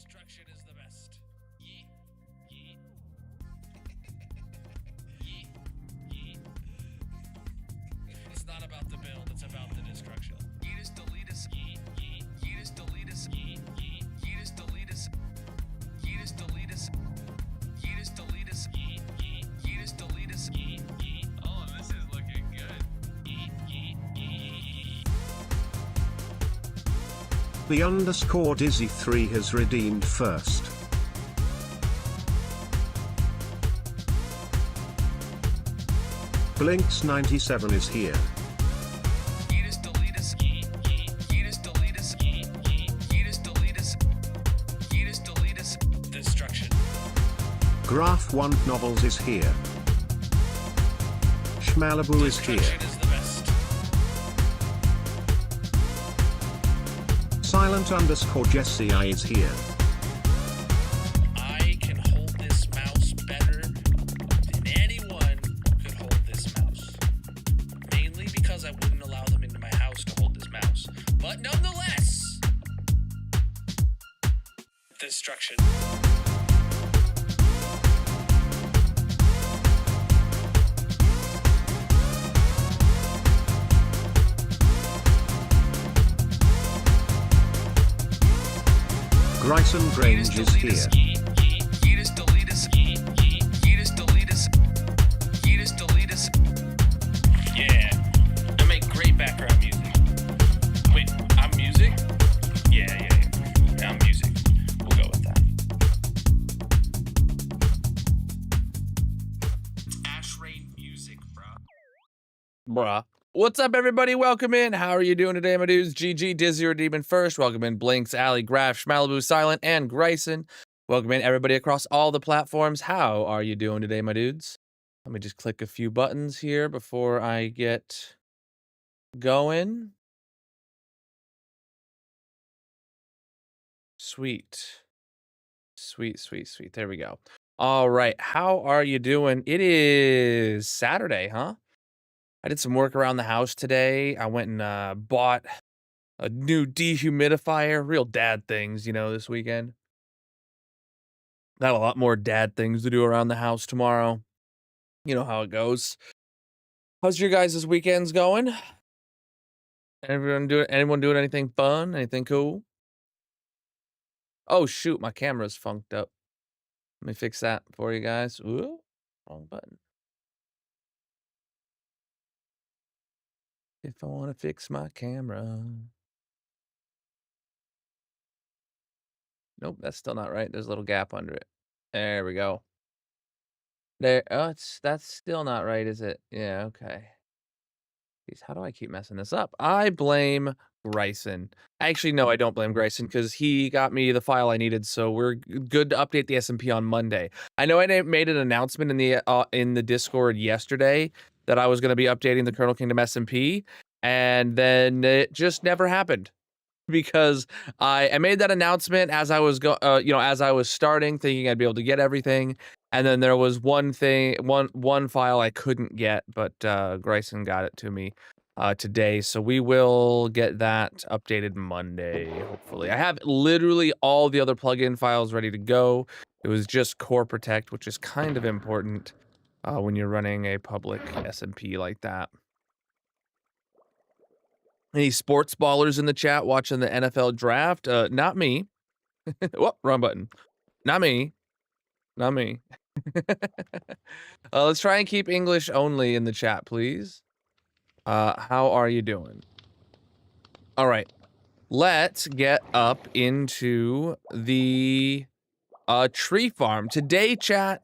Destruction is the best. Yeet. Yeet. Yeet. Yeet. It's not about the build, it's about the destruction. Yeetus deletus. Yeet. Yeet. Yeetus deletus. Yeet. Yeet. Yeetus deletus. Yeetus deletus. Yeetus deletus. Yeet. Yeet. Yeetus deletus. Yeet. Yeet. Oh, this is looking good. Yeet. Yeet. Yeet. The underscore Dizzy3 has redeemed first. Blinks97 is here. Yeetus deletus. Yeet. Yeet. Yeetus deletus. Yeet. Yeet. Yeetus deletus. Yeetus deletus. Destruction. Graph 1 Novels is here. Schmalibu is here. Destruction is the best. Silent underscore Jesse I is here. I can hold this mouse better than anyone could hold this mouse. Mainly because I wouldn't allow them into my house to hold this mouse. But nonetheless, destruction. Gryson Grange is here. Yeetus deletus. Yeet. Yeet. Yeetus deletus. Yeetus deletus. Yeah. I make great background music. Wait, I'm music? Yeah. I'm music. We'll go with that. Ash Rain music, bruh. What's up, everybody? Welcome in. How are you doing today, my dudes? GG, Dizzy or Demon first. Welcome in Blinks, Alley, Graph, Schmalibu, Silent, and Gryson. Welcome in, everybody, across all the platforms. How are you doing today, my dudes? Let me just click a few buttons here before I get going. Sweet. Sweet. There we go. All right. How are you doing? It is Saturday, huh? I did some work around the house today. I went and bought a new dehumidifier. Real dad things, you know, this weekend. Got a lot more dad things to do around the house tomorrow. You know how it goes. How's your guys' weekends going? Anyone doing anything fun? Anything cool? Oh, shoot. My camera's funked up. Let me fix that for you guys. Ooh, wrong button. If I want to fix my camera. Nope, that's still not right. There's a little gap under it. There we go. There. Oh, that's still not right, is it? Yeah, okay. Jeez, how do I keep messing this up? I blame Gryson. Actually, no, I don't blame Gryson because he got me the file I needed, so we're good to update the SMP on Monday. I know I made an announcement in the Discord yesterday that I was going to be updating the Colonel Kingdom SMP, and then it just never happened because I made that announcement as I was as I was starting, thinking I'd be able to get everything, and then there was one file I couldn't get, but Gryson got it to me today, so we will get that updated Monday, hopefully. I have literally all the other plugin files ready to go. It was just Core Protect, which is kind of important when you're running a public SMP like that. Any sports ballers in the chat watching the NFL draft? Not me. Whoop, wrong button. Not me. Let's try and keep English only in the chat, please. How are you doing? All right. Let's get up into the tree farm. Today, chat,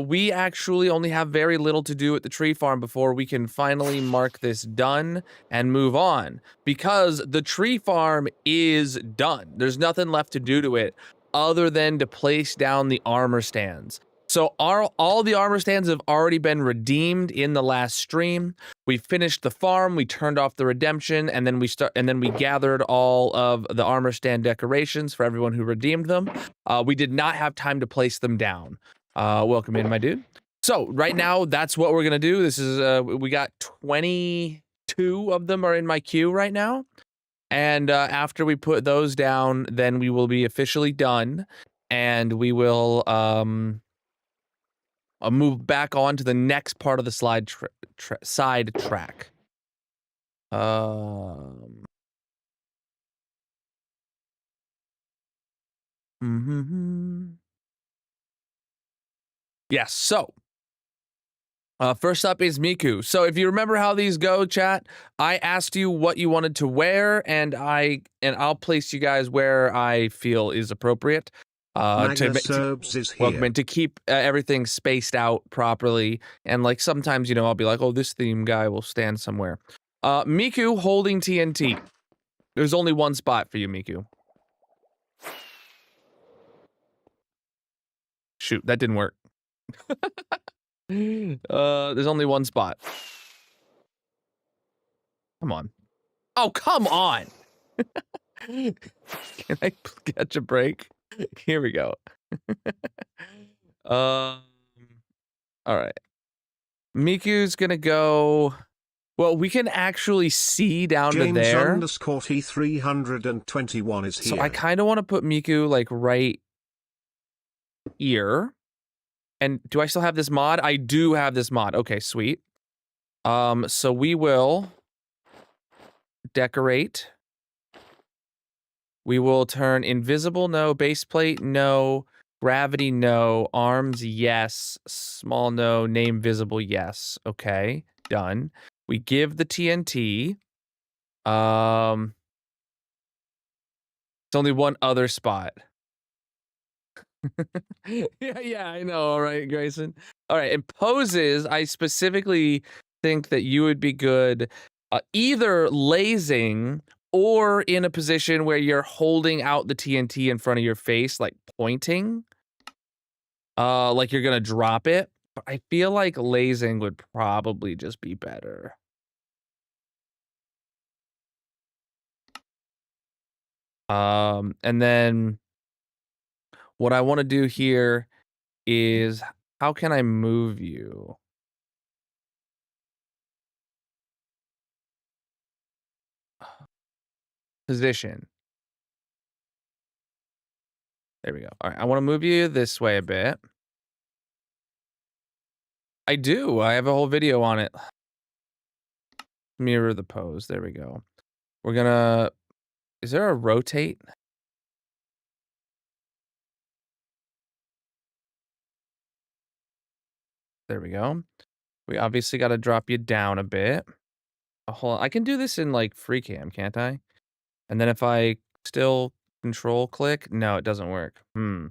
we actually only have very little to do at the tree farm before we can finally mark this done and move on. Because the tree farm is done. There's nothing left to do to it other than to place down the armor stands. So all the armor stands have already been redeemed in the last stream. We finished the farm, we turned off the redemption, and then we gathered all of the armor stand decorations for everyone who redeemed them. We did not have time to place them down. Welcome in, my dude. So right now, that's what we're gonna do. This is we got 22 of them are in my queue right now. And after we put those down, then we will be officially done, and we will move back on to the next part of the side track. Um. Yes. So first up is Miku. So if you remember how these go, chat, I asked you what you wanted to wear, and I'll place you guys where I feel is appropriate. Magnus Herbs is Welcome here. in, to keep everything spaced out properly, and like sometimes I'll be like, oh, this theme guy will stand somewhere. Miku holding TNT. There's only one spot for you, Miku. Shoot, that didn't work. There's only one spot. Come on. Oh, come on. Can I catch a break? Here we go. All right. Miku's gonna go. Well, we can actually see down to James there. underscore T321 is here. So I kind of want to put Miku like right here. And do I still have this mod? I do have this mod. Okay, sweet. So we will decorate. We will turn invisible, no. Base plate, no. Gravity, no. Arms, yes. Small, no. Name visible, yes. Okay, done. We give the TNT. It's only one other spot. yeah, I know. All right, Grayson. All right, and poses, I specifically think that you would be good either lazing or in a position where you're holding out the TNT in front of your face, like pointing, like you're gonna drop it. But I feel like lazing would probably just be better. And then what I want to do here is, how can I move you? Position. There we go. All right, I want to move you this way a bit. I do. I have a whole video on it. Mirror the pose. There we go. We're gonna... Is there a rotate? There we go. We obviously got to drop you down a bit. Hold on. I can do this in like free cam, can't I? And then if I still control click, no, it doesn't work. Oh,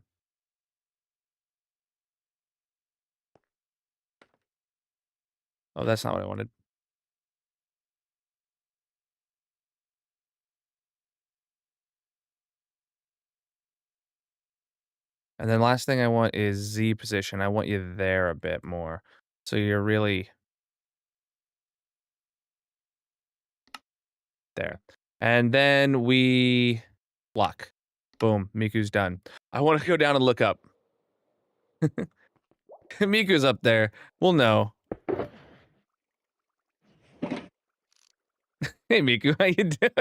that's not what I wanted. And then last thing I want is Z position. I want you there a bit more. So you're really there. And then we lock. Boom. Miku's done. I want to go down and look up. Miku's up there. We'll know. Hey, Miku, how you doing?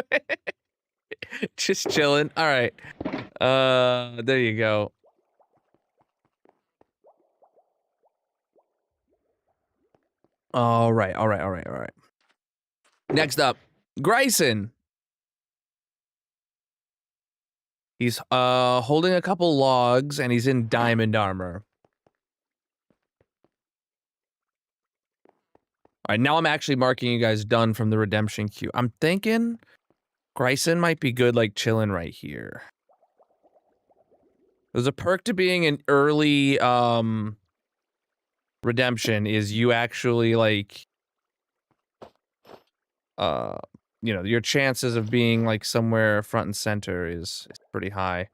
Just chilling. All right. There you go. All right. Next up, Grayson. He's holding a couple logs and he's in diamond armor. All right, now I'm actually marking you guys done from the redemption queue. I'm thinking Grayson might be good, like chilling right here. There's a perk to being an early redemption is you actually like your chances of being like somewhere front and center is pretty high.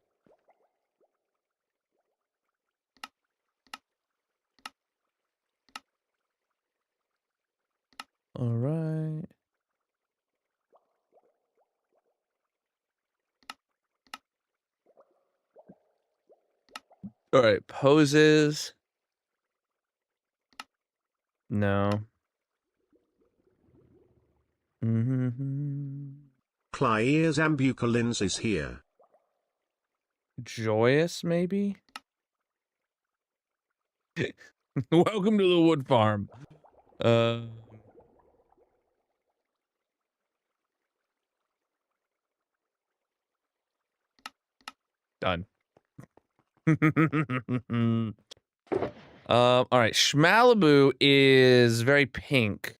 All right. All right, poses. No. Clyers ambuculins is here. Joyous, maybe? Welcome to the wood farm. Done. All right. Schmalibu is very pink.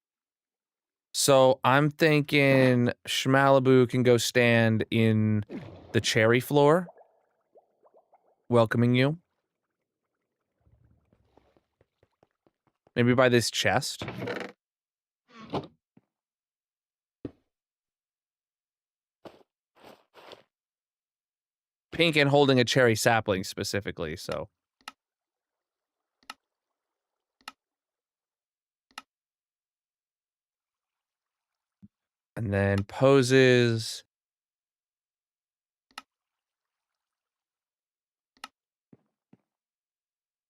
So I'm thinking Schmalibu can go stand in the cherry floor, welcoming you. Maybe by this chest. Pink and holding a cherry sapling specifically, so. And then poses.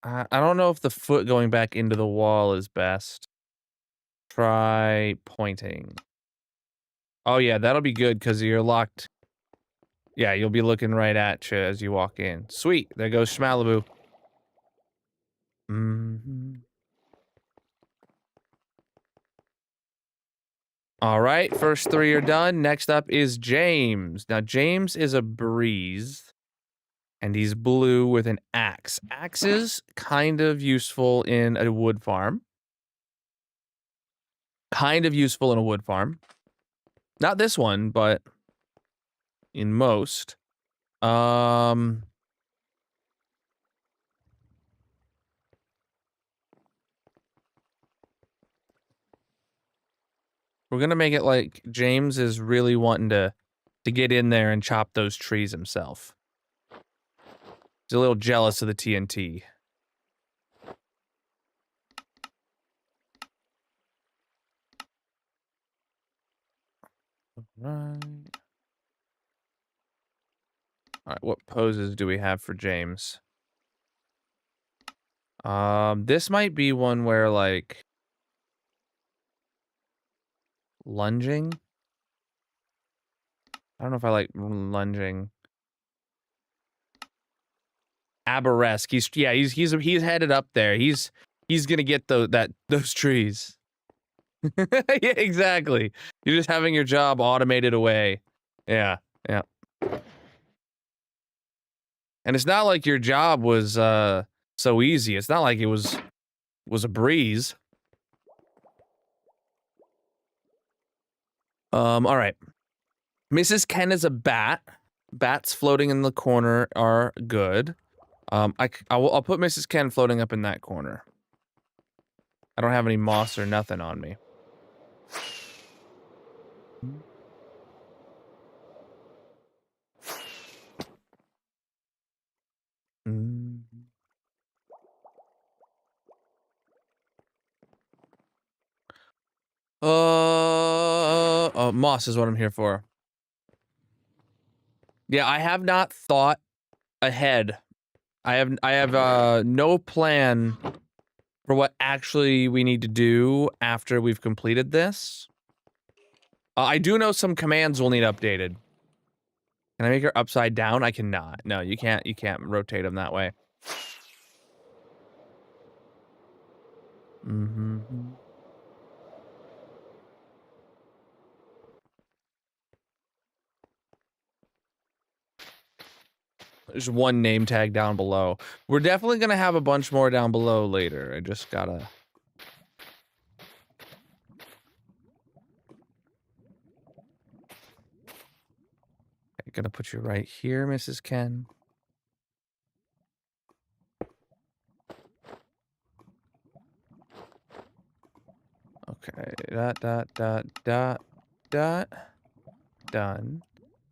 I don't know if the foot going back into the wall is best. Try pointing. Oh yeah, that'll be good because you're locked. Yeah, you'll be looking right at you as you walk in. Sweet, there goes Schmalibu. All right, first 3 are done. Next up is James. Now, James is a breeze, and he's blue with an axe. Axes, kind of useful in a wood farm. Kind of useful in a wood farm. Not this one, but in most. We're gonna make it like James is really wanting to get in there and chop those trees himself. He's a little jealous of the TNT. Right. Alright, what poses do we have for James? This might be one where, like... lunging? I don't know if I like lunging. Aberesque. He's headed up there. He's gonna get those trees. Yeah, exactly. You're just having your job automated away. Yeah, yeah. And it's not like your job was so easy. It's not like it was a breeze. All right. Mrs. Ken is a bat. Bats floating in the corner are good. I'll put Mrs. Ken floating up in that corner. I don't have any moss or nothing on me. Moss is what I'm here for. Yeah, I have not thought ahead. I have no plan for what actually we need to do after we've completed this. I do know some commands will need updated. Can I make her upside down? I cannot. No, you can't rotate them that way. There's one name tag down below. We're definitely gonna have a bunch more down below later. I just gotta... I'm gonna put you right here, Mrs. Ken. Okay, done.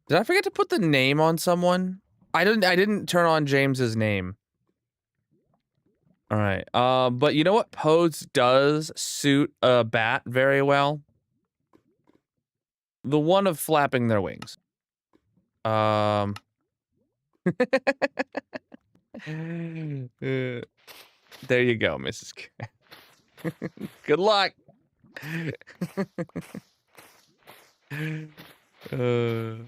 Did I forget to put the name on someone? I didn't turn on James's name. All right. But you know what pose does suit a bat very well? The one of flapping their wings. There you go, Mrs. K. Good luck. Oops.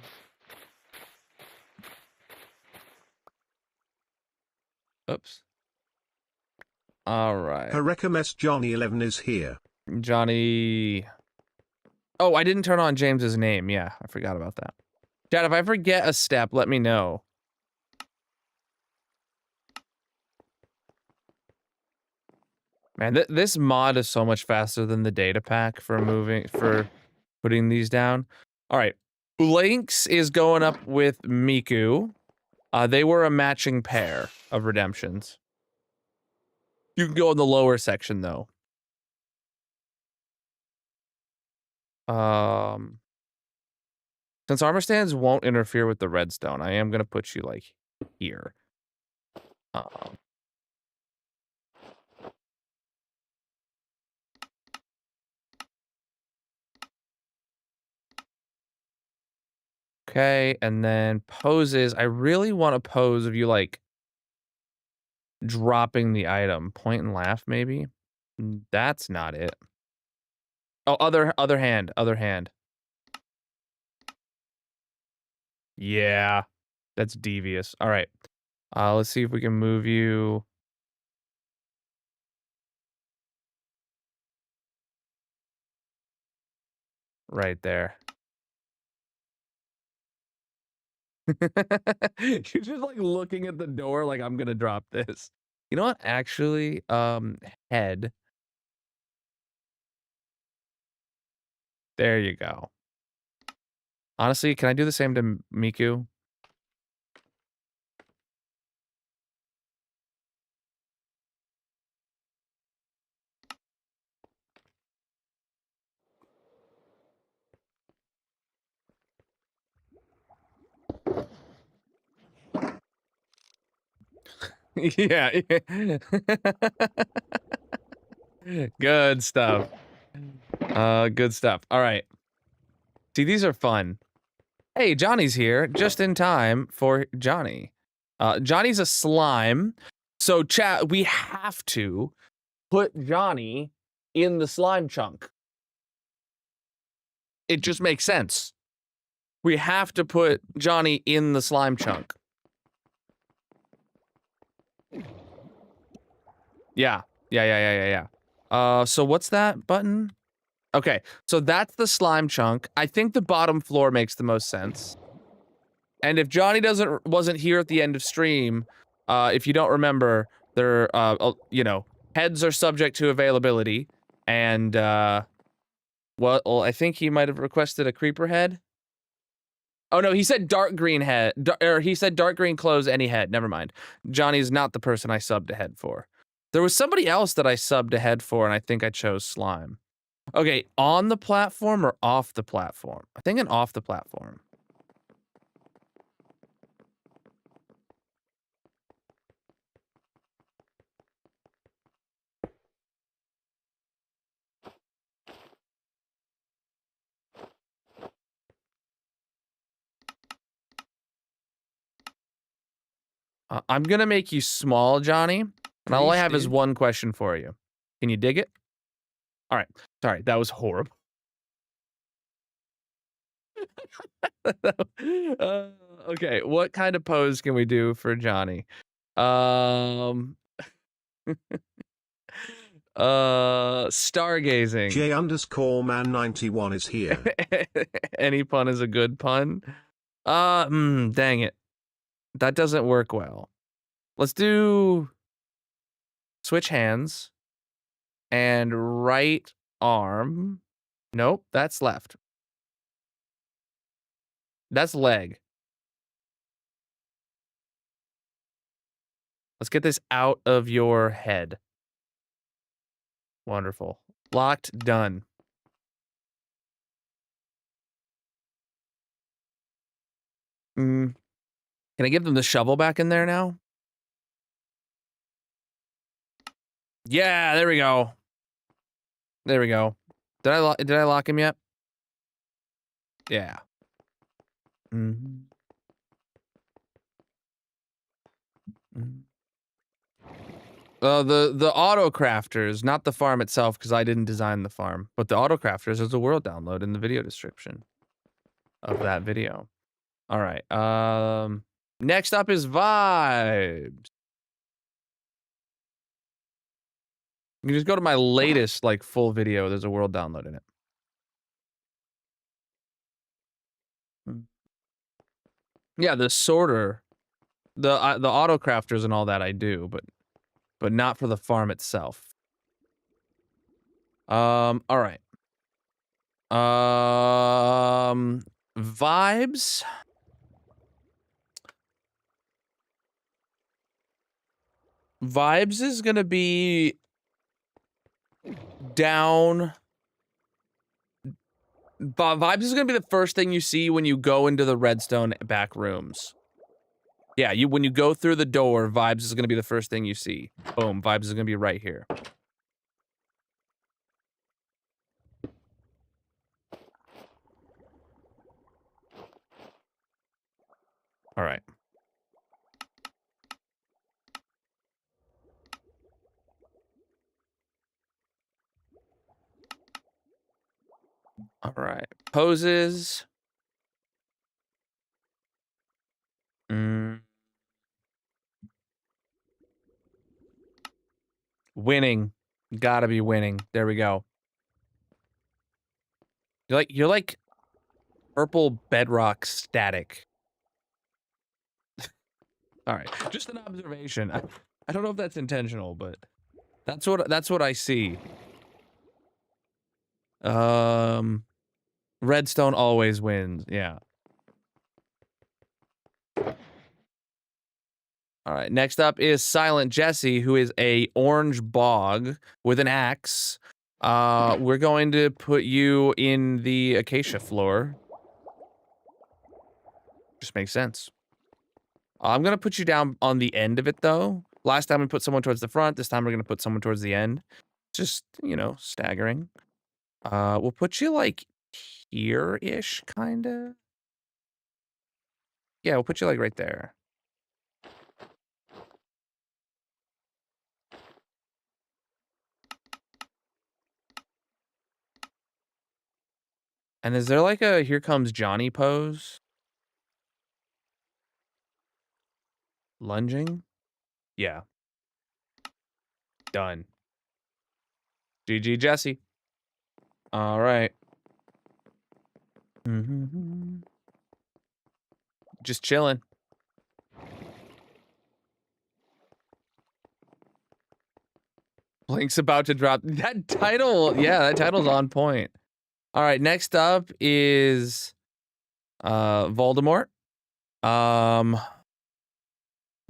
All right. Harekemes Johnny 11 is here. Johnny. Oh, I didn't turn on James's name. Yeah, I forgot about that. Chad, if I forget a step, let me know. Man, this mod is so much faster than the data pack for putting these down. All right. Blinks is going up with Miku. They were a matching pair of redemptions. You can go in the lower section though. Since armor stands won't interfere with the redstone, I am gonna put you like here. Okay, and then poses. I really want a pose of you like dropping the item. Point and laugh, maybe? That's not it. Oh, other hand. Yeah, that's devious. All right. Let's see if we can move you. Right there. You're just like looking at the door like I'm gonna drop this. You know what? Actually, head. There you go. Honestly, can I do the same to Miku? Yeah. Good stuff. Good stuff. All right. See, these are fun. Hey, Johnny's here just in time for Johnny. Johnny's a slime. So chat, we have to put Johnny in the slime chunk. It just makes sense. We have to put Johnny in the slime chunk. Yeah. So what's that button? Okay, so that's the slime chunk. I think the bottom floor makes the most sense. And if Johnny wasn't here at the end of stream, if you don't remember, there, you know, heads are subject to availability, and well, I think he might have requested a creeper head. Oh no, he said dark green head, or he said dark green clothes, any head. Never mind. Johnny's not the person I subbed a head for. There was somebody else that I subbed a head for, and I think I chose slime. Okay, on the platform or off the platform? I think an off the platform. I'm gonna make you small, Johnny, and all I have is one question for you. Can you dig it? All right. Sorry, that was horrible. Okay, what kind of pose can we do for Johnny? Stargazing. J_man91 is here. Any pun is a good pun. Dang it. That doesn't work well. Let's do switch hands and right arm. Nope, that's left. That's leg. Let's get this out of your head. Wonderful. Locked, done. Can I give them the shovel back in there now? Yeah, there we go. There we go. Did I lock him yet? Yeah. The auto crafters, not the farm itself, because I didn't design the farm, but the auto crafters is a world download in the video description. of that video. All right. Next up is vibes. You can just go to my latest like full video. There's a world download in it. Mm. Yeah, the sorter, the auto crafters and all that I do, but not for the farm itself. All right. Vibes. Vibes is gonna be down. Vibes is gonna be the first thing you see when you go into the redstone back rooms. Yeah, when you go through the door, vibes is gonna be the first thing you see. Boom, vibes is gonna be right here. All right. All right. Poses. Mm. Winning. Gotta be winning. There we go. You're like purple bedrock static. All right. Just an observation. I don't know if that's intentional, but that's what I see. Redstone always wins. Yeah. All right. Next up is Silent Jesse, who is a orange bog with an axe. We're going to put you in the acacia floor. Just makes sense. I'm gonna put you down on the end of it though. Last time we put someone towards the front. This time we're gonna put someone towards the end. Just, you know, staggering. We'll put you like here-ish, kinda. Yeah, we'll put you like right there. And is there like a here comes Johnny pose? Lunging? Yeah. Done. GG Jesse. All right. Just chilling. Blink's about to drop. That title, yeah, that title's on point. All right, next up is Voldemort.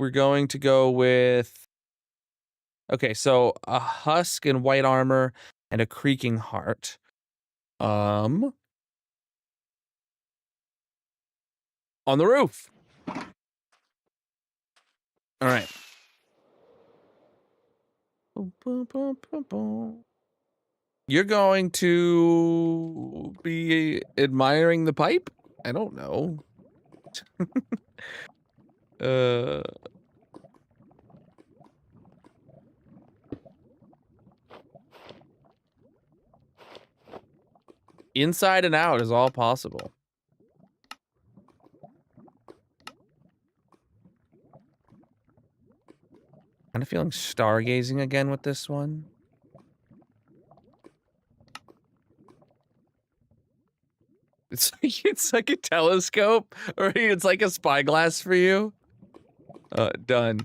We're going to go with okay, so a husk and white armor and a creaking heart. On the roof. All right. You're going to be admiring the pipe? I don't know. Inside and out is all possible. Kind of feeling stargazing again with this one. It's like a telescope, or it's like a spyglass for you. Done.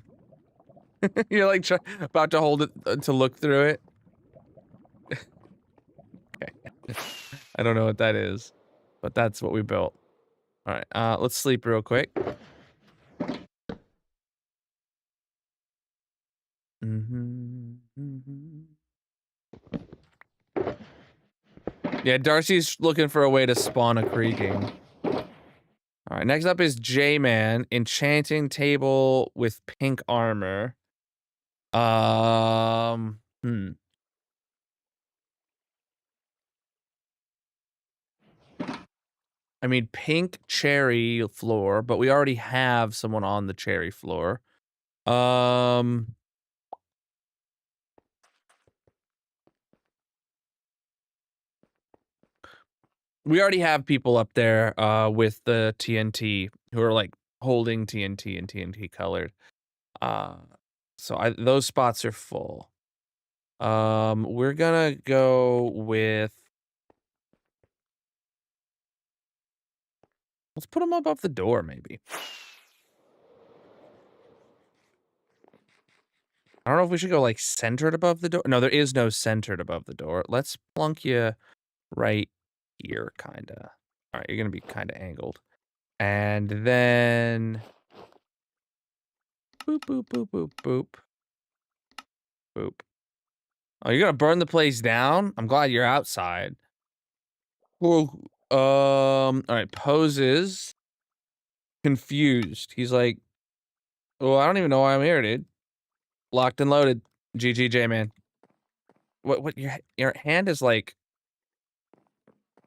You're like about to hold it to look through it. Okay. I don't know what that is, but that's what we built. All right. Let's sleep real quick. Yeah, Darcy's looking for a way to spawn a creaking. All right, next up is J-Man, enchanting table with pink armor. I mean, pink cherry floor, but we already have someone on the cherry floor. We already have people up there with the TNT who are like holding TNT and TNT colored. Uh so those spots are full. We're gonna go with, let's put them above the door maybe. I don't know if we should go like centered above the door. No, there is no centered above the door. Let's plunk you right here, kinda. All right, you're gonna be kinda angled. And then boop, boop, boop, boop, boop, boop. Oh, you're gonna burn the place down? I'm glad you're outside. Well, all right, poses. Confused. He's like, "Oh, I don't even know why I'm here, dude." Locked and loaded. GGJ, man. What, your hand is like,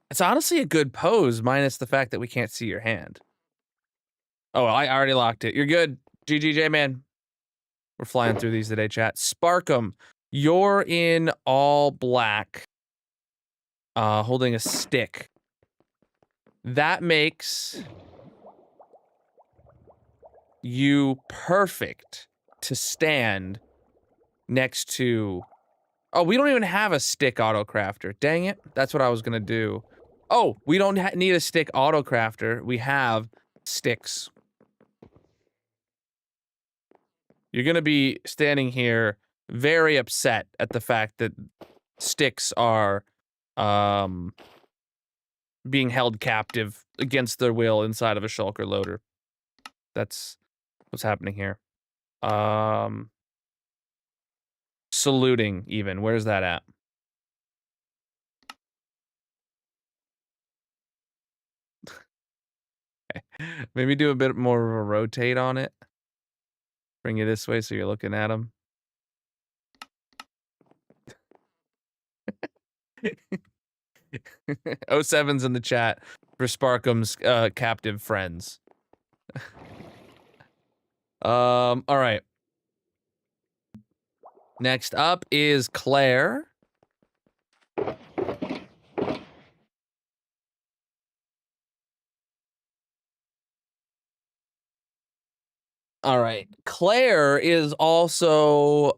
it's honestly a good pose, minus the fact that we can't see your hand. Oh, I already locked it. You're good. GGJ, man. We're flying through these today, chat. Sparkum, you're in all black, holding a stick. That makes you perfect to stand next to. Oh, we don't even have a stick autocrafter. Dang it. That's what I was gonna do. Oh, we don't need a stick autocrafter. We have sticks. You're gonna be standing here very upset at the fact that sticks are being held captive against their will inside of a shulker loader. That's what's happening here. Saluting even. Where's that at? Maybe do a bit more of a rotate on it. Bring you this way so you're looking at him. '07's in the chat for Sparkum's captive friends. All right. Next up is Claire. All right. Claire is also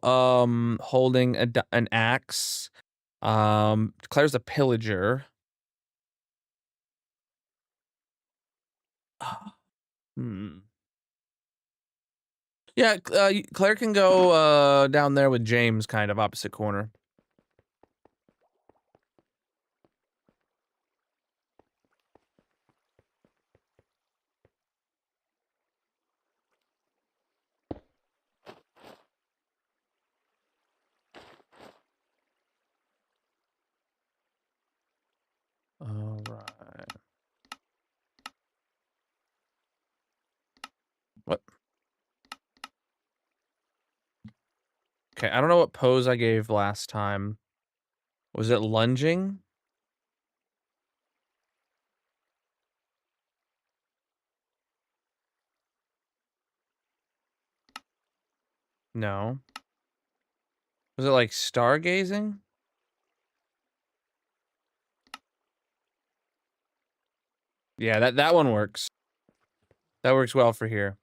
holding an axe. Claire's a pillager. Hmm. Yeah, Claire can go down there with James, kind of opposite corner. All right. What? Okay, I don't know what pose I gave last time. Was it lunging? No. Was it like stargazing? Yeah, that one works. That works well for here.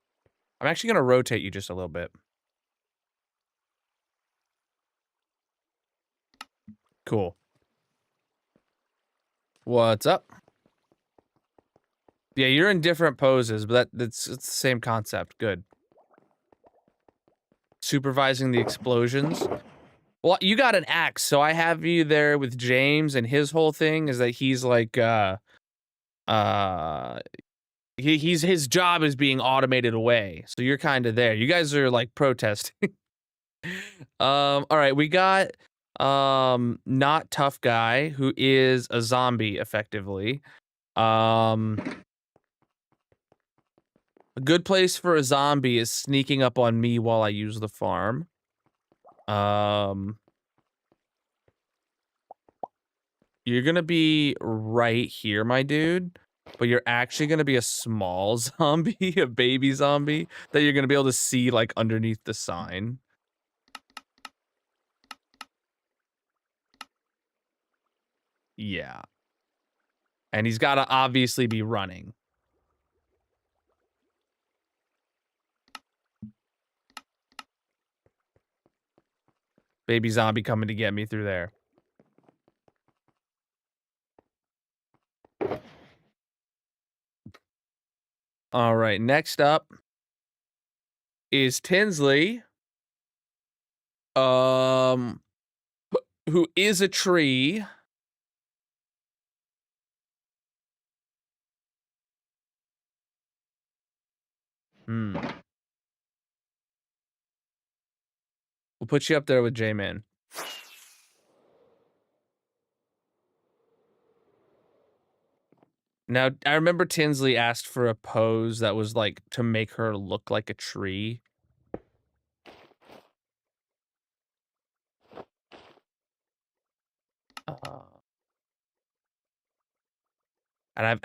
I'm actually gonna rotate you just a little bit. Cool. What's up? Yeah, you're in different poses, but it's the same concept. Good. Supervising the explosions. Well, you got an axe, so I have you there with James, and his whole thing is that he's like, his job is being automated away. So you're kind of there. You guys are like protesting. All right, we got not tough guy who is a zombie effectively. A good place for a zombie is sneaking up on me while I use the farm. You're gonna be right here, my dude, but you're actually gonna be a small zombie, a baby zombie that you're gonna be able to see like underneath the sign. Yeah. And he's got to obviously be running. Baby zombie coming to get me through there. All right, next up is Tinsley. Who is a tree. Hmm. We'll put you up there with J-Man. Now, I remember Tinsley asked for a pose that was like to make her look like a tree. Uh, and I've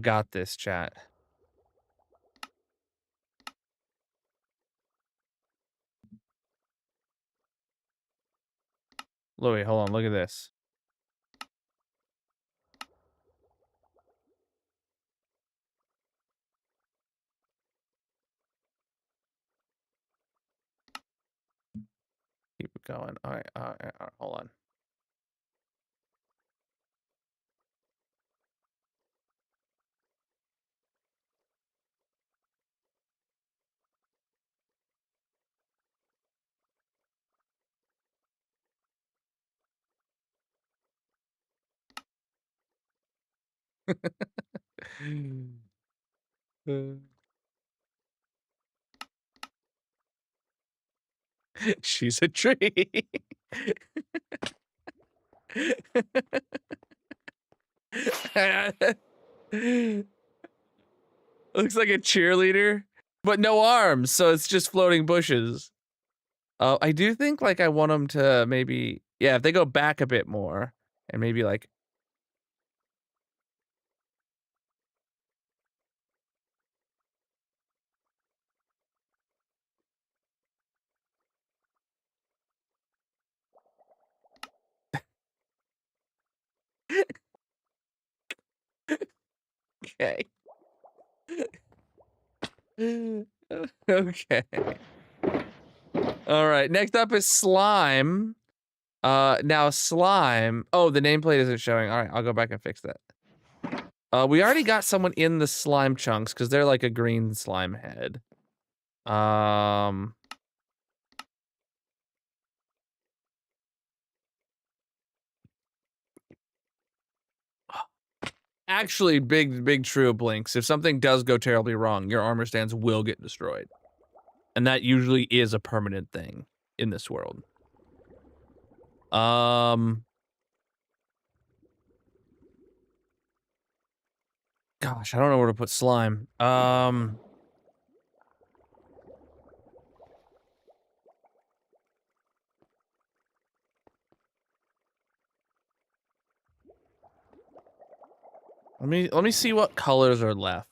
got this, chat. Louis, hold on, look at this. Keep it going. All right, hold on. She's a tree. Looks like a cheerleader, but no arms, so it's just floating bushes. I do think like I want them to maybe, yeah, if they go back a bit more and maybe like, okay. Okay. All right. Next up is slime. Now slime. Oh, the nameplate isn't showing. All right, I'll go back and fix that. We already got someone in the slime chunks because they're like a green slime head. Actually, big true blinks. If something does go terribly wrong, your armor stands will get destroyed. And that usually is a permanent thing in this world. Gosh, I don't know where to put slime. Let me see what colors are left.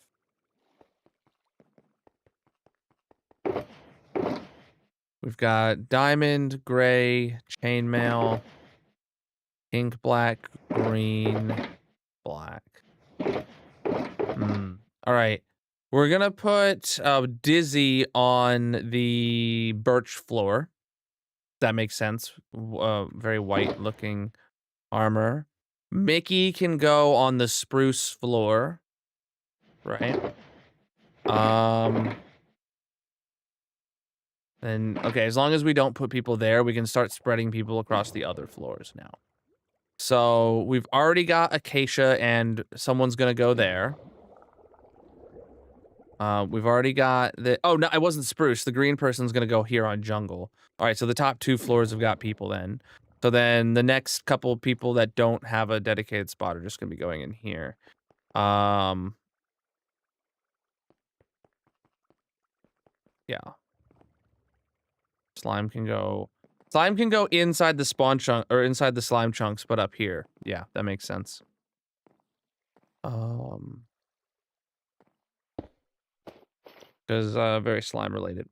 We've got diamond, gray, chainmail, pink, black, green, black. All right. We're gonna put Dizzy on the birch floor. That makes sense. Very white looking armor. Mickey can go on the spruce floor. Right. And okay, as long as we don't put people there, we can start spreading people across the other floors now. So we've already got Acacia and someone's gonna go there. We've already got the, oh no, it wasn't spruce. The green person's gonna go here on jungle. All right, so the top two floors have got people then. So then the next couple of people that don't have a dedicated spot are just gonna be going in here. Yeah. Slime can go inside the spawn chunk or inside the slime chunks, but up here. Yeah, that makes sense. Because very slime related.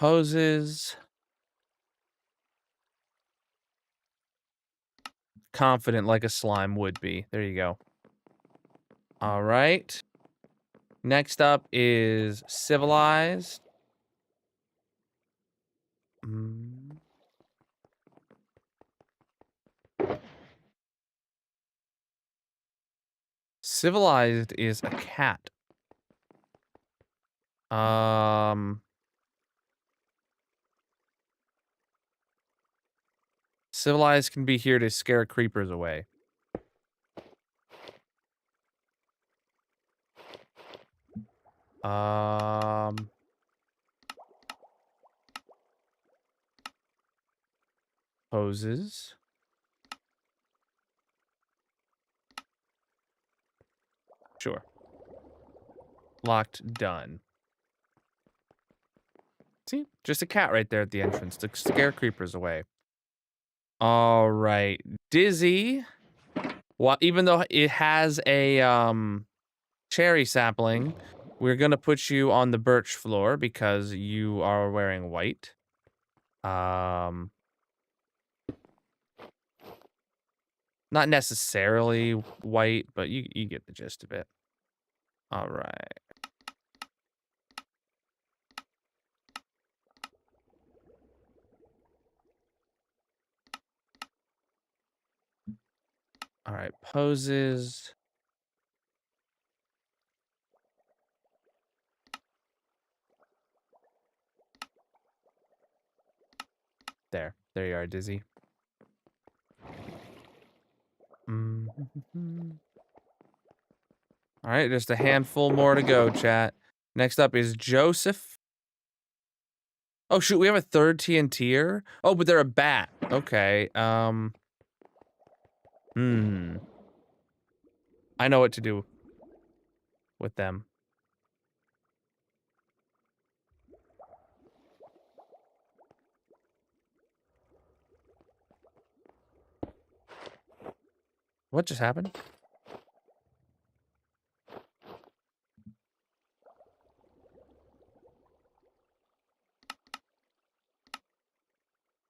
Poses. Confident like a slime would be. There you go. All right. Next up is civilized. Mm. Civilized is a cat. Um, Civilized can be here to scare creepers away. Um, Poses. Sure. Locked, done. See? Just a cat right there at the entrance to scare creepers away. All right. Dizzy. Well, even though it has a cherry sapling, we're gonna put you on the birch floor because you are wearing white. Um, Not necessarily white, but you get the gist of it. All right. All right. Poses. There. There you are, Dizzy. Mhm. All right, just a handful more to go, chat. Next up is Joseph. Oh shoot, we have a third TNTer. Oh, but they're a bat. Okay. Hmm. I know what to do with them. What just happened?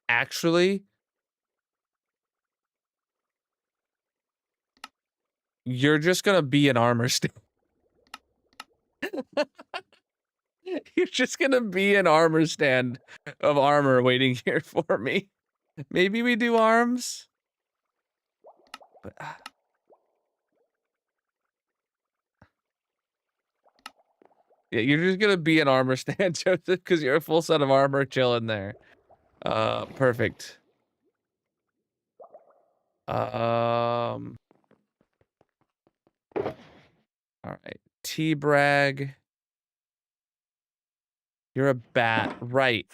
Actually, you're just gonna be an armor stand. You're just gonna be an armor stand of armor waiting here for me. Maybe we do arms? But, yeah, you're just gonna be an armor stand, Joseph, because you're a full set of armor chilling there. Perfect. Um, all right. T-Brag. You're a bat. Right.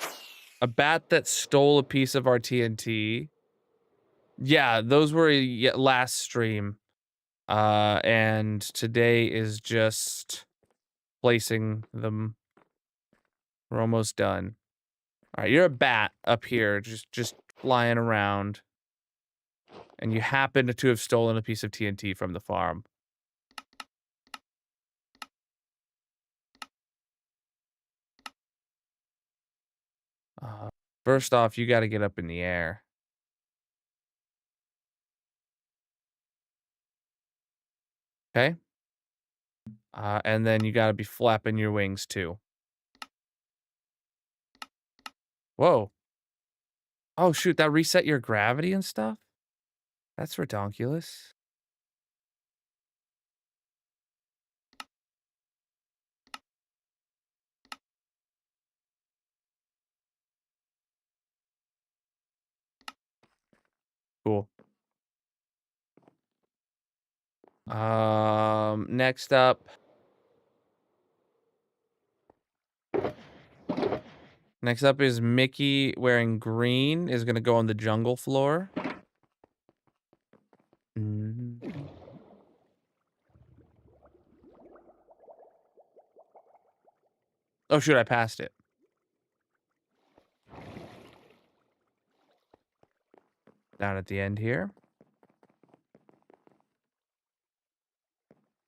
A bat that stole a piece of our TNT. Yeah, those were last stream. And today is just placing them. We're almost done. All right, you're a bat up here, just flying around. And you happen to have stolen a piece of TNT from the farm. Uh, First off, you got to get up in the air. Okay? And then you got to be flapping your wings too. Whoa. Oh, shoot, that reset your gravity and stuff? That's redonkulous. Cool. Next up. Next up is Mickey wearing green is gonna go on the jungle floor. Mhm. Oh shoot, I passed it. Down at the end here.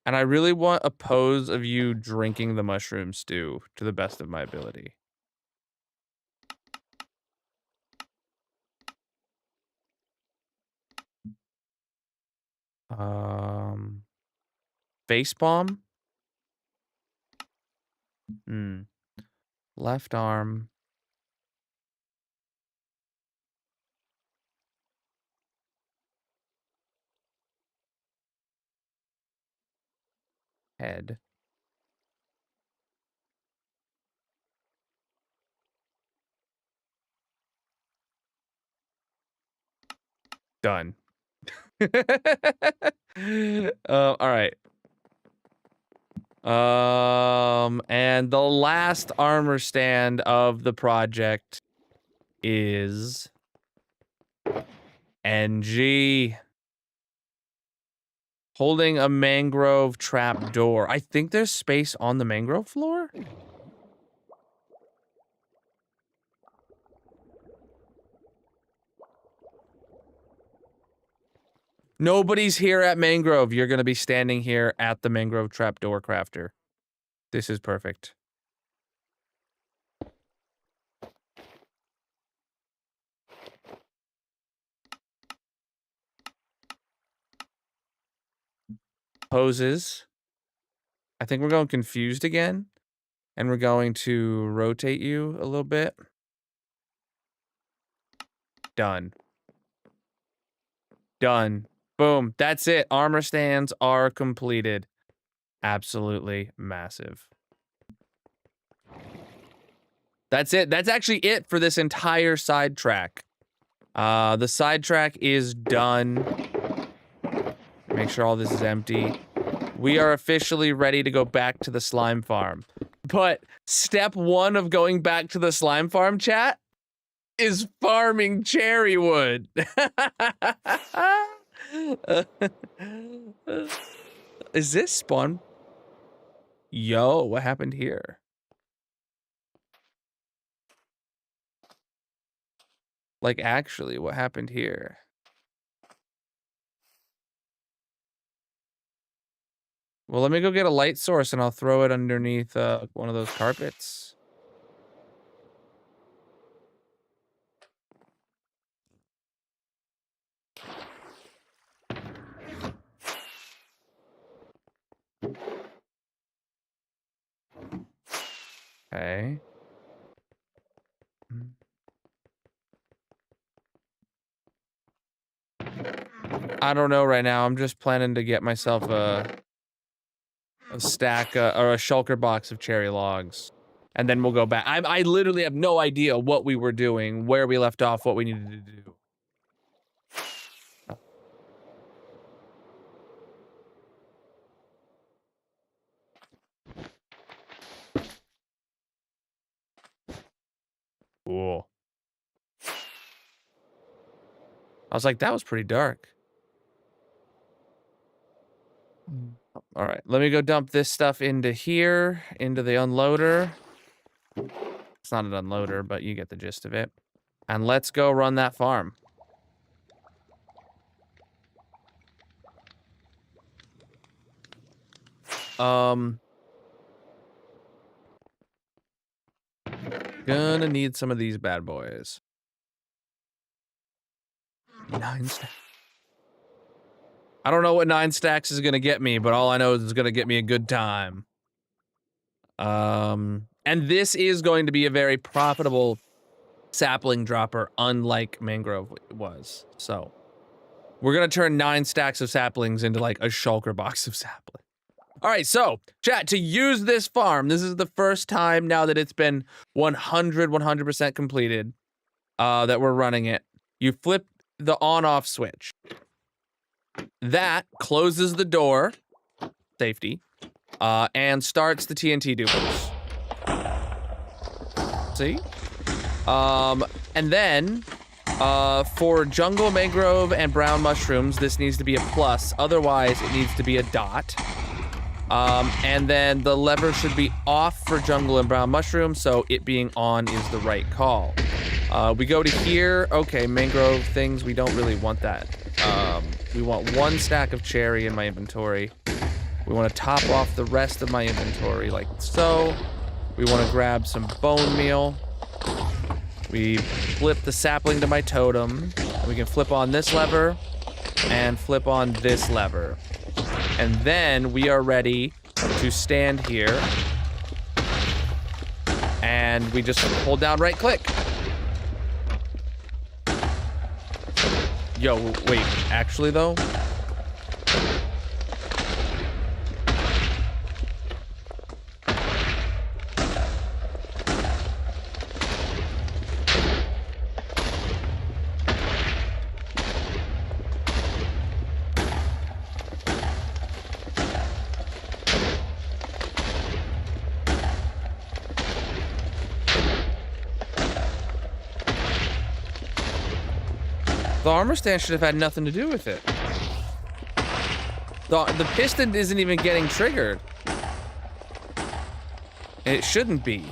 And I really want a pose of you drinking the mushroom stew to the best of my ability. Face bomb? Hmm. Left arm. Head. Done. All right. And the last armor stand of the project is NG. Holding a mangrove trap door. I think there's space on the mangrove floor? Nobody's here at mangrove. You're gonna be standing here at the mangrove trap door crafter. This is perfect. Poses. I think we're going confused again. And we're going to rotate you a little bit. Done. Done. Boom. That's it. Armor stands are completed. Absolutely massive. That's it. That's actually it for this entire sidetrack. The sidetrack is done. Make sure all this is empty. We are officially ready to go back to the slime farm. But step 1 of going back to the slime farm, chat, is farming cherry wood. Is this spawn? Yo, what happened here? Like, actually, what happened here? Well, let me go get a light source and I'll throw it underneath one of those carpets. Okay. I don't know right now. I'm just planning to get myself a stack or a shulker box of cherry logs. And then we'll go back. I literally have no idea what we were doing, where we left off, what we needed to do. Cool. I was like, that was pretty dark. All right, let me go dump this stuff into here, into the unloader. It's not an unloader, but you get the gist of it. And let's go run that farm. Gonna need some of these bad boys. 9 stacks. I don't know what 9 stacks is gonna get me, but all I know is it's gonna get me a good time. And this is going to be a very profitable sapling dropper, unlike mangrove was. So, we're gonna turn 9 stacks of saplings into like a shulker box of sapling. All right, so chat, to use this farm, this is the first time now that it's been 100% completed, that we're running it. You flip the on-off switch. That closes the door, safety, and starts the TNT dupers. See? And then, for jungle, mangrove, and brown mushrooms, this needs to be a plus. Otherwise, it needs to be a dot. And then the lever should be off for jungle and brown mushroom, so it being on is the right call. We go to here. Okay, mangrove things, we don't really want that. We want 1 stack of cherry in my inventory. We want to top off the rest of my inventory like so. We want to grab some bone meal. We flip the sapling to my totem. We can flip on this lever. and flip on this lever. And then we are ready to stand here. And we just hold down right click. Yo, wait, actually though? The armor stand should have had nothing to do with it. The piston isn't even getting triggered. It shouldn't be.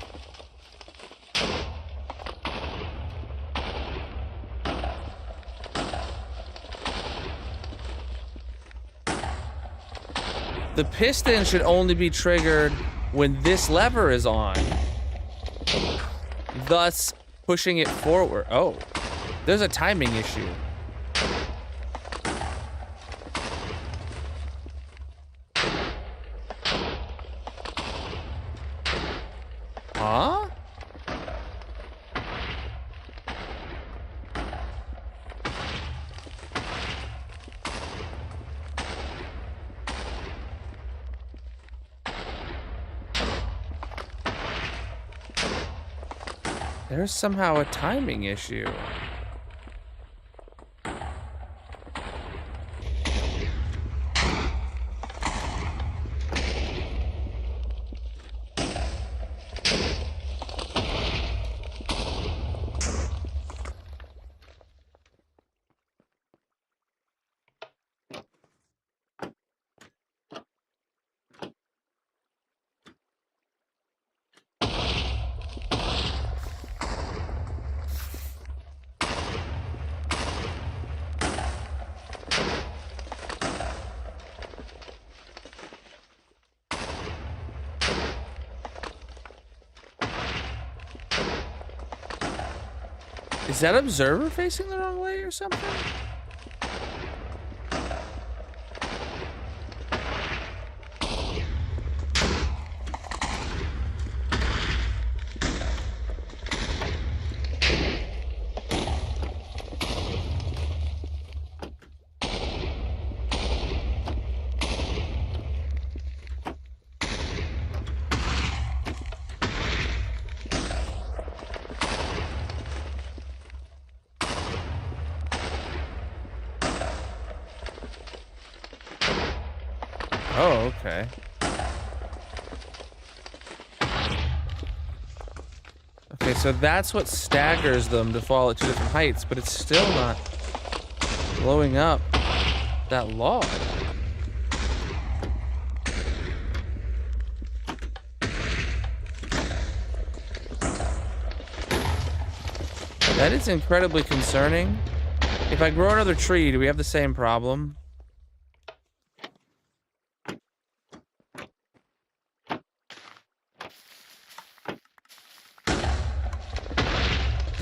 The piston should only be triggered when this lever is on, thus pushing it forward. Oh, there's a timing issue. Huh? There's somehow a timing issue. Is that observer facing the wrong way or something? Oh, okay. Okay, so that's what staggers them to fall at two different heights, but it's still not blowing up that log. That is incredibly concerning. If I grow another tree, do we have the same problem?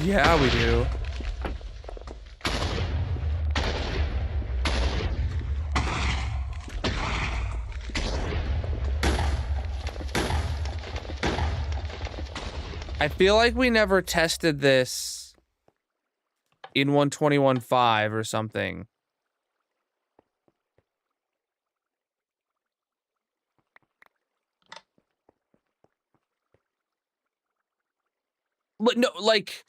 Yeah, we do. I feel like we never tested this in 121.5 or something. But no, like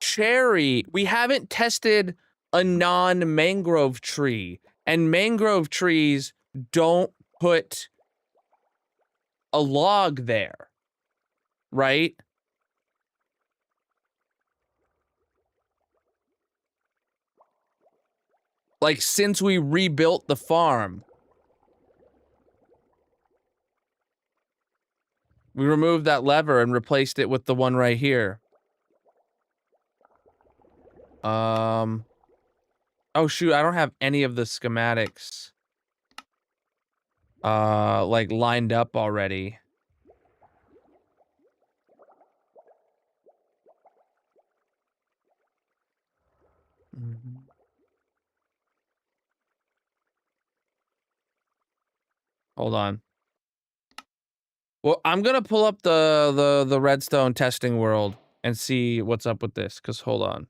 cherry, we haven't tested a non-mangrove tree, and mangrove trees don't put a log there, right? Like since we rebuilt the farm, we removed that lever and replaced it with the one right here. Oh shoot, I don't have any of the schematics like lined up already. Hold on. Well, I'm gonna pull up the redstone testing world and see what's up with this. Cause hold on.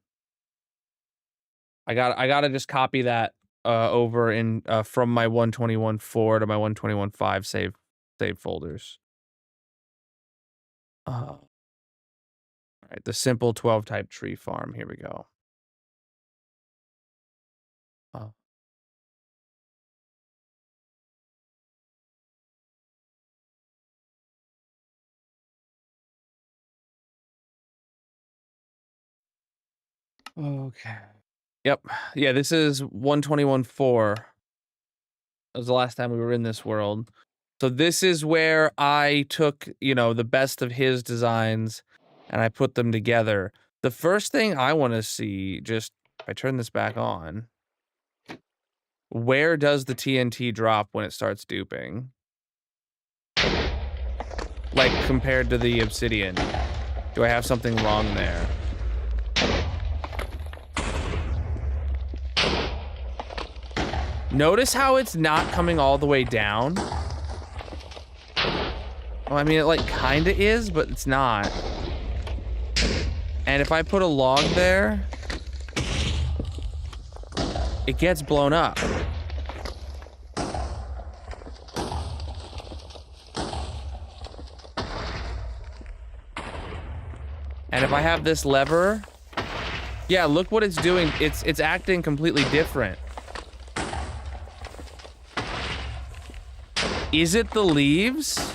I gotta just copy that over in from my 121.4 to my 121.5 save folders. All right, the simple 12 type tree farm. Here we go. Uh, okay. Yep. Yeah, this is 121.4. That was the last time we were in this world. So this is where I took, you know, the best of his designs and I put them together. The first thing I want to see, just if I turn this back on, where does the TNT drop when it starts duping? Like compared to the obsidian. Do I have something wrong there? Notice how it's not coming all the way down? Well, I mean, it like kinda is, but it's not. And if I put a log there, it gets blown up. And if I have this lever, yeah, look what it's doing. It's acting completely different. Is it the leaves?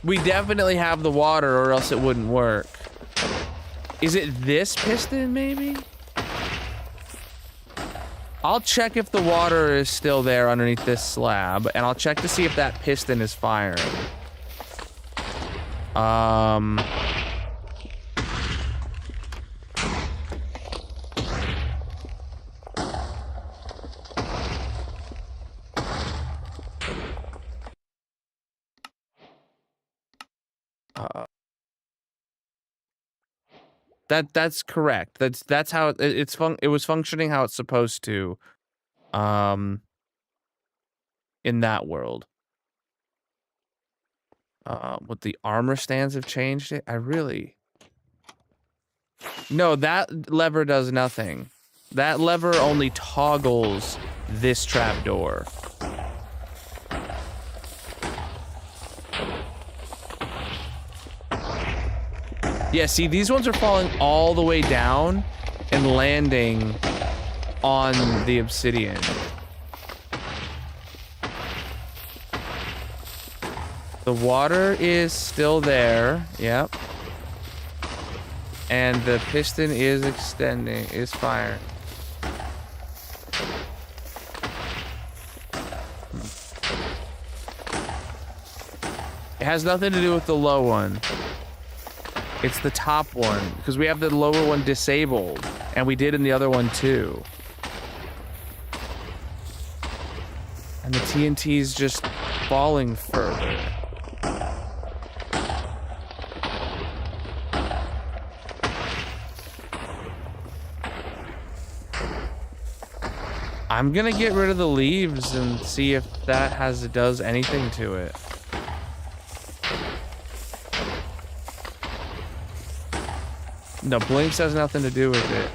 We definitely have the water or else it wouldn't work. Is it this piston maybe? I'll check if the water is still there underneath this slab and I'll check to see if that piston is firing. That's correct. That's how it was functioning how it's supposed to. In that world. What the armor stands have changed it? No, that lever does nothing. That lever only toggles this trapdoor. Yeah, see, these ones are falling all the way down and landing on the obsidian. The water is still there, yep. And the piston is extending, is firing. It has nothing to do with the low one. It's the top one, because we have the lower one disabled, and we did in the other one too. And the TNT's just falling further. I'm gonna get rid of the leaves and see if that does anything to it. No, Blinks has nothing to do with it.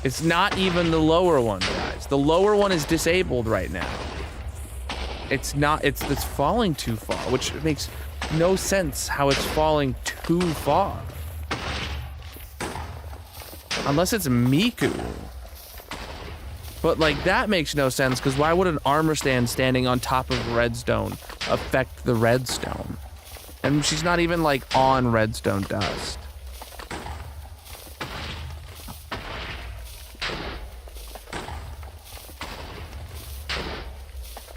It's not even the lower one, guys. The lower one is disabled right now. It's not, it's falling too far, which makes no sense how it's falling too far. Unless it's Miku. But, like, that makes no sense, because why would an armor stand standing on top of redstone affect the redstone? And she's not even, like, on redstone dust.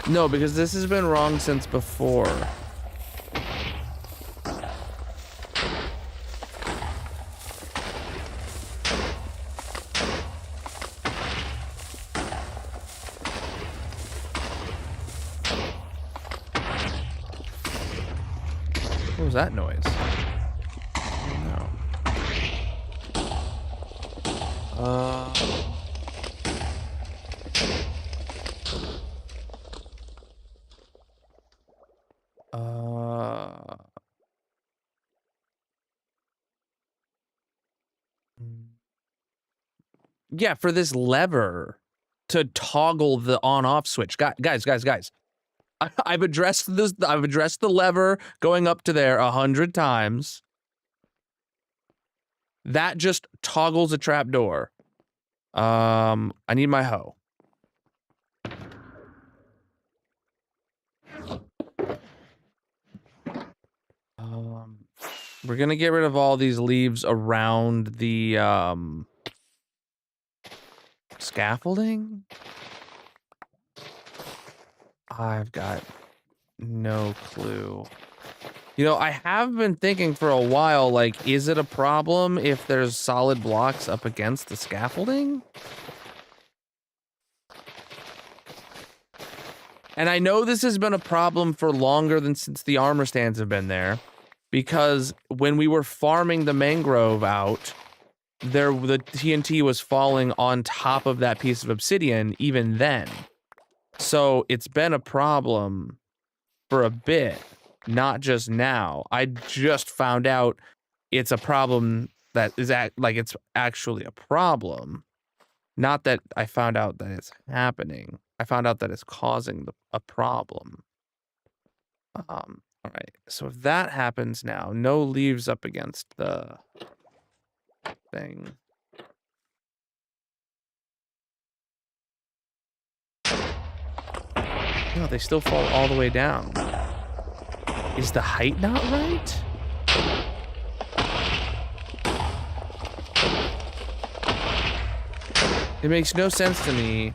No, because this has been wrong since before. What was that noise? I don't know. Uh, uh, yeah, for this lever to toggle the on-off switch. Guys. I've addressed this. I've addressed the lever going up to there 100 times. That just toggles a trap door. I need my hoe. We're gonna get rid of all these leaves around the scaffolding. I've got no clue. You know, I have been thinking for a while, like, is it a problem if there's solid blocks up against the scaffolding? And I know this has been a problem for longer than since the armor stands have been there, because when we were farming the mangrove out, the TNT was falling on top of that piece of obsidian even then. So it's been a problem for a bit, not just now. I just found out it's a problem that is it's actually a problem. Not that I found out that it's happening. I found out that it's causing a problem. All right. So if that happens now, no leaves up against the thing. No, they still fall all the way down. Is the height not right? It makes no sense to me.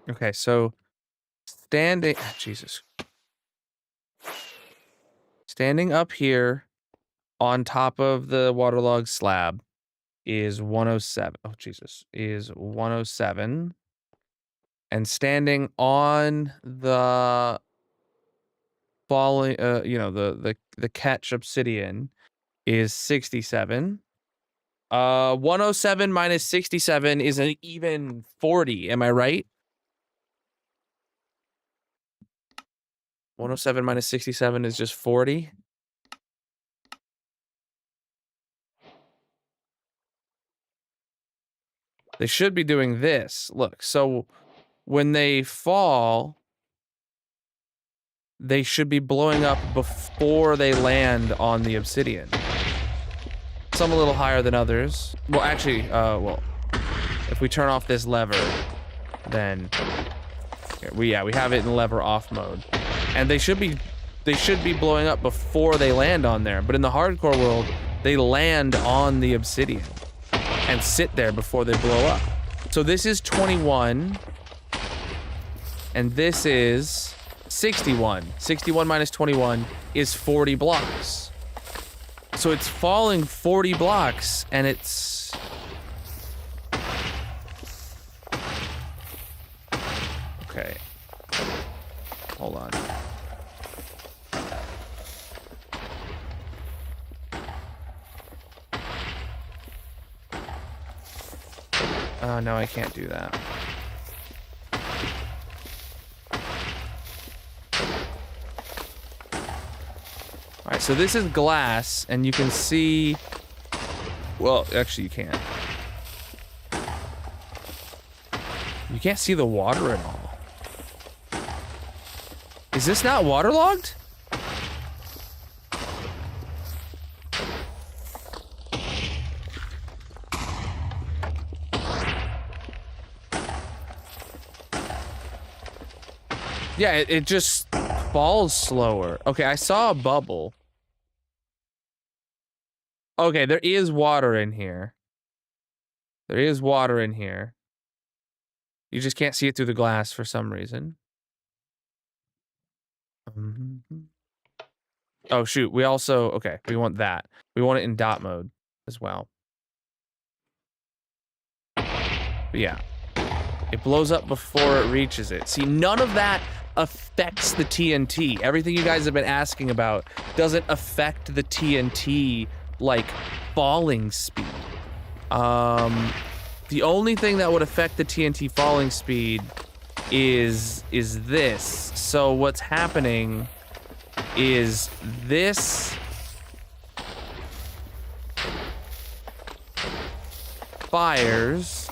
Okay, so Jesus. Standing up here on top of the waterlogged slab is 107. Oh, Jesus. Is 107. And standing on the falling, the catch obsidian is 67. 107 minus 67 is an even 40. Am I right? 107 minus 67 is just 40. They should be doing this. Look, so when they fall, they should be blowing up before they land on the obsidian. Some a little higher than others. Well, actually, if we turn off this lever, then we have it in lever off mode. And they should be blowing up before they land on there. But in the hardcore world, they land on the obsidian and sit there before they blow up. So this is 21 and this is 61. 61 minus 21 is 40 blocks. So it's falling 40 blocks and it's okay. Hold on. Oh, no, I can't do that. Alright, so this is glass, and you can see... Well, actually, you can't. You can't see the water at all. Is this not waterlogged? Yeah, it just falls slower. Okay, I saw a bubble. Okay, there is water in here. There is water in here. You just can't see it through the glass for some reason. Oh, shoot. We also... Okay, we want that. We want it in dot mode as well. But yeah. It blows up before it reaches it. See, none of that affects the TNT. Everything you guys have been asking about doesn't affect the TNT, like, falling speed. The only thing that would affect the TNT falling speed is this. So what's happening is this fires.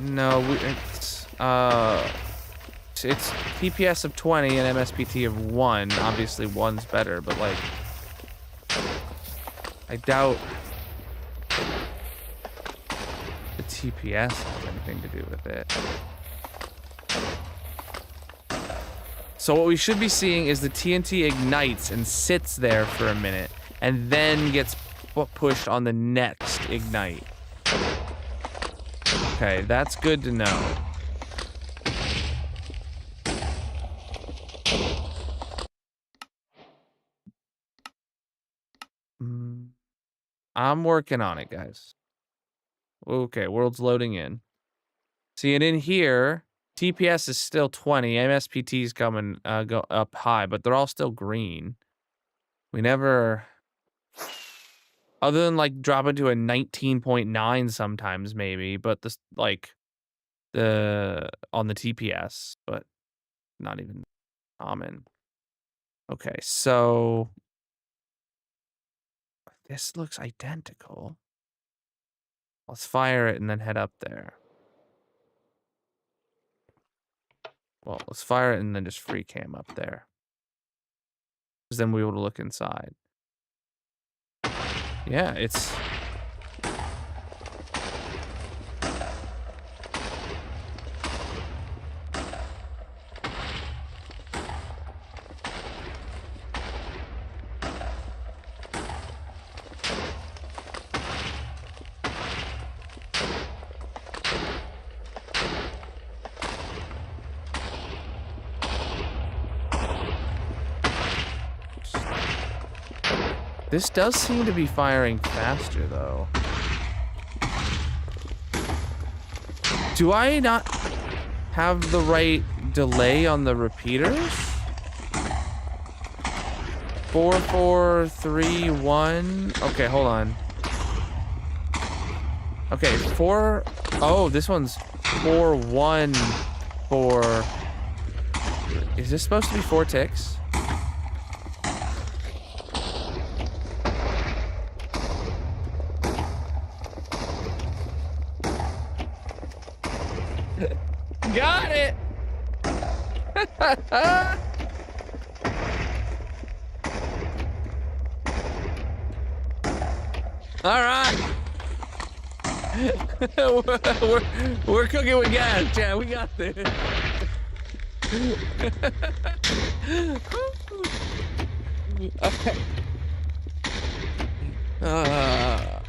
No, it's TPS of 20 and MSPT of 1. Obviously, 1's better, but like, I doubt the TPS has anything to do with it. So what we should be seeing is the TNT ignites and sits there for a minute, and then gets pushed on the next ignite. Okay, that's good to know. I'm working on it, guys. Okay, world's loading in. See, and in here, TPS is still 20. MSPT is coming go up high, but they're all still green. We never, other than like dropping to a 19.9 sometimes maybe, but this like on the TPS, but not even common. Okay, so this looks identical. Let's fire it and then head up there. Well, let's fire it and then just free cam up there. Because then we will look inside. Yeah, it's... This does seem to be firing faster, though. Do I not have the right delay on the repeaters? 4, 4, 3, 1. Okay, hold on. Okay, 4. Oh, this one's 4, 1, 4. Is this supposed to be 4 ticks? Got it! All right. we're cooking with gas, Chad. We got this. Okay.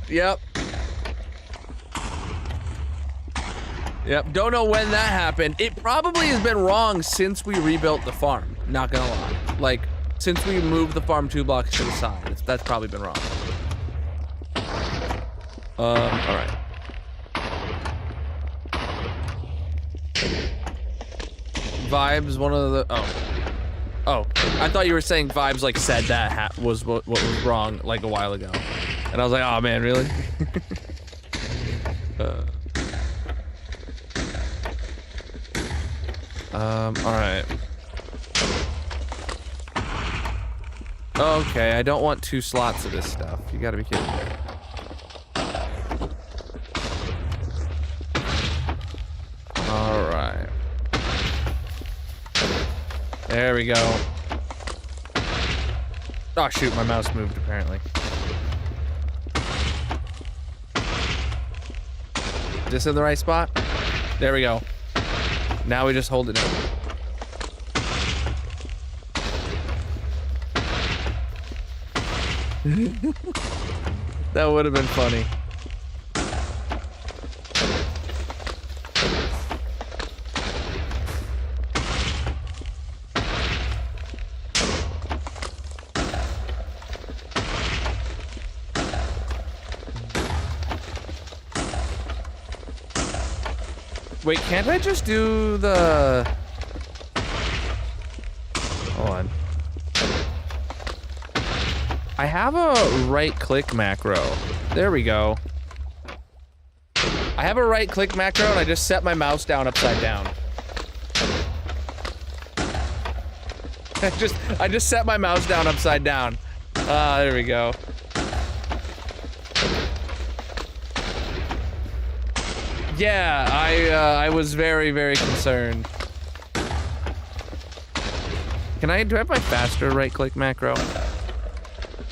Yep. Yep, don't know when that happened. It probably has been wrong since we rebuilt the farm, not gonna lie. Like, since we moved the farm 2 blocks to the side, that's probably been wrong. Alright. Vibes, one of the, oh, I thought you were saying Vibes, like, said that was what was wrong, like, a while ago. And I was like, oh man, really? Alright. Okay, I don't want 2 slots of this stuff. You gotta be kidding me. Alright. There we go. Oh shoot, my mouse moved apparently. Is this in the right spot? There we go. Now we just hold it down. That would have been funny. Wait, can't I just do the... Hold on. I have a right-click macro. There we go. I have a right-click macro, and I just set my mouse down upside down. I just set my mouse down upside down. There we go. Yeah, I was very, very concerned. Do I have my faster right-click macro?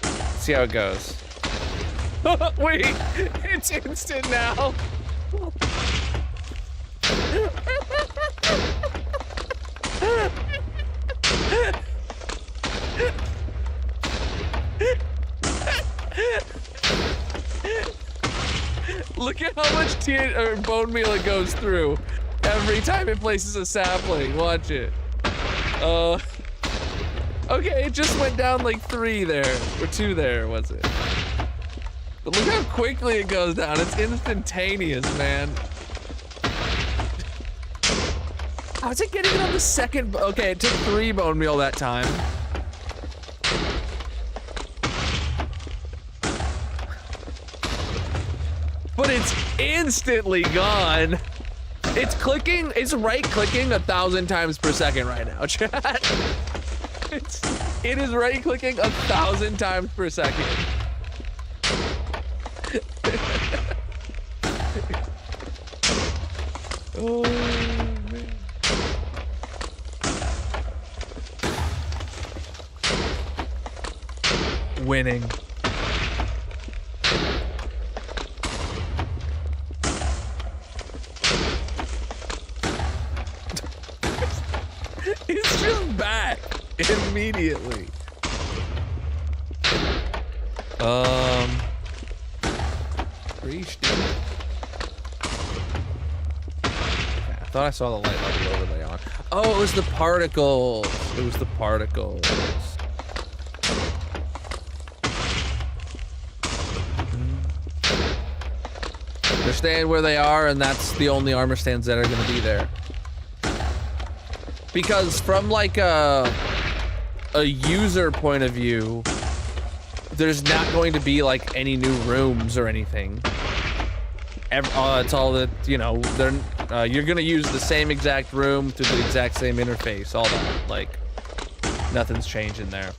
Let's see how it goes. Wait, it's instant now. Look at how much bone meal it goes through every time it places a sapling. Watch it. Okay, it just went down like 3 there, or 2 there, was it? But look how quickly it goes down. It's instantaneous, man. How's it getting it on the second? Okay, it took 3 bone meal that time. But it's instantly gone. It's right-clicking 1,000 times per second right now, chat. It is right-clicking 1,000 times per second. Oh, man. Winning. It's just back immediately. Preach, dude. I thought I saw the light level overlay on. Oh, it was the particles. It was the particles. They're staying where they are, and that's the only armor stands that are going to be there. Because from like a user point of view, there's not going to be like any new rooms or anything. It's all that, you know, you're gonna use the same exact room through the exact same interface, all that. Like, nothing's changing there.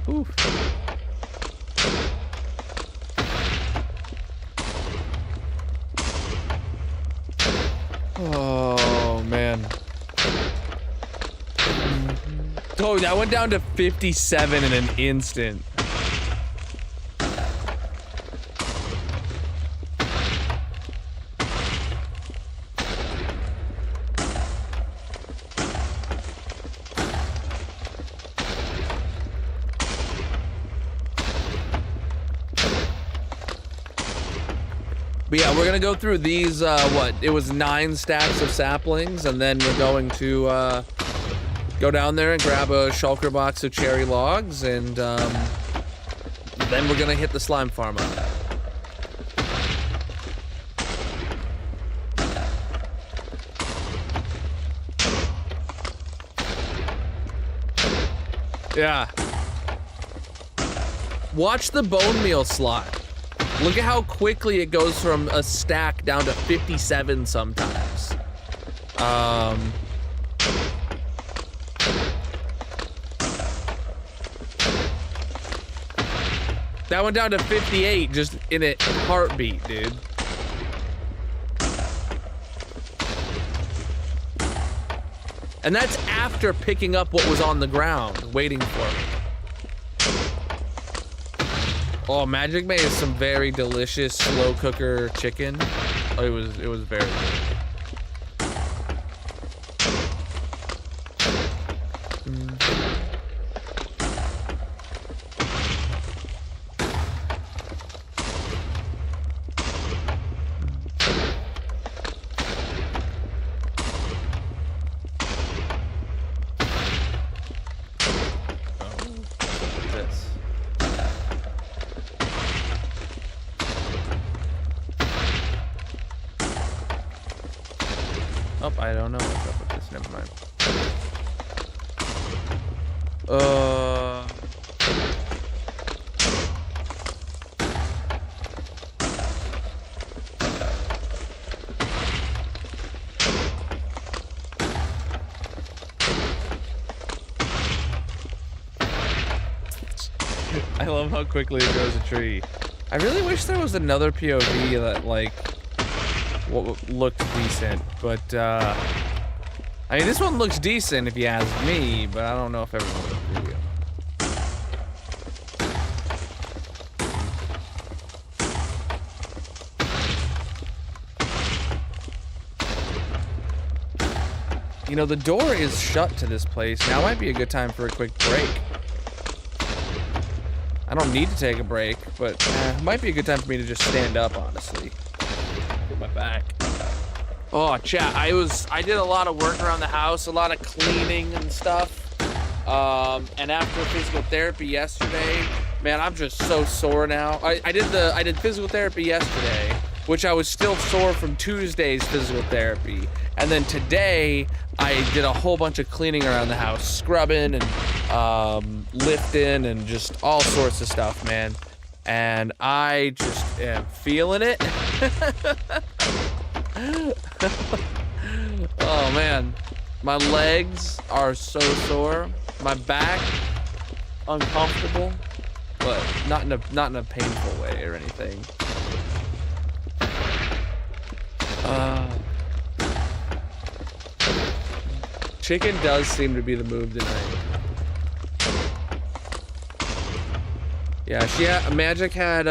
Oof. Oh, man. Oh, that went down to 57 in an instant. But yeah, we're gonna go through these, it was 9 stacks of saplings, and then we're going to, go down there and grab a shulker box of cherry logs, and, then we're gonna hit the slime farm up. Yeah. Watch the bone meal slot. Look at how quickly it goes from a stack down to 57 sometimes. That went down to 58 just in a heartbeat, dude. And that's after picking up what was on the ground, waiting for it. Oh, Magic made some very delicious slow cooker chicken. Oh, it was very good. up. I don't know what's up with this. Never mind. I love how quickly it grows a tree. I really wish there was another POV that, like, looked decent, but, I mean, this one looks decent if you ask me, but I don't know if everyone would agree. You know, the door is shut to this place. Now might be a good time for a quick break. I don't need to take a break, but it might be a good time for me to just stand up, honestly. Get my back. Oh, chat, I did a lot of work around the house, a lot of cleaning and stuff. And after physical therapy yesterday, man, I'm just so sore now. I did physical therapy yesterday, which I was still sore from Tuesday's physical therapy. And then today, I did a whole bunch of cleaning around the house, scrubbing and lifting and just all sorts of stuff, man. And I just am feeling it. Oh man, my legs are so sore, my back uncomfortable, but not in a painful way or anything. Chicken does seem to be the move tonight. Yeah, Magic had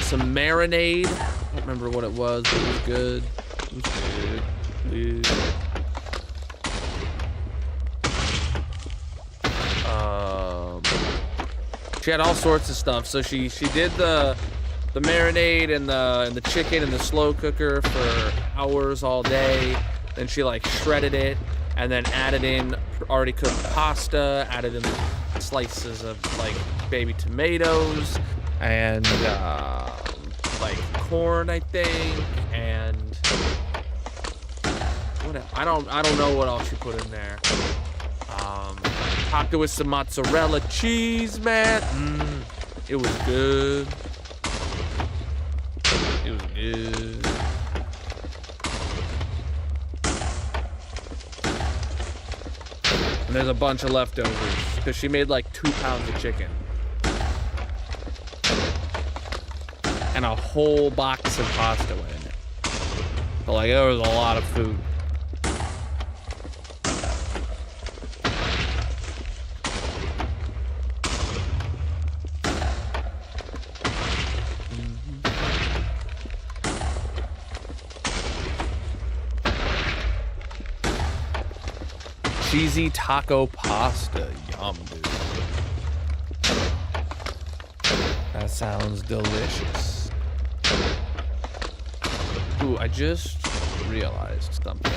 some marinade. I don't remember what it was, but it was good. It was good. She had all sorts of stuff. So she did the marinade and the chicken in the slow cooker for hours all day. Then she like shredded it and then added in already cooked pasta, added in slices of like baby tomatoes and like corn, I think, and what else? I don't know what else she put in there. Topped it with some mozzarella cheese, man. It was good. It was good. And there's a bunch of leftovers because she made like 2 pounds of chicken and a whole box of pasta went in it. So like there was a lot of food. Cheesy taco pasta. Yum, dude. That sounds delicious. Ooh, I just realized something.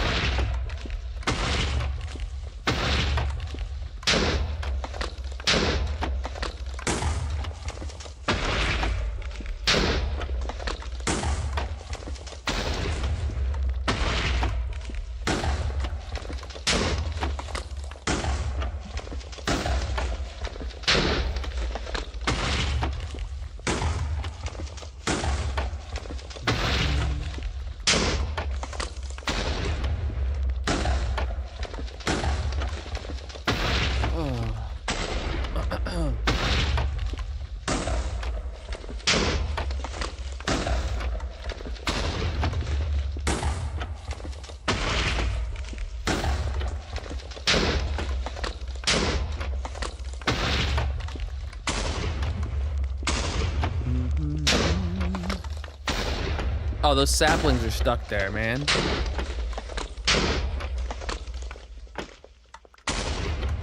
Oh, those saplings are stuck there, man.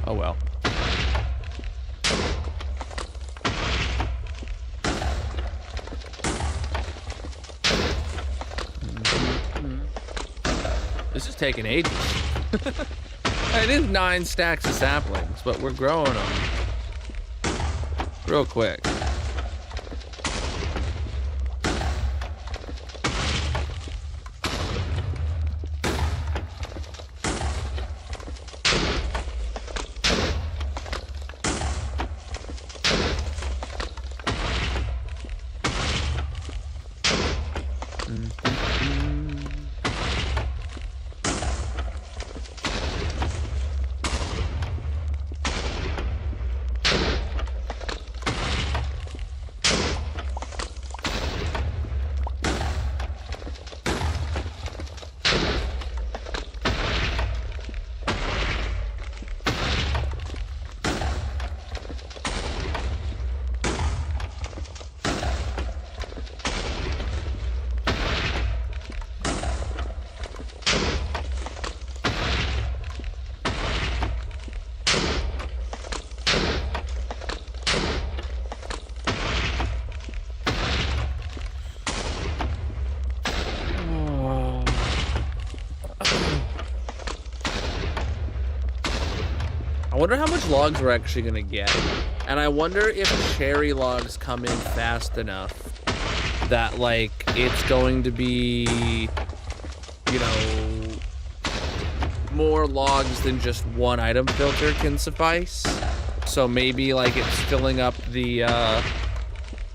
Oh well. This is taking ages. It is 9 stacks of saplings, but we're growing them real quick. I wonder how much logs we're actually gonna get. And I wonder if cherry logs come in fast enough that, like, it's going to be, you know, more logs than just one item filter can suffice. So maybe, like, it's filling up the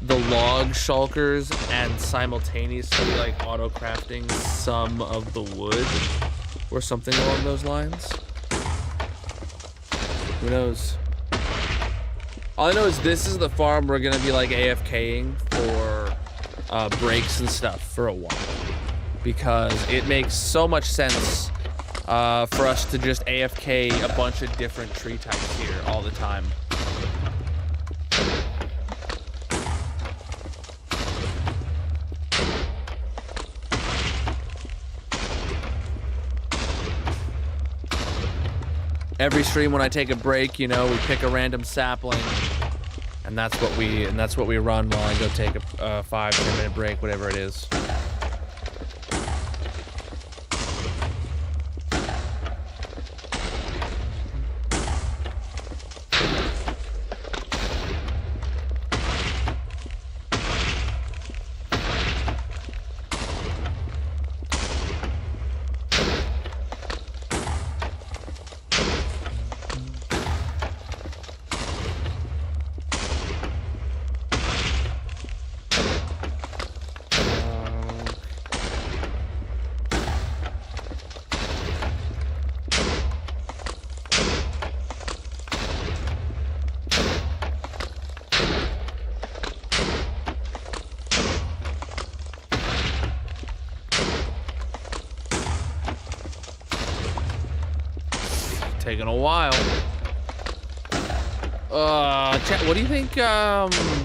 log shulkers and simultaneously, like, auto-crafting some of the wood or something along those lines. Who knows? All I know is this is the farm we're gonna be, like, AFKing for breaks and stuff for a while. Because it makes so much sense for us to just AFK a bunch of different tree types here all the time. Every stream when I take a break, you know, we pick a random sapling, and that's what we run while I go take a 5-10 minute break, whatever it is. Taking a while. Chat, what do you think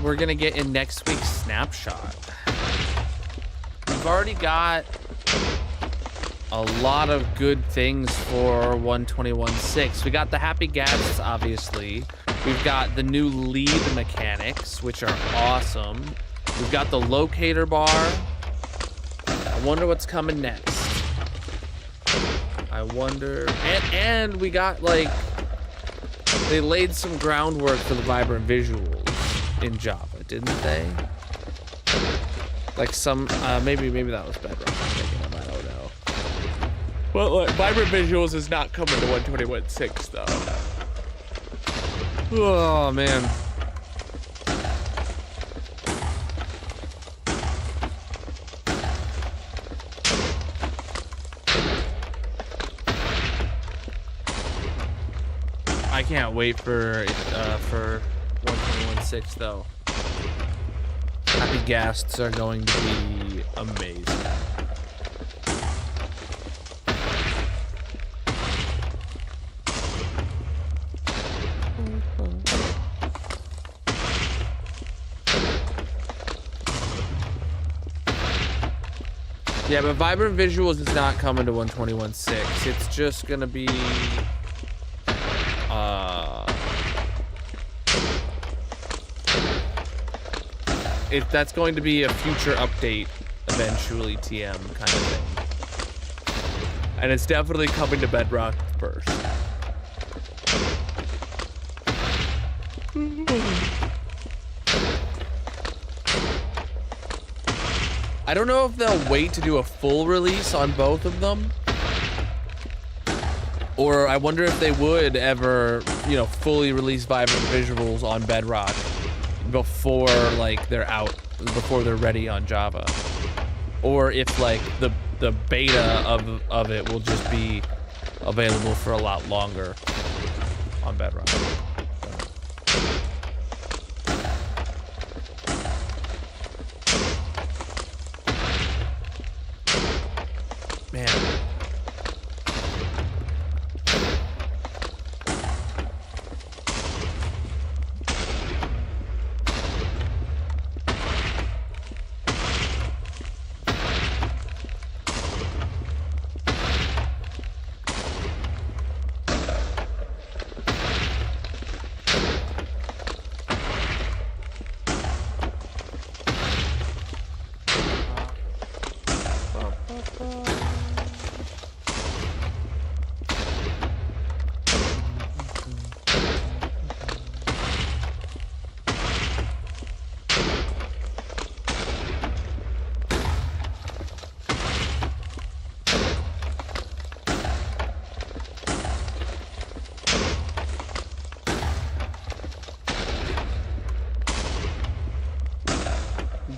we're gonna get in next week's snapshot? We've already got a lot of good things for 121.6. We got the happy gas, obviously. We've got the new lead mechanics, which are awesome. We've got the locator bar. I wonder what's coming next. I wonder, and we got, like, they laid some groundwork for the vibrant visuals in Java, didn't they? Like some, maybe that was Bedrock I'm thinking of, I don't know. Well, like, vibrant visuals is not coming to 121.6 though. Oh man. I can't wait for 121.6 though. Happy Ghasts are going to be amazing. Yeah, but Vibrant Visuals is not coming to 121.6. It's just gonna be that's going to be a future update eventually, TM kind of thing. And it's definitely coming to Bedrock first. I don't know if they'll wait to do a full release on both of them. Or I wonder if they would ever, you know, fully release Vibrant Visuals on Bedrock before, like, they're out, before they're ready on Java. Or if, like, the beta of it will just be available for a lot longer on Bedrock. Man.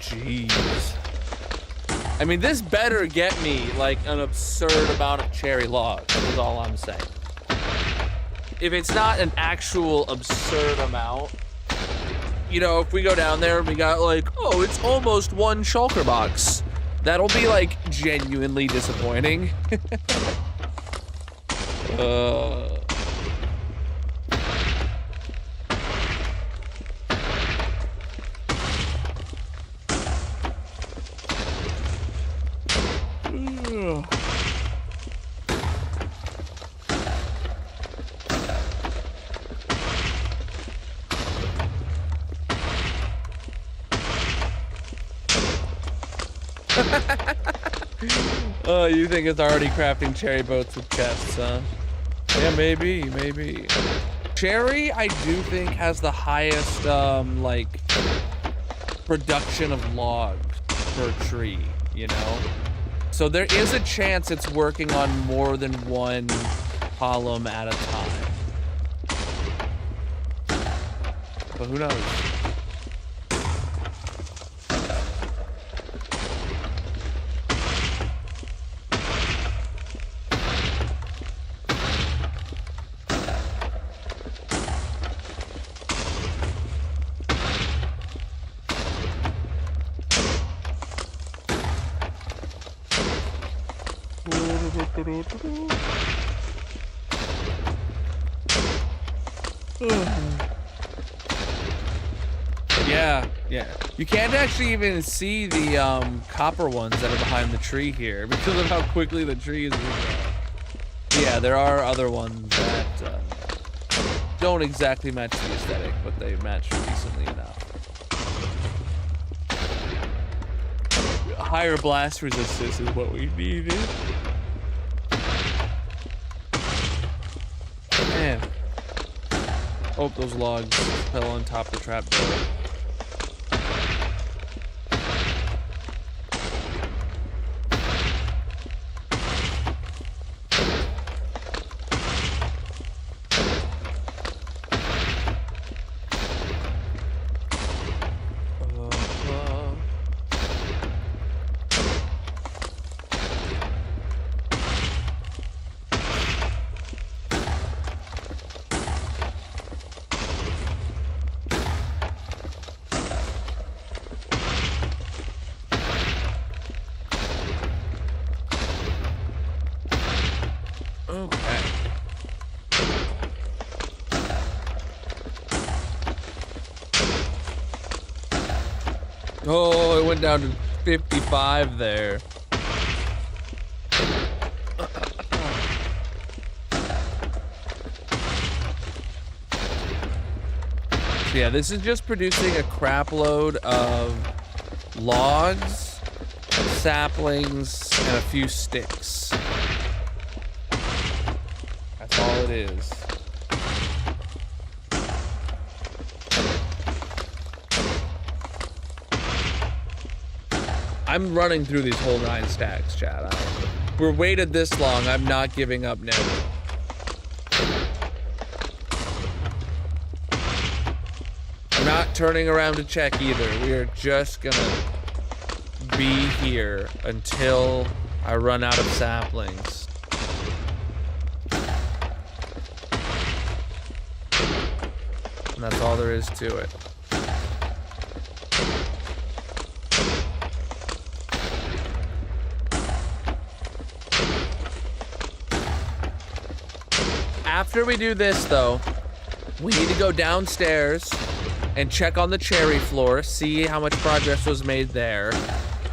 jeez. I mean, this better get me, like, an absurd amount of cherry logs, is all I'm saying. If it's not an actual absurd amount, you know, if we go down there and we got, like, oh, it's almost 1 shulker box, that'll be, like, genuinely disappointing. Oh, you think it's already crafting cherry boats with chests, huh? Yeah, maybe. Cherry, I do think, has the highest, like, production of logs per tree, you know? So there is a chance it's working on more than 1 column at a time. But who knows? Yeah. You can't actually even see the copper ones that are behind the tree here because of how quickly the tree is moving. Yeah, there are other ones that don't exactly match the aesthetic, but they match decently enough. Higher blast resistance is what we needed. Man. Oh, those logs fell on top of the trapdoor. Okay. Oh, it went down to 55 there. So yeah, this is just producing a crap load of logs, saplings, and a few sticks. That's all it is. I'm running through these whole 9 stacks, chat. We're waited this long. I'm not giving up now. I'm not turning around to check either. We are just gonna be here until I run out of saplings. And that's all there is to it. After we do this, though, we need to go downstairs and check on the cherry floor, see how much progress was made there.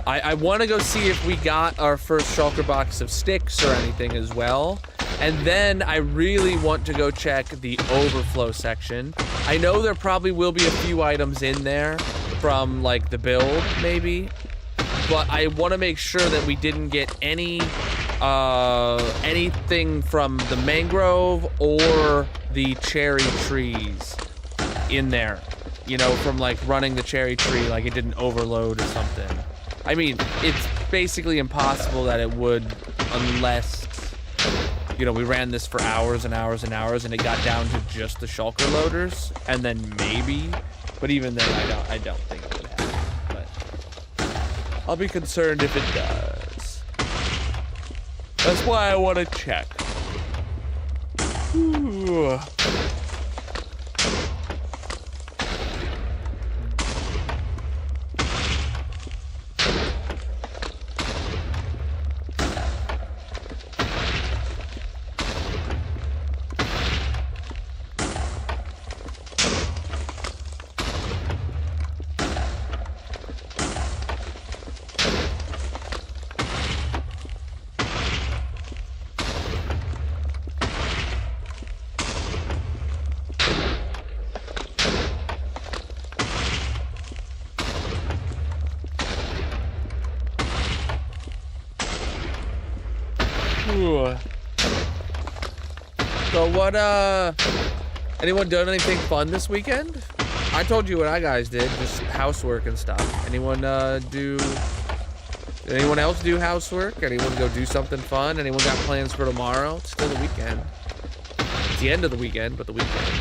I want to go see if we got our first shulker box of sticks or anything as well. And then I really want to go check the overflow section. I know there probably will be a few items in there from, like, the build, maybe. But I want to make sure that we didn't get anything from the mangrove or the cherry trees in there. You know, from, like, running the cherry tree, like it didn't overload or something. I mean, it's basically impossible that it would unless, you know, we ran this for hours and hours and hours and it got down to just the shulker loaders, and then maybe, but even then I don't think it would happen. But I'll be concerned if it does. That's why I want to check. Ooh. Ooh. So what, anyone done anything fun this weekend? I told you what I guys did, just housework and stuff. Anyone, did anyone else do housework? Anyone go do something fun? Anyone got plans for tomorrow? It's still the weekend. It's the end of the weekend, but the weekend.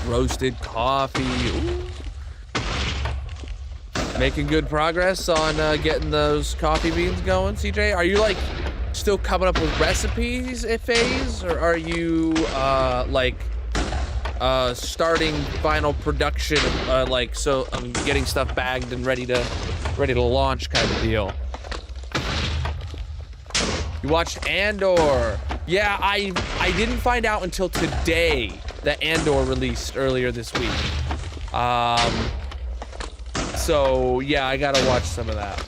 Roasted coffee. Ooh. Making good progress on getting those coffee beans going, CJ? Are you like still coming up with recipes at phase, or are you starting final production, getting stuff bagged and ready to launch kind of deal? You watched Andor? Yeah, I didn't find out until today that Andor released earlier this week. So yeah, I gotta watch some of that.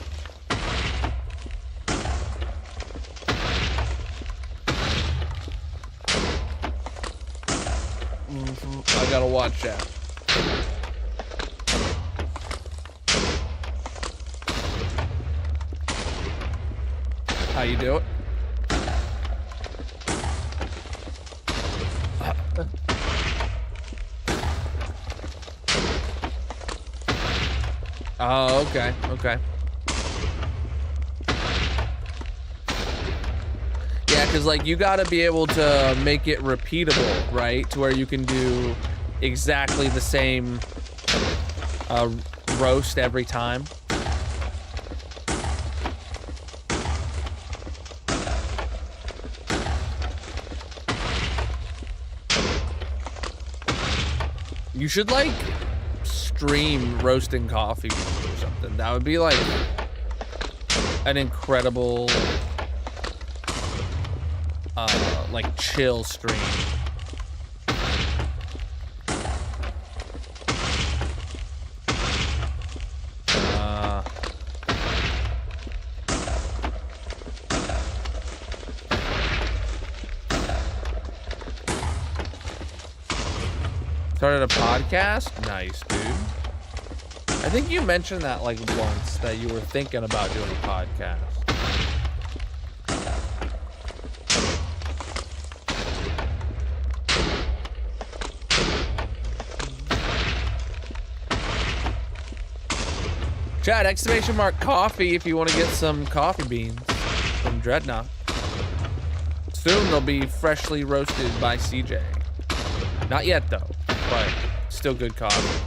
I gotta watch that. How you do it? Oh, okay, okay. Yeah, because like you gotta be able to make it repeatable, right? To where you can do exactly the same roast every time. You should like stream roasting coffee beans or something. That would be like an incredible like chill stream. Started a podcast? Nice, dude. I think you mentioned that like once, that you were thinking about doing a podcast. Chat, exclamation mark coffee if you want to get some coffee beans from Dreadnought. Soon they'll be freshly roasted by CJ. Not yet though, but still good coffee.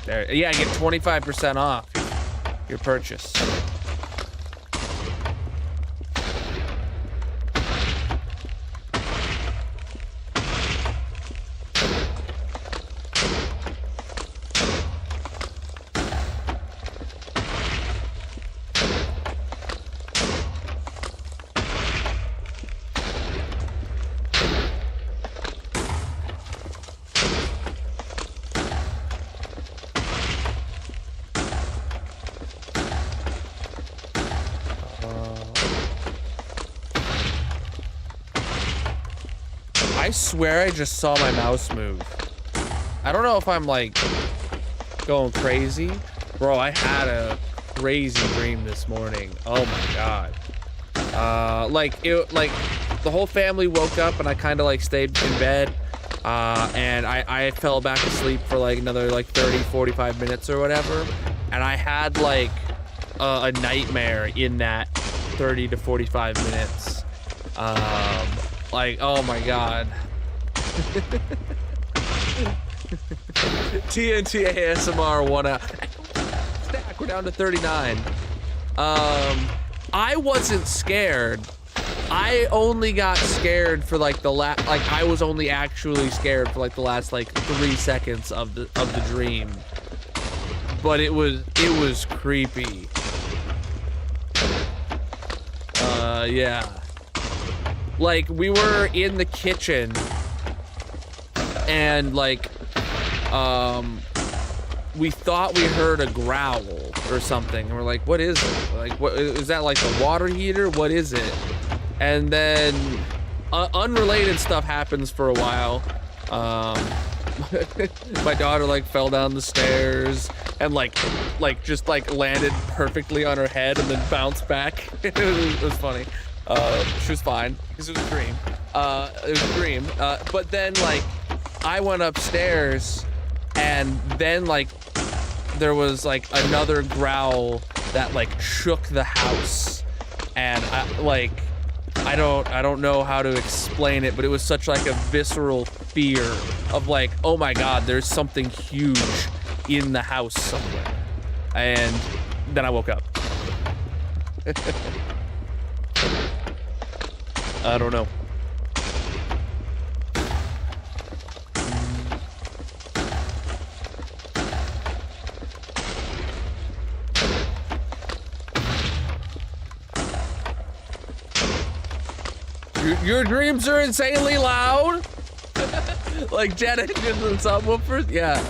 There, yeah, get 25% off your purchase. I swear I just saw my mouse move. I don't know if I'm like going crazy. Bro, I had a crazy dream this morning. Oh my god. Like the whole family woke up and I kind of like stayed in bed. And I fell back asleep for like another like 30-45 minutes or whatever. And I had like a nightmare in that 30 to 45 minutes. Like, oh my god. TNT ASMR 1 out. Stack, we're down to 39. I wasn't scared. I only got scared for like I was only actually scared for like the last like 3 seconds of the dream. But it was creepy. Yeah. Like, we were in the kitchen and like we thought we heard a growl or something, and we're like, what is it? Like, what is that, like the water heater? What is it? And then unrelated stuff happens for a while. My daughter like fell down the stairs and like just like landed perfectly on her head and then bounced back. It was funny. She was fine because it was a dream. It was a dream. But then like I went upstairs and then like there was like another growl that like shook the house, and I don't know how to explain it, but it was such like a visceral fear of like, oh my god, there's something huge in the house somewhere. And then I woke up. I don't know. Your dreams are insanely loud? Like jet engines and subwoofers? Yeah.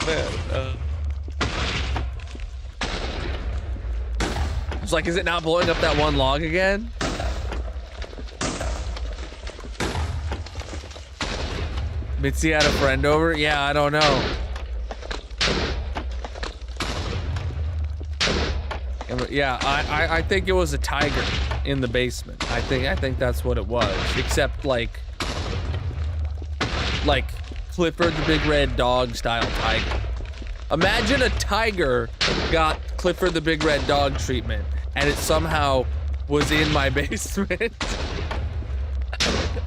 Man. It's like, is it not blowing up that one log again? Mitzi had a friend over? Yeah, I don't know. Yeah, I think it was a tiger in the basement. I think that's what it was. Except like Clifford the Big Red Dog style tiger. Imagine a tiger got Clifford the Big Red Dog treatment and it somehow was in my basement.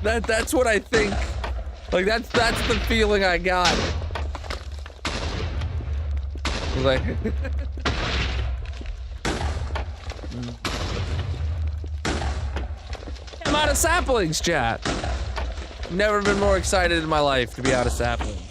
That's what I think. Like that's the feeling I got. I was like I'm out of saplings, chat. Never been more excited in my life to be out of saplings.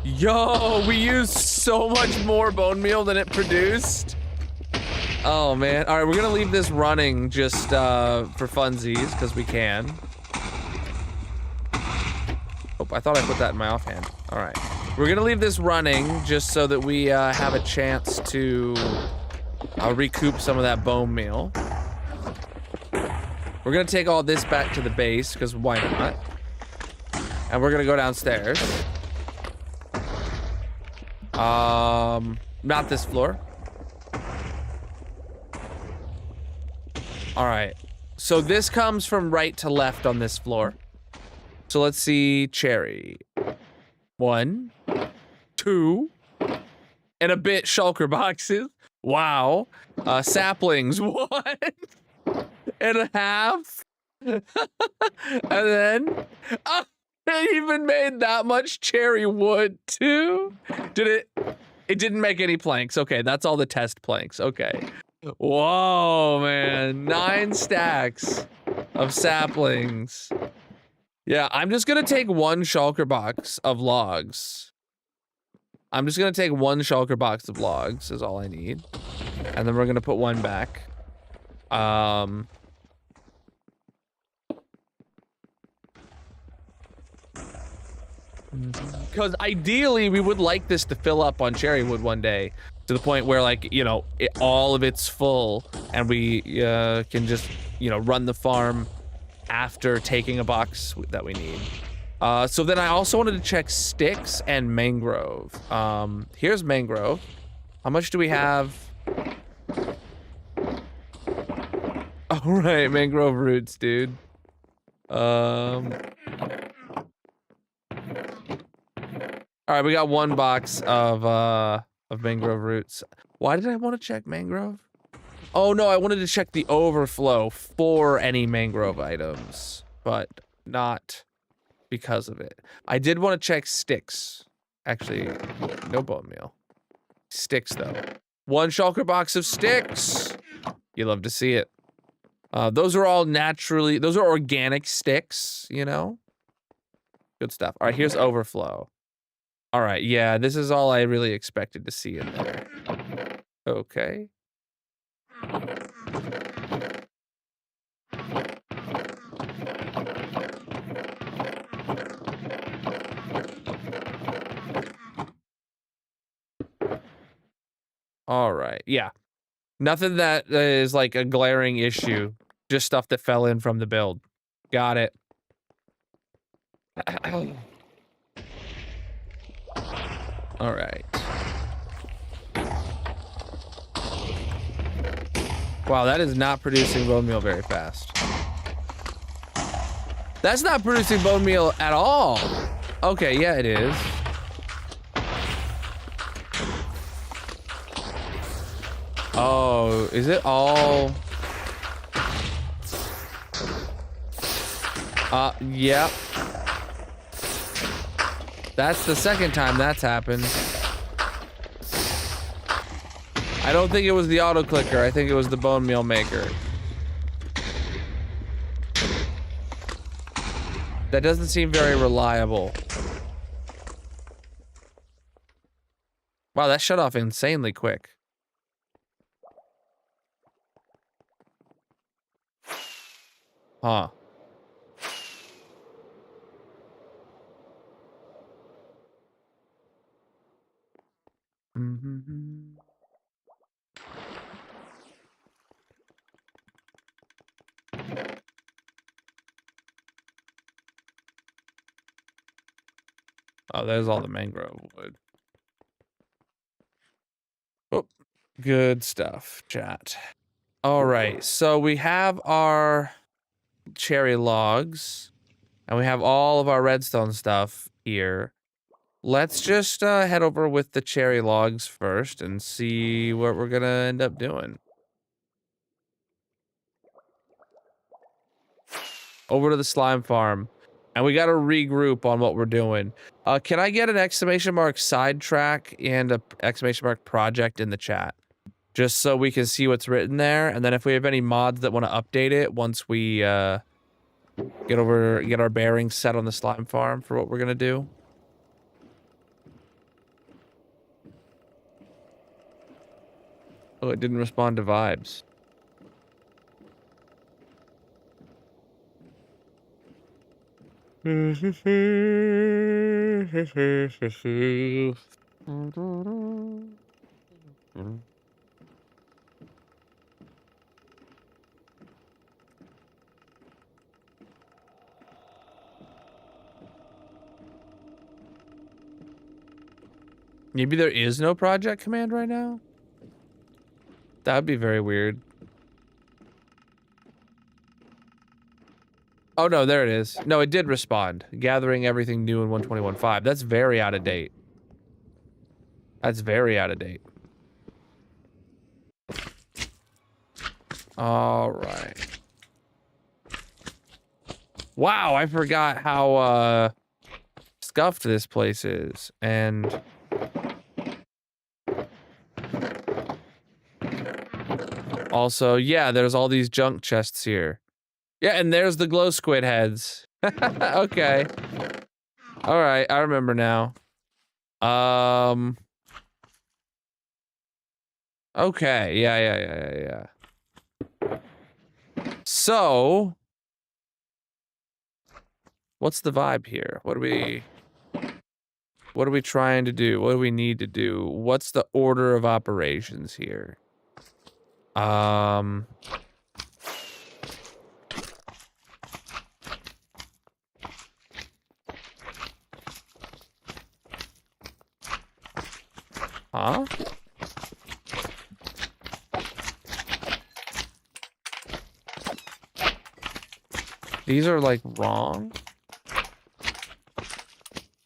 Yo, we used so much more bone meal than it produced. Oh man. All right, we're gonna leave this running just for funsies because we can. Oh, I thought I put that in my offhand. All right, we're gonna leave this running just so that we have a chance to recoup some of that bone meal. We're gonna take all this back to the base because why not? And we're gonna go downstairs. Not this floor. All right, so this comes from right to left on this floor. So let's see, cherry. 1, 2, and a bit shulker boxes. Wow. Saplings, 1.5. And then, it even made that much cherry wood too. Did it? It didn't make any planks. Okay, that's all the test planks. Okay. Whoa, man. 9 stacks of saplings. Yeah, I'm just gonna take 1 shulker box of logs. I'm just gonna take 1 shulker box of logs is all I need. And then we're gonna put 1 back. Because ideally we would like this to fill up on cherry wood one day to the point where, like, you know, all of it's full and we can just, you know, run the farm after taking a box that we need. So then I also wanted to check sticks and mangrove. Here's mangrove. How much do we have? All right, mangrove roots, dude. All right, we got 1 box of mangrove roots. Why did I want to check mangrove? Oh no, I wanted to check the overflow for any mangrove items, but not because of it. I did want to check sticks. Actually, no bone meal. Sticks though. 1 shulker box of sticks. You love to see it. Those are all naturally, those are organic sticks, you know? Good stuff. All right, here's overflow. All right, yeah, this is all I really expected to see in there. Okay. All right, yeah. Nothing that is like a glaring issue. Just stuff that fell in from the build. Got it. All right. Wow, that is not producing bone meal very fast. That's not producing bone meal at all. Okay, yeah, it is. Oh, is it all? Yep. That's the second time that's happened. I don't think it was the auto clicker. I think it was the bone meal maker. That doesn't seem very reliable. Wow, that shut off insanely quick. Huh. Mm-hmm. Oh, there's all the mangrove wood. Oh, good stuff, chat. All right, so we have our cherry logs, and we have all of our redstone stuff here. Let's just head over with the cherry logs first and see what we're gonna end up doing. Over to the slime farm, and we got to regroup on what we're doing. Can I get an exclamation mark sidetrack and a exclamation mark project in the chat? Just so we can see what's written there, and then if we have any mods that want to update it once we get our bearings set on the slime farm for what we're gonna do. Oh, it didn't respond to vibes. Maybe there is no project command right now? That would be very weird. Oh no, there it is. No, it did respond. Gathering everything new in 121.5. That's very out of date. That's very out of date. All right. Wow, I forgot how scuffed this place is. And also, yeah, there's all these junk chests here. Yeah, and there's the glow squid heads. Okay. All right, I remember now. Okay, yeah. So, what's the vibe here? What are we trying to do? What do we need to do? What's the order of operations here? Huh? These are like wrong.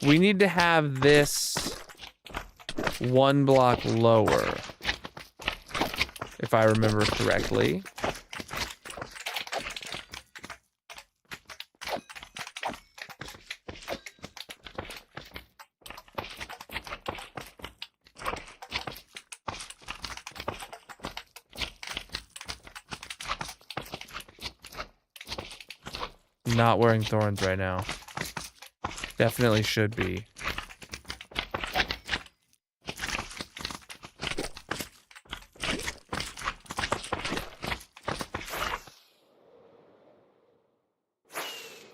We need to have this 1 block lower, if I remember correctly. Not wearing thorns right now. Definitely should be.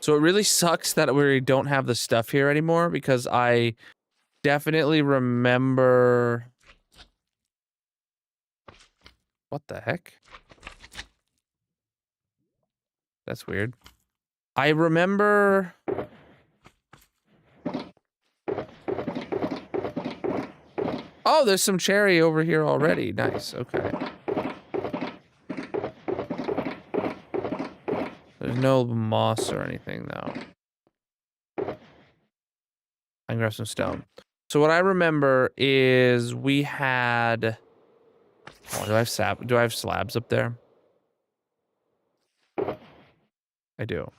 So it really sucks that we don't have the stuff here anymore, because I definitely remember... What the heck? That's weird. I remember... Oh, there's some cherry over here already. Nice, okay. There's no moss or anything, though. I can grab some stone. So what I remember is we had... Oh, do I have slabs up there? I do.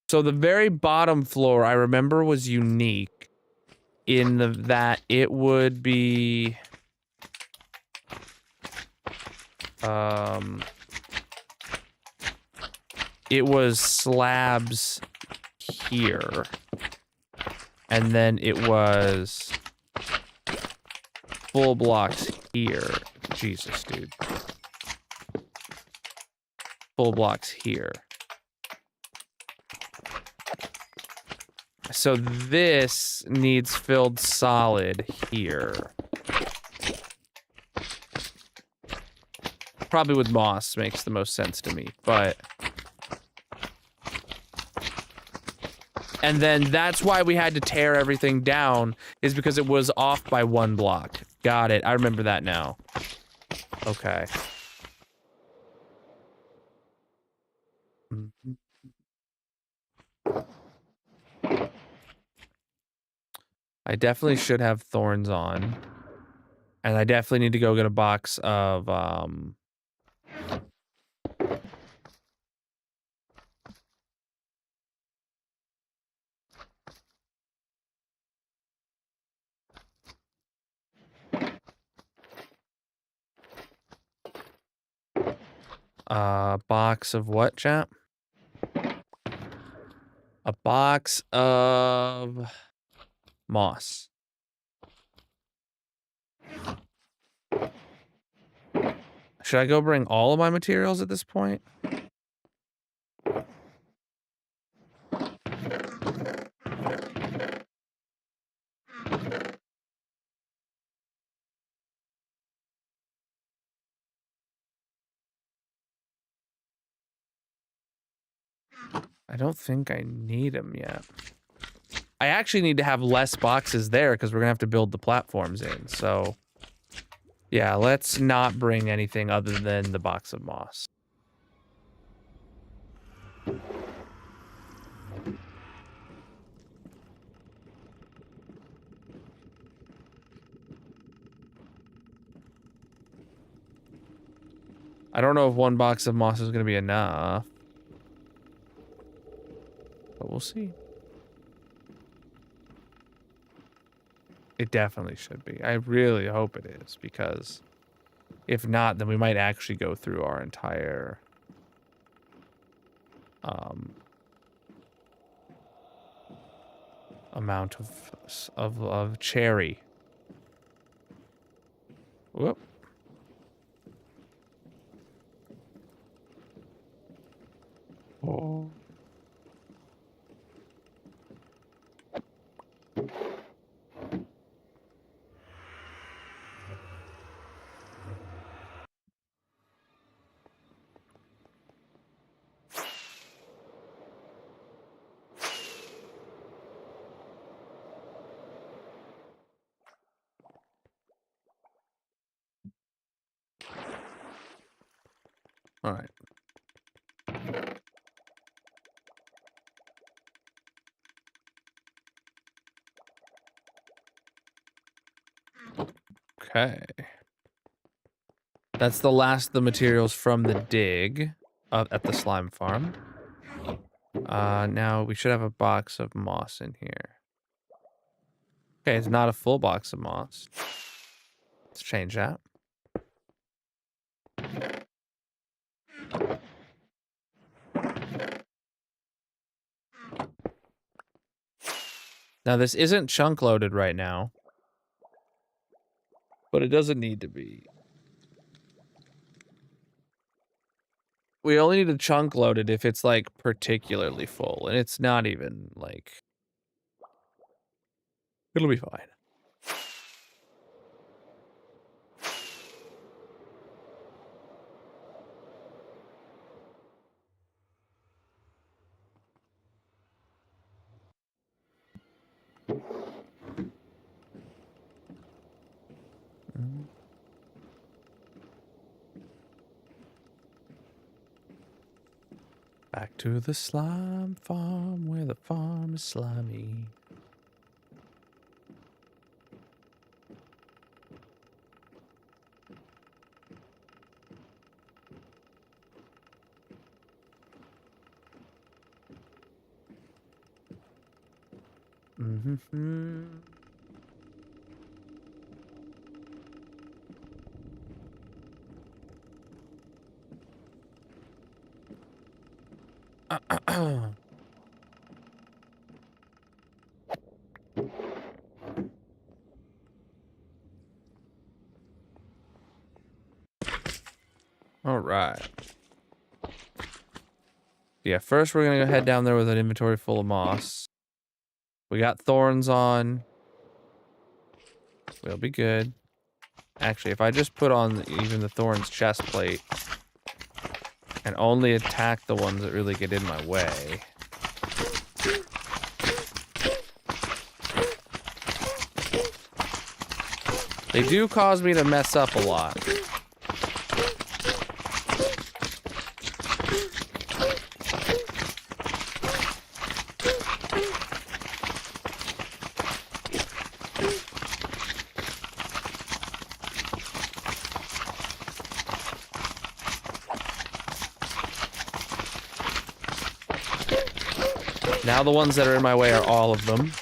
So the very bottom floor I remember was unique in that it would be... It was slabs here. And then it was full blocks here. Jesus, dude. Full blocks here. So this needs filled solid here. Probably with moss makes the most sense to me, but... And then that's why we had to tear everything down, is because it was off by 1 block. Got it. I remember that now. Okay. I definitely should have thorns on. And I definitely need to go get a box of, box of what, chap? A box of moss. Should I go bring all of my materials at this point? I don't think I need them yet. I actually need to have less boxes there because we're gonna have to build the platforms in, so... Yeah, let's not bring anything other than the box of moss. I don't know if 1 box of moss is gonna be enough. But we'll see. It definitely should be. I really hope it is, because if not, then we might actually go through our entire amount of cherry. Whoop. Oh. All right. Okay. That's the last of the materials from the dig at the slime farm. Now we should have a box of moss in here. Okay, it's not a full box of moss. Let's change that. Now this isn't chunk loaded right now, but it doesn't need to be. We only need to chunk load it if it's like particularly full, and it's not even like. It'll be fine. Back to the slime farm where the farm is slimy. All right. Yeah, first we're gonna go head down there with an inventory full of moss. We got thorns on. We'll be good. Actually, if I just put on even the thorns chest plate and only attack the ones that really get in my way. They do cause me to mess up a lot. Now the ones that are in my way are all of them.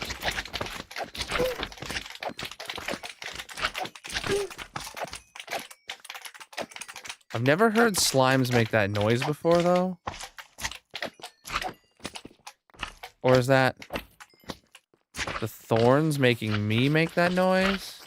I've never heard slimes make that noise before, though. Or is that the thorns making me make that noise?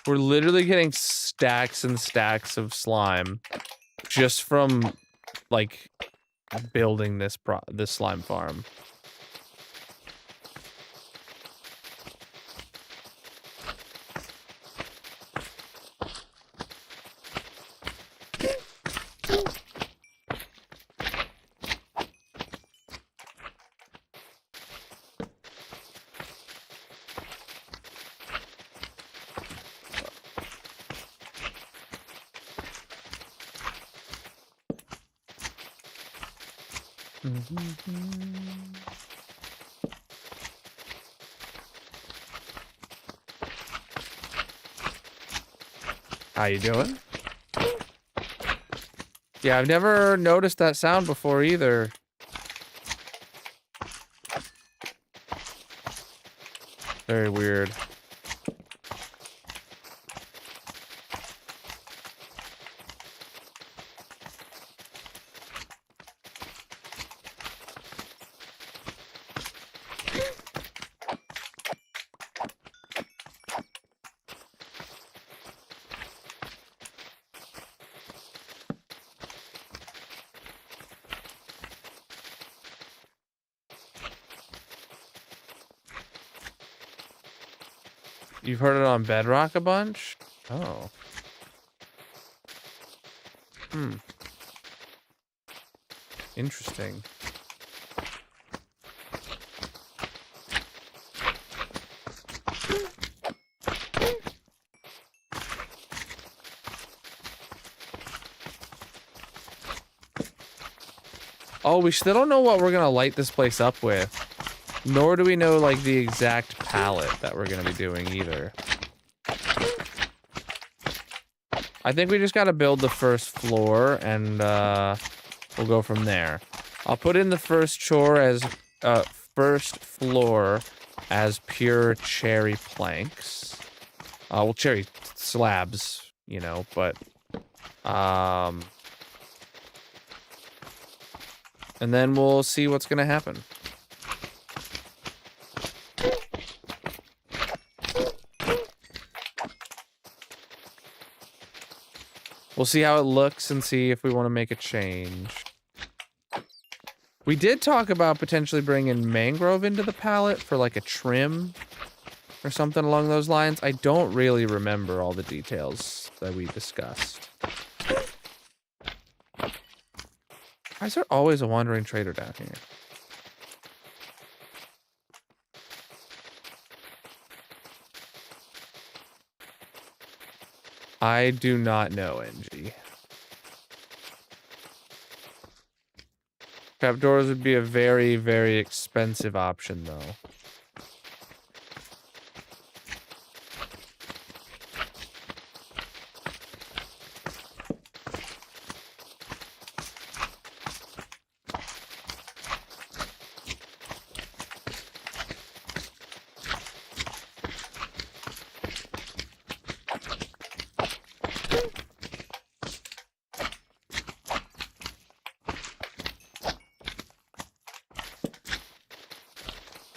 We're literally getting stacks and stacks of slime just from, like, building this slime farm. How you doing? Yeah, I've never noticed that sound before either. Very weird. You've heard it on Bedrock a bunch? Oh. Hmm. Interesting. Oh, we still don't know what we're gonna light this place up with. Nor do we know, like, the exact palette that we're gonna be doing either. I think we just gotta build the first floor, and, we'll go from there. I'll put in the first first floor as pure cherry planks. Well, cherry slabs, you know, but, and then we'll see what's gonna happen. We'll see how it looks and see if we want to make a change. We did talk about potentially bringing mangrove into the palette for like a trim or something along those lines. I don't really remember all the details that we discussed. Why is there always a wandering trader down here? I do not know, NG. Trapdoors would be a very, very expensive option, though.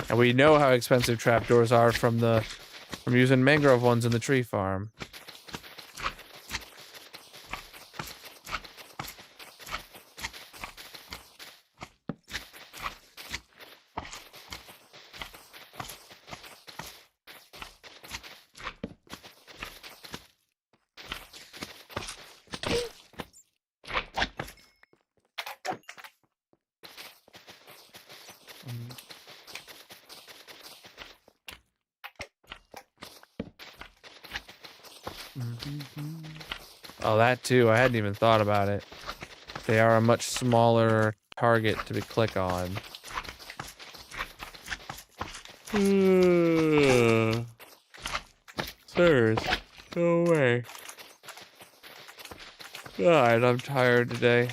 And we know how expensive trapdoors are from using mangrove ones in the tree farm. Oh, that too. I hadn't even thought about it. They are a much smaller target to be click on. Sirs, go away. God, I'm tired today.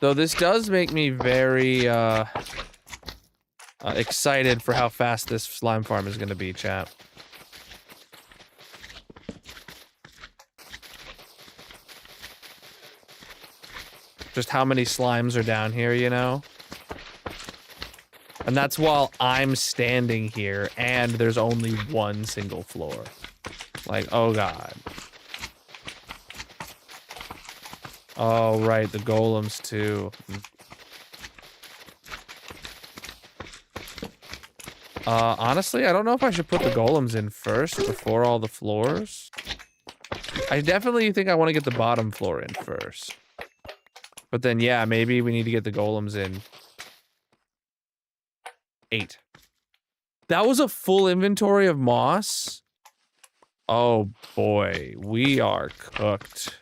So this does make me very excited for how fast this slime farm is going to be, chat. Just how many slimes are down here, you know? And that's while I'm standing here and there's only one single floor. Like, oh god. Oh, right, the golems too. Honestly, I don't know if I should put the golems in first before all the floors. I definitely think I want to get the bottom floor in first. But then, yeah, maybe we need to get the golems in. 8. That was a full inventory of moss? Oh boy, we are cooked.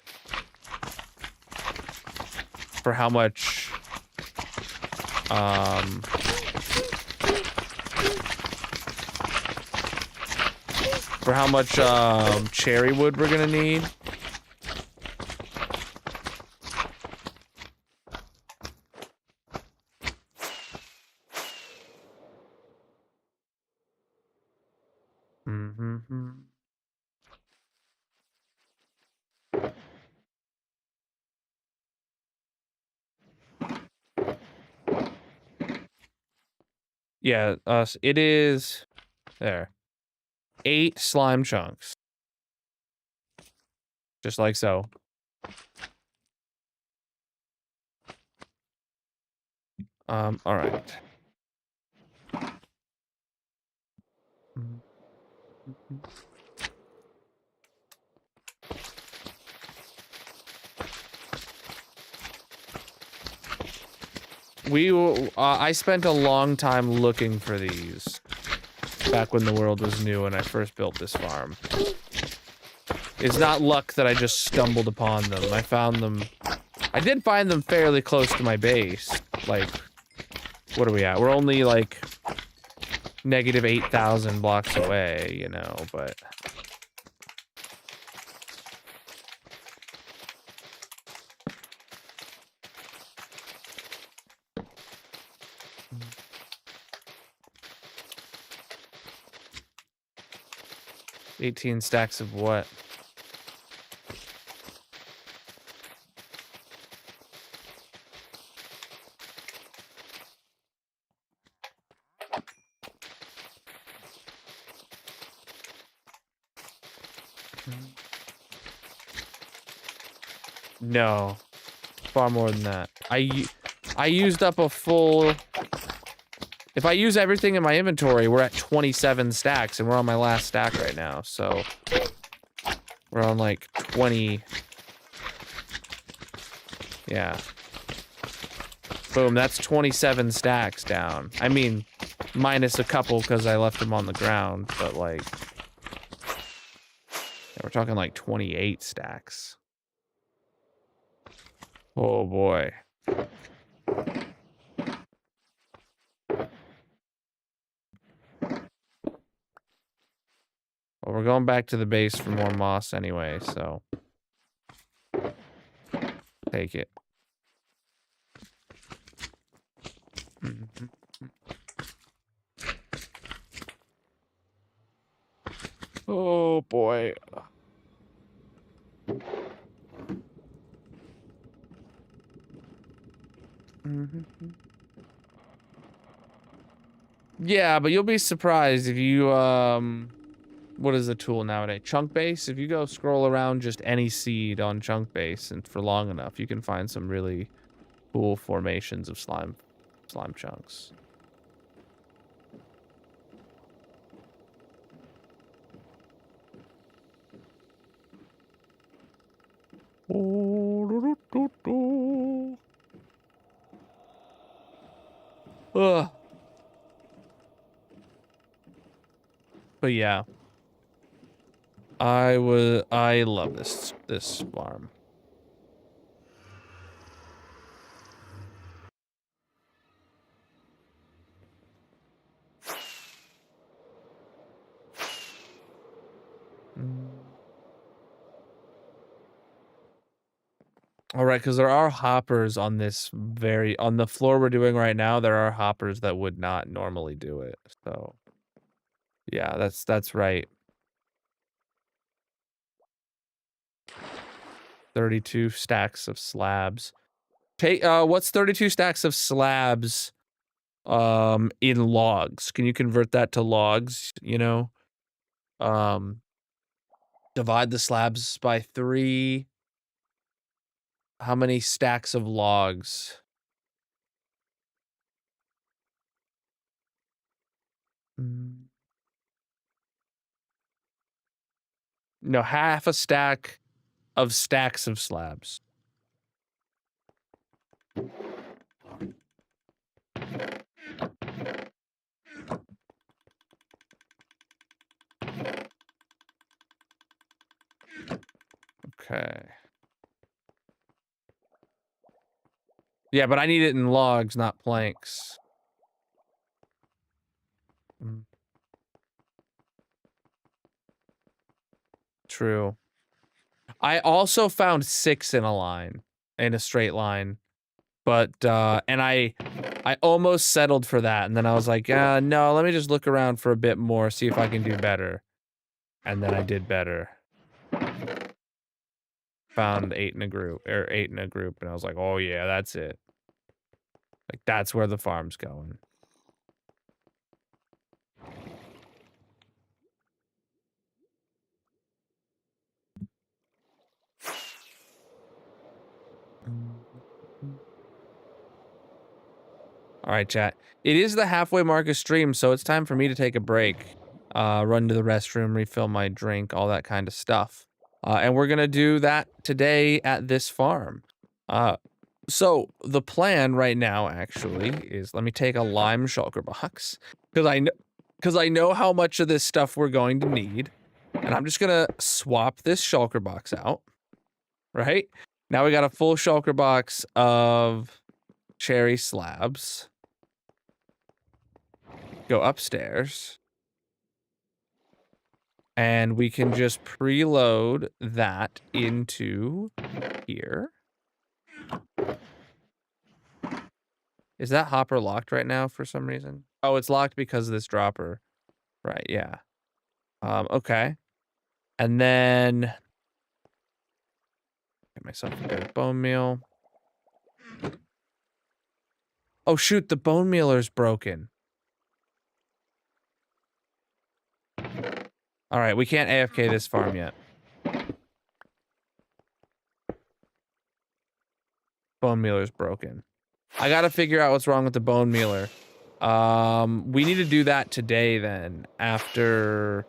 For how much, cherry wood we're gonna need. Yeah, it is there. 8 slime chunks. Just like so. All right. I spent a long time looking for these back when the world was new and I first built this farm. It's not luck that I just stumbled upon them. I found them. I did find them fairly close to my base. Like, what are we at? We're only like negative 8,000 blocks away, you know, but. $18 stacks of what? No, far more than that. I used up a full. If I use everything in my inventory, we're at 27 stacks, and we're on my last stack right now. So we're on like 20. Yeah. Boom. That's 27 stacks down. I mean, minus a couple because I left them on the ground, but like, yeah, we're talking like 28 stacks. Oh boy. Well, we're going back to the base for more moss anyway, so take it. Oh boy. Yeah, but you'll be surprised if you what is the tool nowadays? Chunk base? If you go scroll around just any seed on chunk base and for long enough, you can find some really cool formations of slime chunks. Ugh. But yeah. I love this farm. All right, because there are hoppers on on the floor we're doing right now. There are hoppers that would not normally do it. So, yeah, that's right. 32 stacks of slabs. What's 32 stacks of slabs in logs? Can you convert that to logs, you know? Divide the slabs by 3. How many stacks of logs? No, half a stack of stacks of slabs. Okay. Yeah, but I need it in logs, not planks. True. I also found 6 in a straight line. But, and I almost settled for that. And then I was like, no, let me just look around for a bit more, see if I can do better. And then I did better. Found 8 in a group, and I was like, oh yeah, that's it. Like, that's where the farm's going. All right, chat. It is the halfway mark of stream, so it's time for me to take a break. Run to the restroom, refill my drink, all that kind of stuff. And we're gonna do that today at this farm. So the plan right now actually is let me take a lime shulker box because I know how much of this stuff we're going to need, and I'm just gonna swap this shulker box out. Right now we got a full shulker box of cherry slabs. Go upstairs, and we can just preload that into here. Is that hopper locked right now for some reason? Oh, it's locked because of this dropper. Right, yeah. Okay. And then get myself a bit of bone meal. Oh shoot, the bone mealer's broken. All right, we can't AFK this farm yet. Bone mealer's broken. I gotta figure out what's wrong with the bone mealer. We need to do that today then. After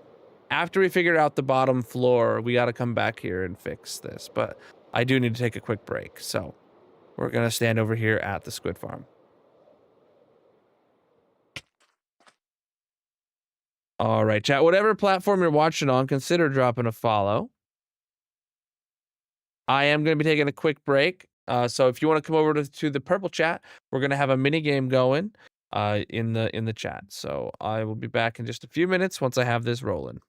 we figure out the bottom floor, we gotta come back here and fix this. But I do need to take a quick break, so we're gonna stand over here at the squid farm. All right, chat. Whatever platform you're watching on, consider dropping a follow. I am going to be taking a quick break. So if you want to come over to the purple chat, we're going to have a mini game going in the chat. So I will be back in just a few minutes once I have this rolling.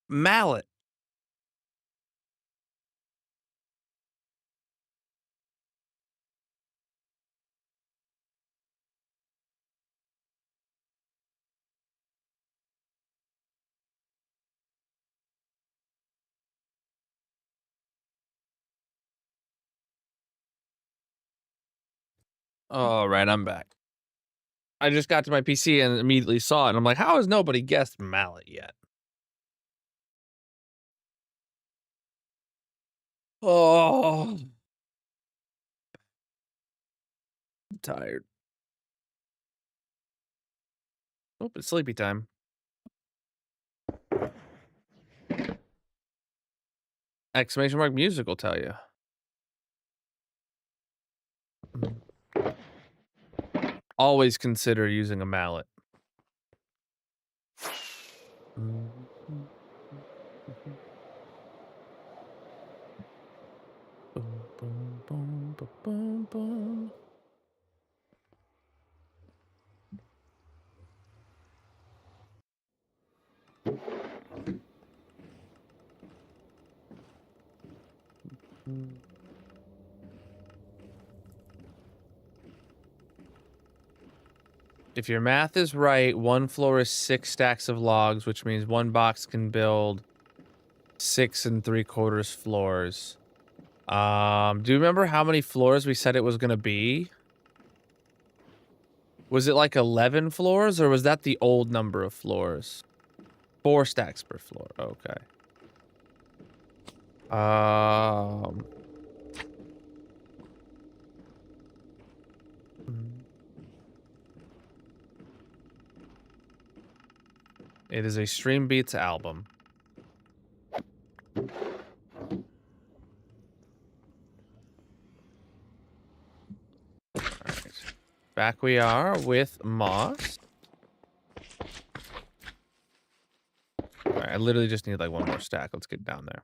mallet. All right, I'm back. I just got to my PC and immediately saw it, and I'm like, how has nobody guessed mallet yet? Oh, I'm tired. Oh, it's sleepy time. Exclamation mark music will tell you. Always consider using a mallet. Boom, boom, boom, boom, boom, boom. If your math is right, one floor is 6 stacks of logs, which means one box can build 6 3/4 floors. Do you remember how many floors we said it was gonna be? Was it like 11 floors, or was that the old number of floors? 4 stacks per floor. Okay. Um. It is a Stream Beats album. Alright. Back we are with Moss. Alright, I literally just need like one more stack. Let's get down there.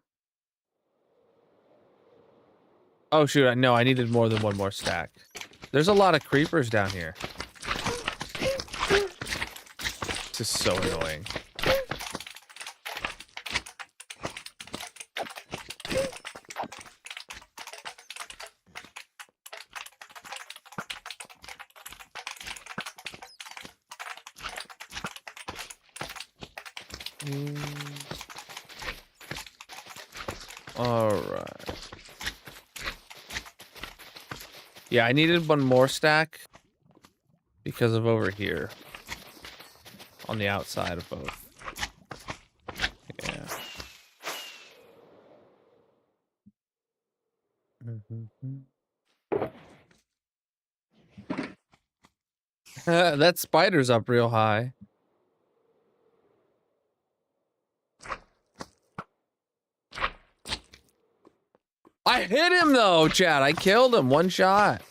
Oh shoot, no, I needed more than one more stack. There's a lot of creepers down here. This is so annoying. Alright. Yeah, I needed one more stack because of over here. On the outside of both. Yeah. That spider's up real high. I hit him though, Chad. I killed him. One shot.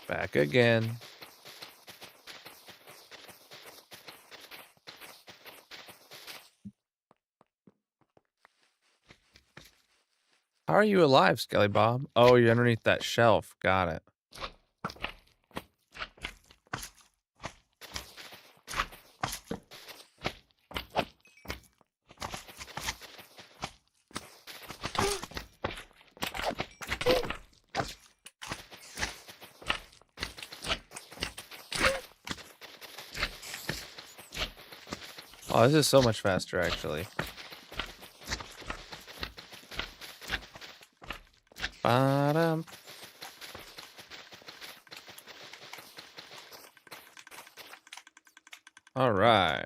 Back again. How are you alive, Skelly Bob? Oh, you're underneath that shelf. Got it. Oh, this is so much faster, actually. Ba-dum. All right.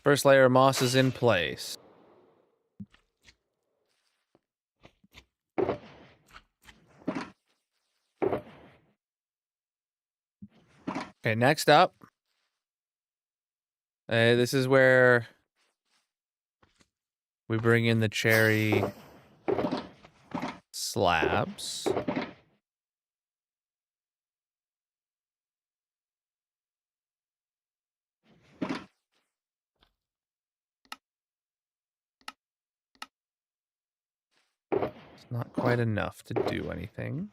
First layer of moss is in place. Okay, next up. This is where we bring in the cherry slabs. It's not quite enough to do anything.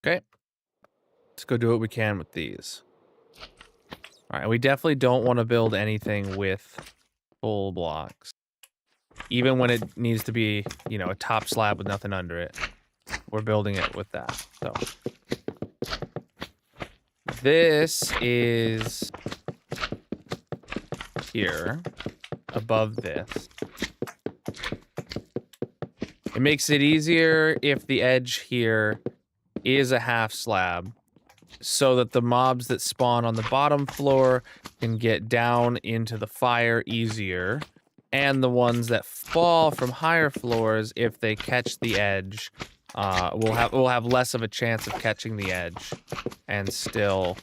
Okay. Let's go do what we can with these. All right, we definitely don't want to build anything with full blocks. Even when it needs to be, you know, a top slab with nothing under it. We're building it with that. So this is here above this. It makes it easier if the edge here is a half slab so that the mobs that spawn on the bottom floor can get down into the fire easier, and the ones that fall from higher floors, if they catch the edge, will have less of a chance of catching the edge and still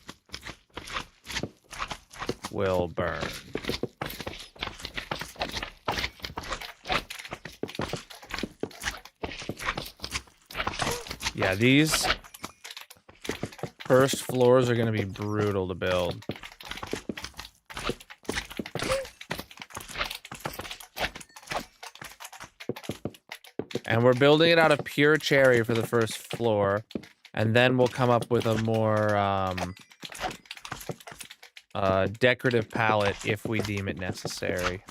will burn. Yeah, these first floors are going to be brutal to build. And we're building it out of pure cherry for the first floor. And then we'll come up with a more decorative palette if we deem it necessary.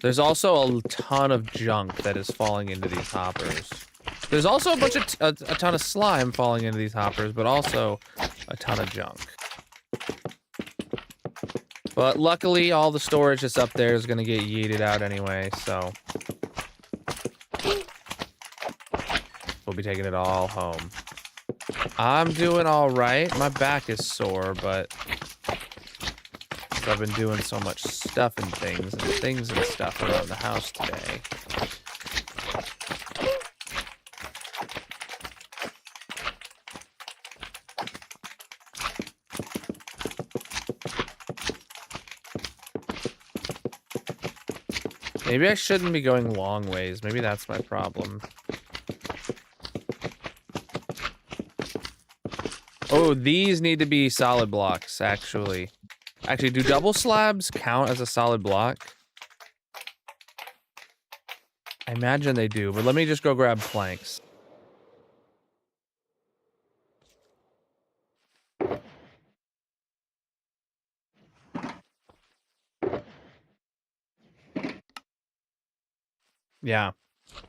There's also a ton of junk that is falling into these hoppers. There's also a ton of slime falling into these hoppers, but also a ton of junk. But luckily, all the storage that's up there is going to get yeeted out anyway, so we'll be taking it all home. I'm doing all right. My back is sore, but I've been doing so much stuff and stuff around the house today. Maybe I shouldn't be going long ways. Maybe that's my problem. Oh, these need to be solid blocks, actually. Actually, do double slabs count as a solid block? I imagine they do, but let me just go grab planks. Yeah.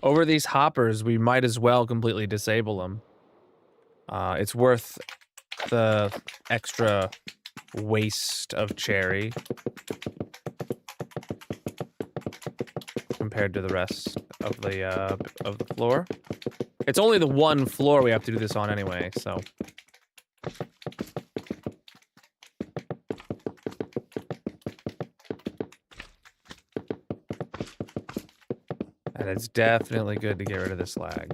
Over these hoppers, we might as well completely disable them. It's worth the extra waste of cherry compared to the rest of the floor. It's only the one floor we have to do this on anyway, so. And it's definitely good to get rid of this lag.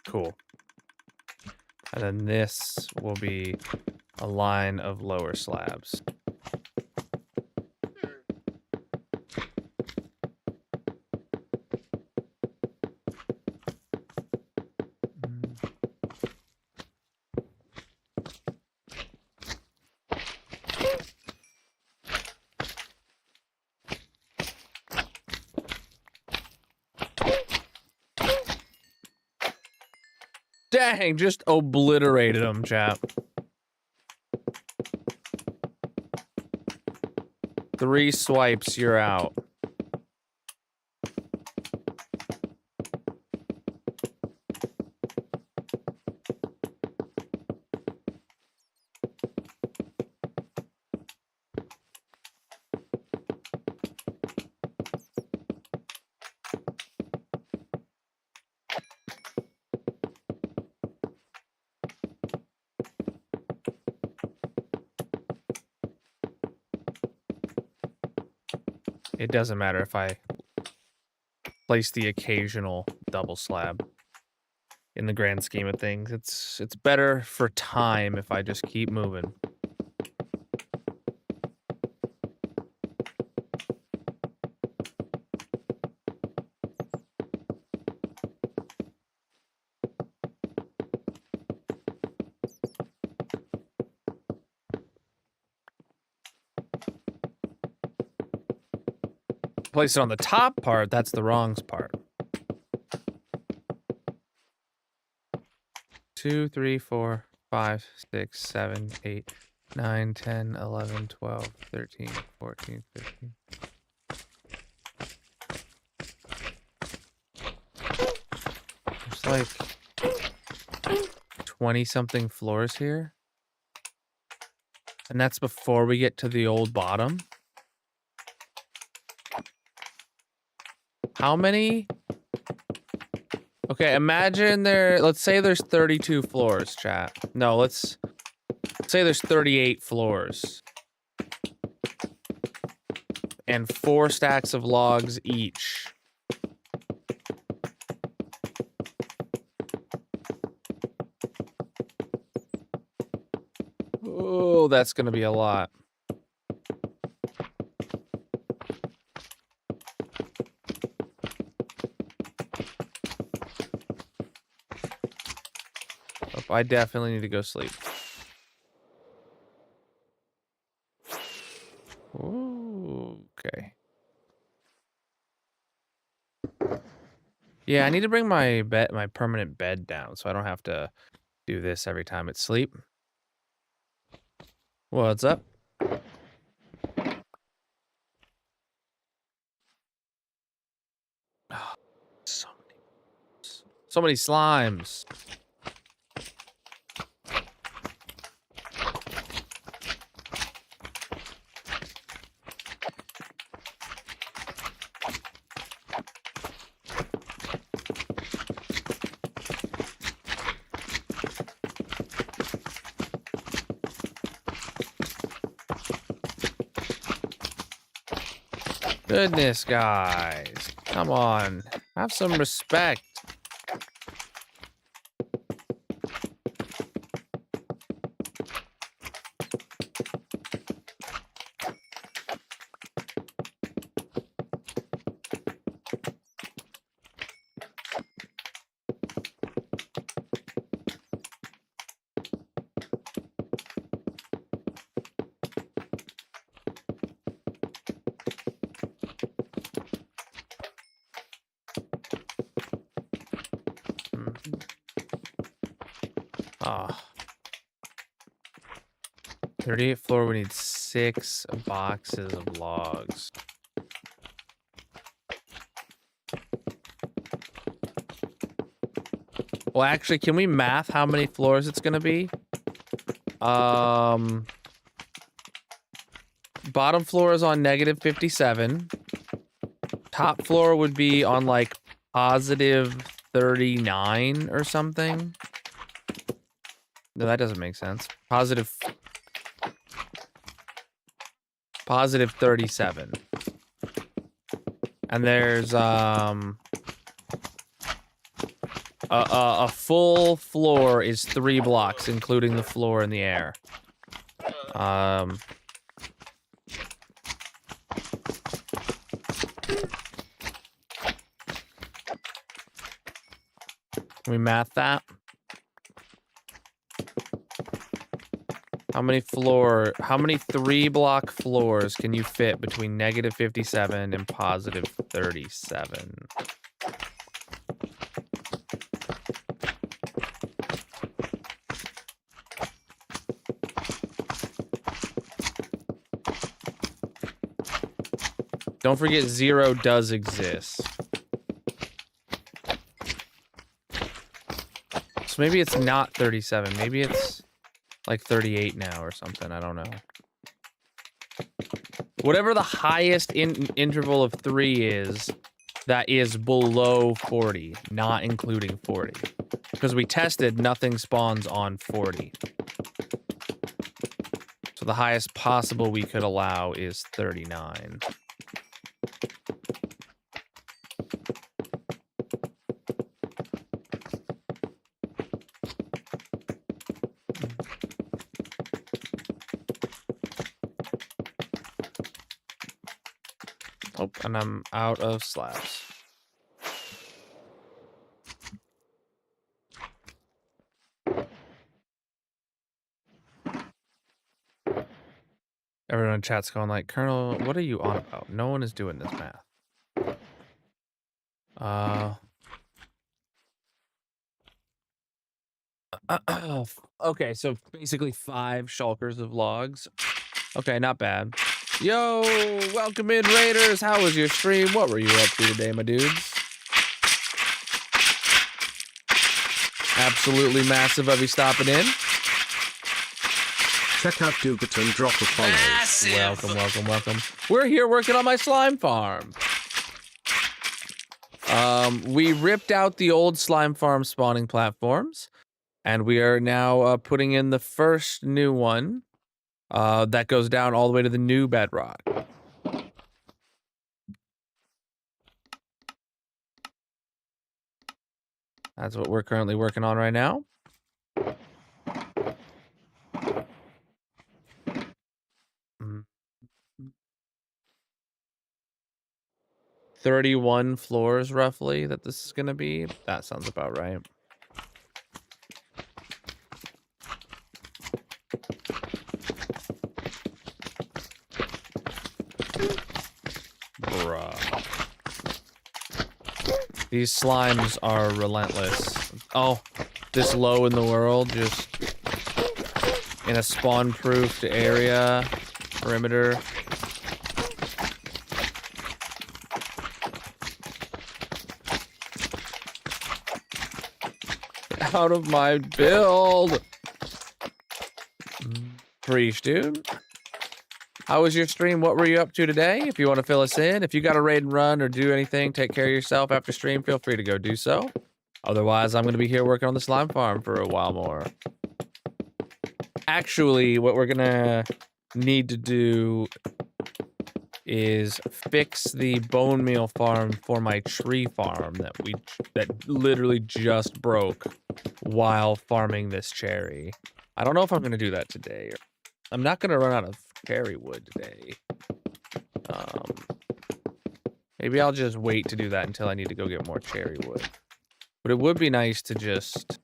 Cool. And then this will be a line of lower slabs. Dang, just obliterated him, chap. 3 swipes, you're out. It doesn't matter if I place the occasional double slab. In the grand scheme of things, it's better for time if I just keep moving. Place it on the top part, that's the wrongs part. 2, 3, 4, 5, 6, 7, 8, 9, 10, 11, 12, 13, 14, 15. There's like 20 something floors here. And that's before we get to the old bottom. How many? Okay, imagine let's say there's 32 floors, chat. No, let's say there's 38 floors. And 4 stacks of logs each. Oh, that's gonna be a lot. Oh, I definitely need to go sleep. Ooh, okay. Yeah, I need to bring my permanent bed down so I don't have to do this every time it's sleep. What's up? Oh, so many slimes. Goodness, guys. Come on. Have some respect. Ah. 38th floor, we need 6 boxes of logs. Well, actually, can we math how many floors it's gonna be? Bottom floor is on -57. Top floor would be on like +39 or something. No, that doesn't make sense. +37. And there's a full floor is 3 blocks, including the floor in the air. Can we math that? How many 3-block floors can you fit between -57 and +37? Don't forget 0 does exist. So maybe it's not 37. Maybe it's like 38 now or something. I don't know. Whatever the highest interval of 3 is, that is below 40, not including 40. Because we tested, nothing spawns on 40. So the highest possible we could allow is 39. And I'm out of slabs. Everyone in chat's going like, Colonel, what are you on about? No one is doing this math. Okay, so basically 5 shulkers of logs. Okay, not bad. Yo, welcome in, Raiders. How was your stream? What were you up to today, my dudes? Absolutely massive of you stopping in. Check out Dugat and drop a follow. Massive. Welcome, welcome, welcome. We're here working on my slime farm. We ripped out the old slime farm spawning platforms, and we are now putting in the first new one that goes down all the way to the new bedrock. That's what we're currently working on right now. Mm. 31 floors roughly that this is gonna be. That sounds about right. Bruh. These slimes are relentless. Oh, this low in the world, just in a spawn-proofed area, perimeter. Out of my build. Preach, dude. How was your stream? What were you up to today? If you want to fill us in, if you got to raid and run or do anything, take care of yourself after stream, feel free to go do so. Otherwise, I'm going to be here working on the slime farm for a while more. Actually, what we're going to need to do is fix the bone meal farm for my tree farm that literally just broke while farming this cherry. I don't know if I'm going to do that today. I'm not going to run out of cherry wood today. Maybe I'll just wait to do that until I need to go get more cherry wood. But it would be nice to just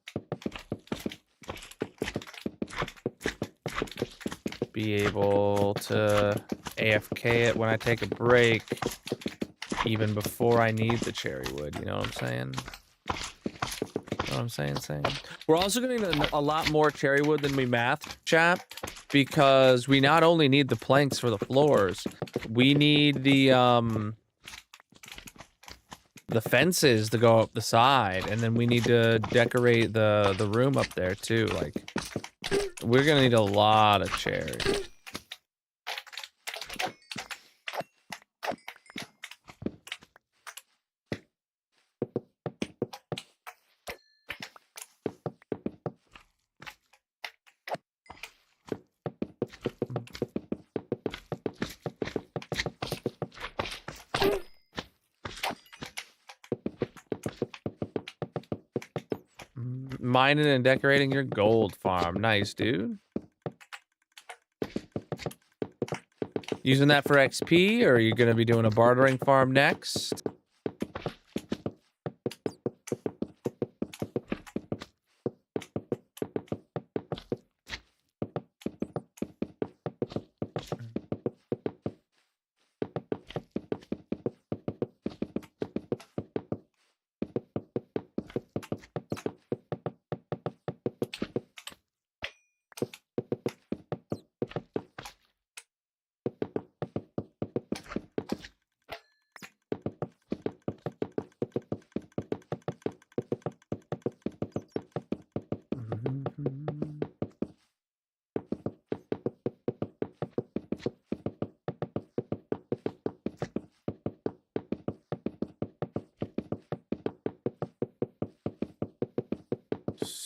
be able to AFK it when I take a break, even before I need the cherry wood, you know what I'm saying? You know what I'm saying? We're also gonna need a lot more cherry wood than we mathed, chat, because we not only need the planks for the floors, we need the fences to go up the side, and then we need to decorate the room up there too. Like, we're gonna need a lot of cherry. Mining and decorating your gold farm. Nice, dude. Using that for XP, or are you going to be doing a bartering farm next?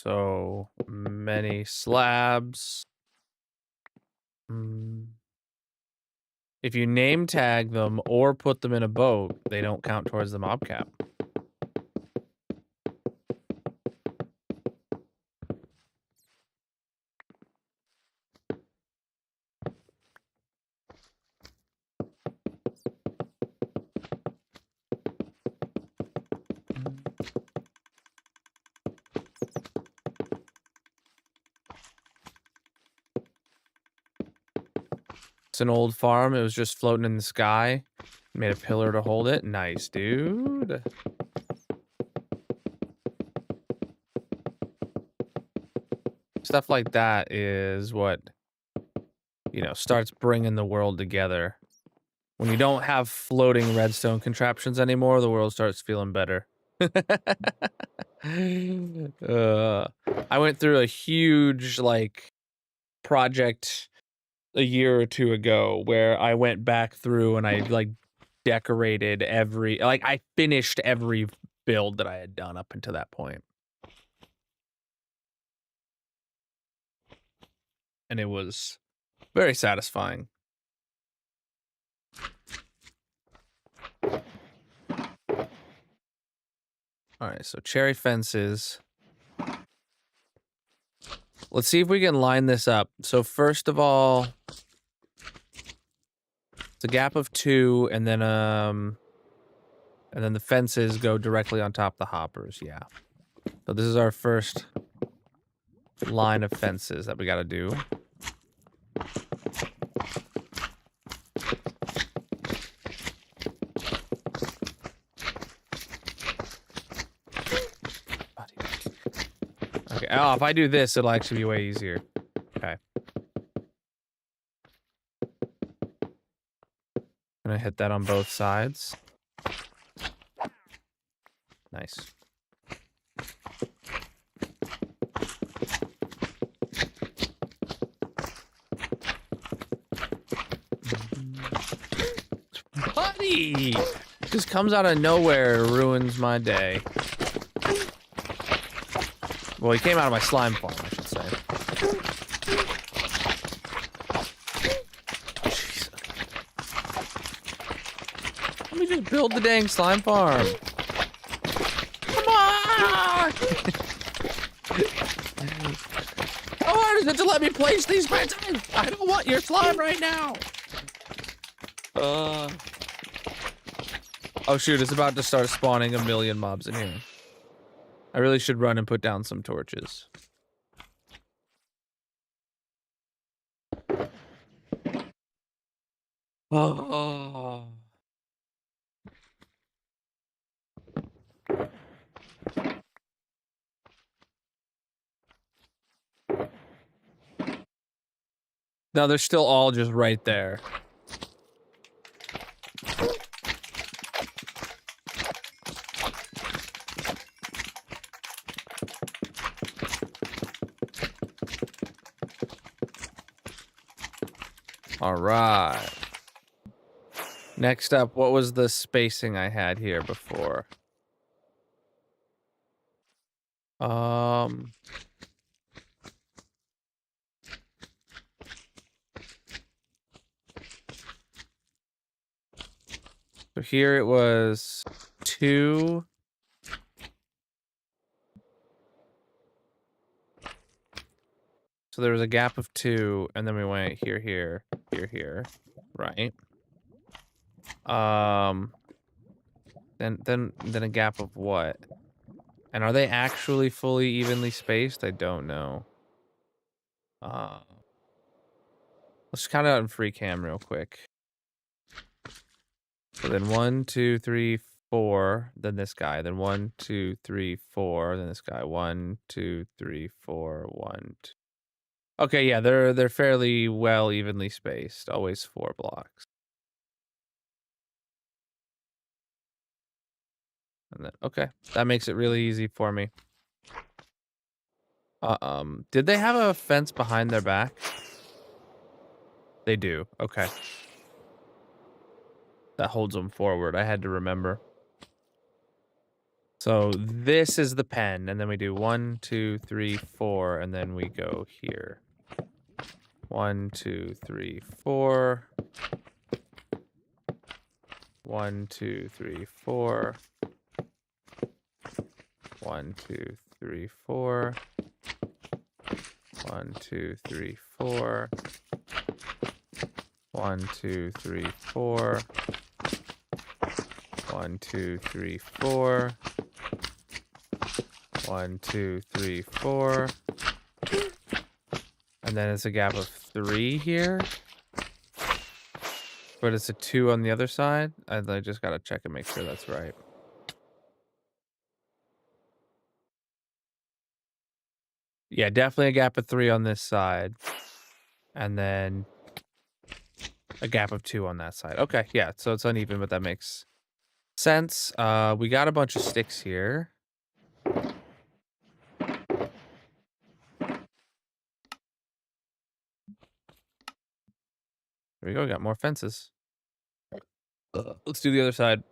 So many slabs. If you name tag them or put them in a boat, they don't count towards the mob cap. It's an old farm. It was just floating in the sky. Made a pillar to hold it. Nice, dude. Stuff like that is what, you know, starts bringing the world together. When you don't have floating redstone contraptions anymore, the world starts feeling better. I went through a huge, like, project a year or two ago where I went back through and I, like, decorated I finished every build that I had done up until that point. And it was very satisfying. Alright, so cherry fences. Let's see if we can line this up. So first of all, it's a gap of 2, and then the fences go directly on top of the hoppers, yeah. So this is our first line of fences that we gotta do. Okay, oh, if I do this, it'll actually be way easier. Okay. Gonna hit that on both sides. Nice. Buddy! Just comes out of nowhere, ruins my day. Well, he came out of my slime farm, I should say. Jeez. Let me just build the dang slime farm. Come on! How hard is it to let me place these fences? I don't want your slime right now. Oh shoot, it's about to start spawning a million mobs in here. I really should run and put down some torches. Oh. No, they're still all just right there. All right. Next up, what was the spacing I had here before? So here it was 2. So there was a gap of 2, and then we went here, here, here, here, right? Then a gap of what? And are they actually fully evenly spaced? I don't know. Let's count it out in free cam real quick. So then 1, 2, 3, 4. Then this guy. Then 1, 2, 3, 4. Then this guy. 1, 2, 3, 4. 1, 2. Okay, yeah, they're fairly well evenly spaced. Always 4 blocks. And then okay, that makes it really easy for me. Did they have a fence behind their back? They do. Okay. That holds them forward. I had to remember. So this is the pen, and then we do 1, 2, 3, 4, and then we go here. 1, 2, 3, 4. 1, 2, 3, 4. 1, 2, 3, 4. 1, 2, 3, 4. 1, 2, 3, 4. 1, 2, 3, 4. 1, 2, 3, 4. And then it's a gap of 3 here. But it's a 2 on the other side? I just gotta check and make sure that's right. Yeah, definitely a gap of 3 on this side. And then a gap of 2 on that side. Okay, yeah, so it's uneven, but that makes sense. We got a bunch of sticks here. There we go, got more fences. Let's do the other side.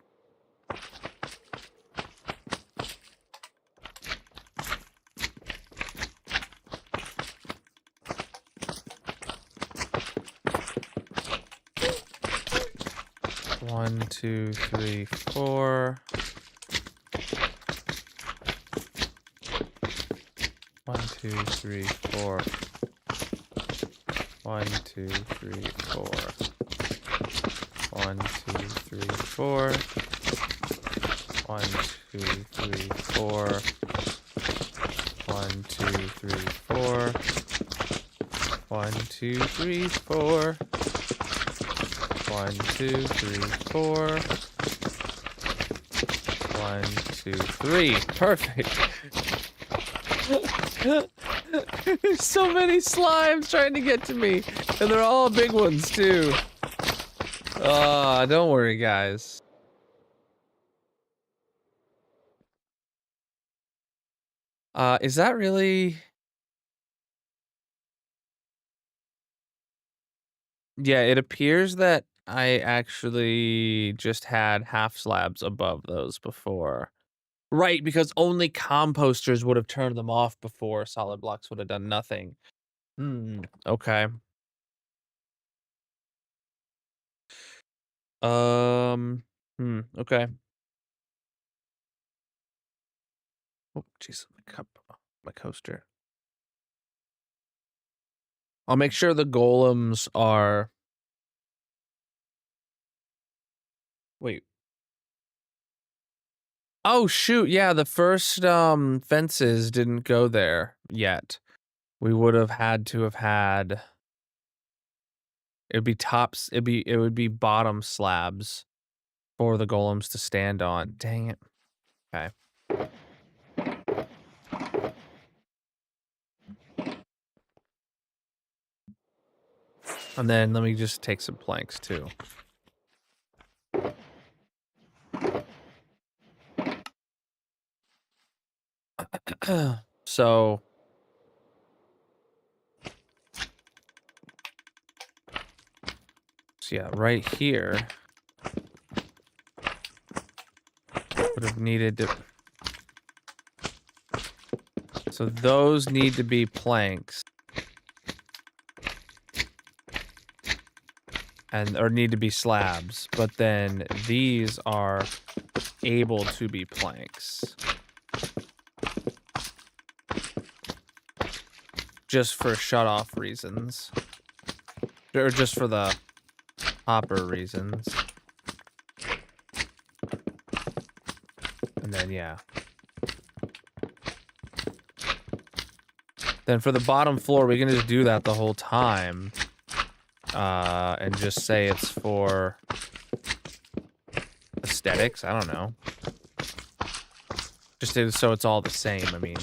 One, two, three, four. 1, 2, 3, 4. 1, 2, 3, 4. 1, 2, 3, 4. 1, 2, 3, 4. 1, 2, 3, 4. 1, 2, 3, 4. 1, 2, 3, 4. 1, 2, 3. Perfect. There's so many slimes trying to get to me, and they're all big ones too. Don't worry, guys. Is that really? Yeah, it appears that I actually just had half slabs above those before. Right, because only composters would have turned them off before solid blocks would have done nothing. Hmm, okay. Um, okay. Oh, jeez, my cup, my coaster. I'll make sure the golems are. Wait. Oh shoot, yeah, the first fences didn't go there yet. We would have had to have had it would be bottom slabs for the golems to stand on. Dang it. Okay. And then let me just take some planks too. So yeah, right here would have needed to. So those need to be planks. Or need to be slabs, but then these are able to be planks. Just for shut-off reasons. Or just for the hopper reasons. And then, yeah. Then for the bottom floor, we can just do that the whole time. And just say it's for aesthetics. I don't know. Just so it's all the same, I mean.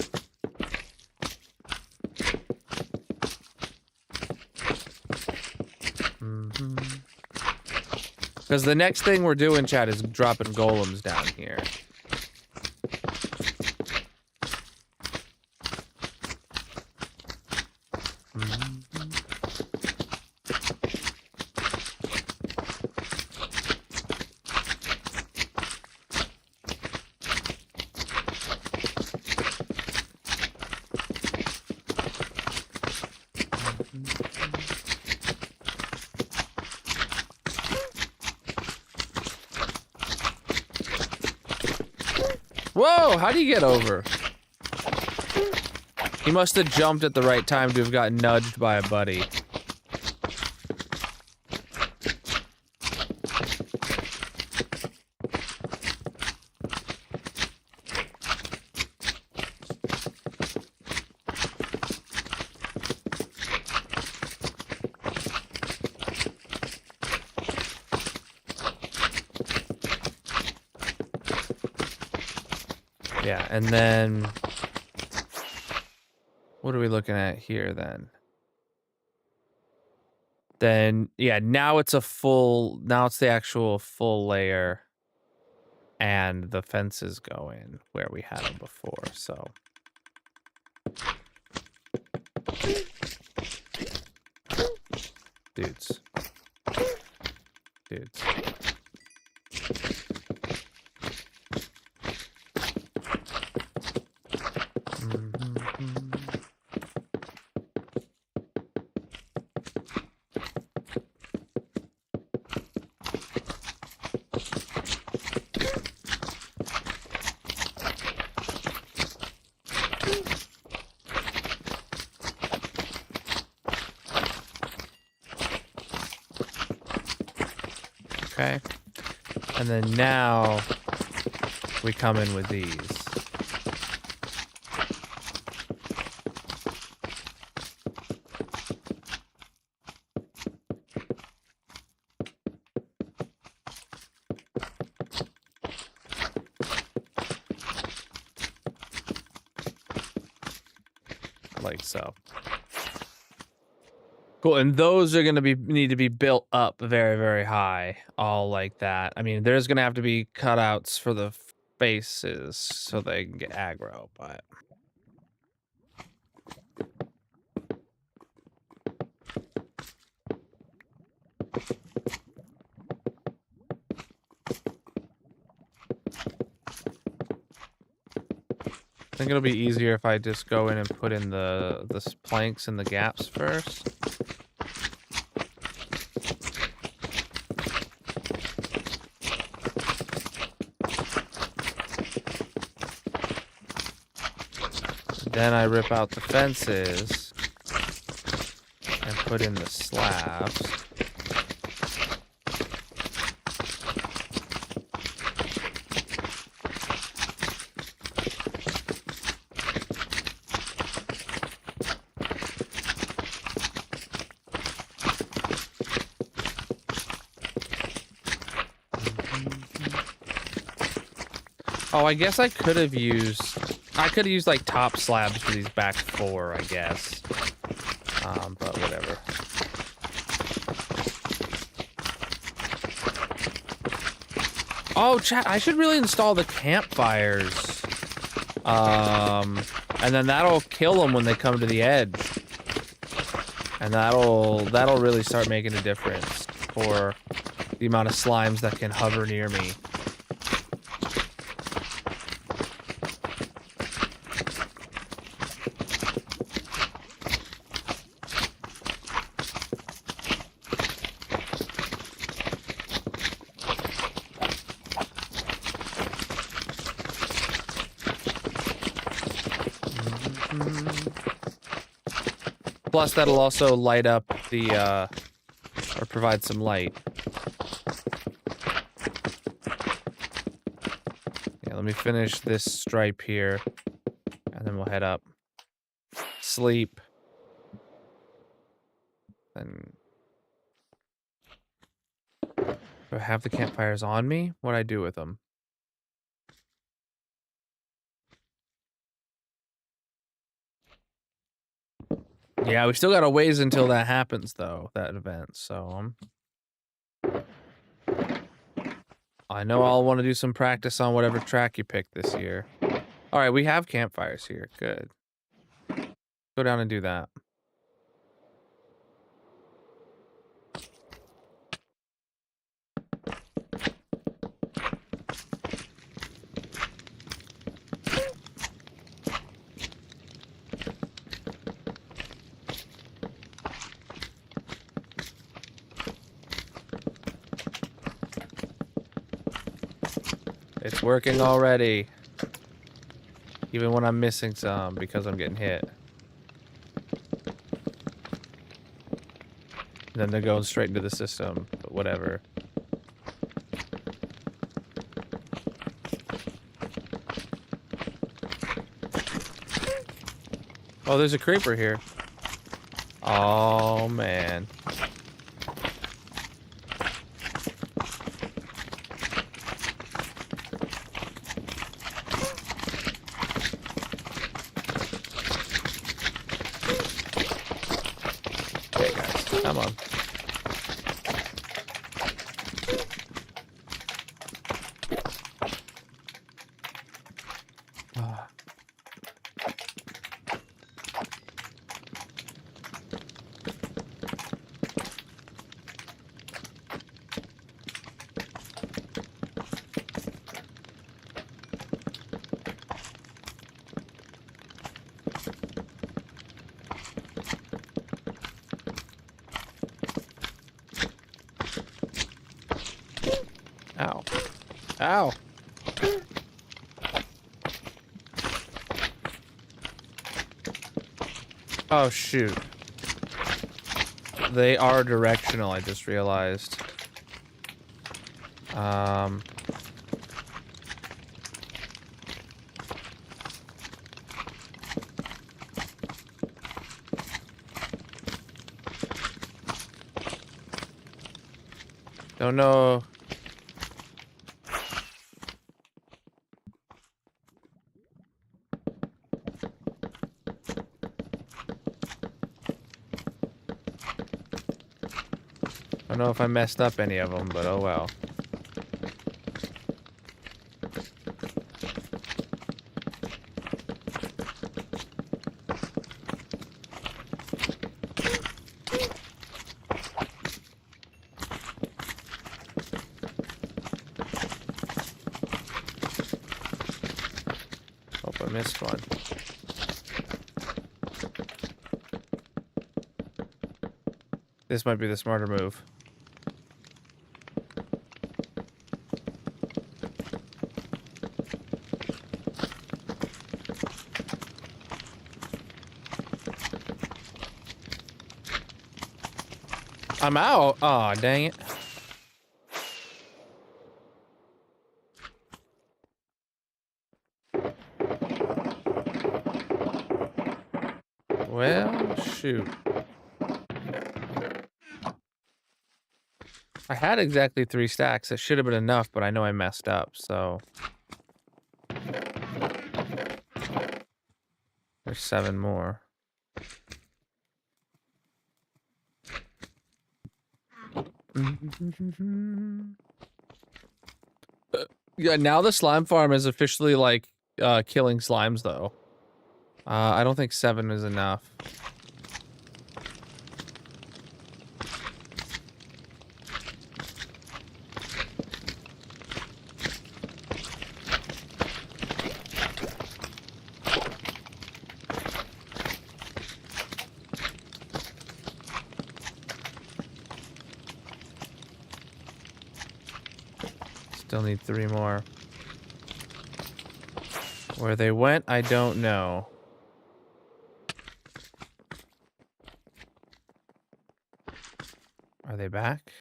Because the next thing we're doing, chat, is dropping golems down here. Whoa, how do you get over? He must have jumped at the right time to have gotten nudged by a buddy. Yeah, and then what are we looking at here then? Then yeah, now it's the actual full layer, and the fences go in where we had them before. So dudes. Mhm. Okay. And then now we come in with these. Like so. Cool, and those are gonna need to be built up very, very high, all like that. I mean, there's gonna have to be cutouts for the faces so they can get aggro, but I think it'll be easier if I just go in and put in the planks and the gaps first. Then I rip out the fences and put in the slabs. Oh, I guess I could have used like top slabs for these back four, I guess. But whatever. Oh, chat, I should really install the campfires. And then that'll kill them when they come to the edge. And that'll really start making a difference for the amount of slimes that can hover near me. Plus, that'll also light up the, or provide some light. Yeah, let me finish this stripe here, and then we'll head up. Sleep. Then... do I have the campfires on me? What'd I do with them? Yeah, we still got a ways until that happens, though, that event, so... I know I'll want to do some practice on whatever track you pick this year. Alright, we have campfires here. Good. Go down and do that. It's working already. Even when I'm missing some because I'm getting hit. And then they're going straight into the system, but whatever. Oh, there's a creeper here. Oh, man. Come on. Ah. Ow. Ow. Oh, shoot. They are directional, I just realized. Don't know. Don't know if I messed up any of them, but oh well. Hope I missed one. This might be the smarter move. I'm out. Aw, dang it. Well, shoot. I had exactly 3 stacks. It should have been enough, but I know I messed up, so. There's 7 more. Yeah, now the slime farm is officially like killing slimes though. I don't think 7 is enough. Still need 3 more. Where they went, I don't know. Are they back?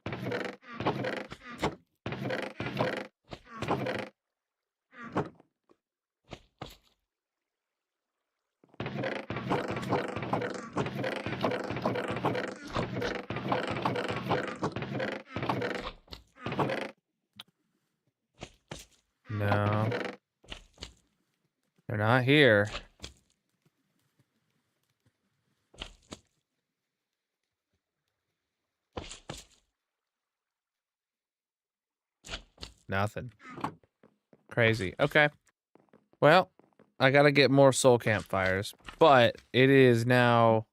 No. They're not here. Nothing. Crazy. Okay. Well, I gotta get more soul campfires, but it is now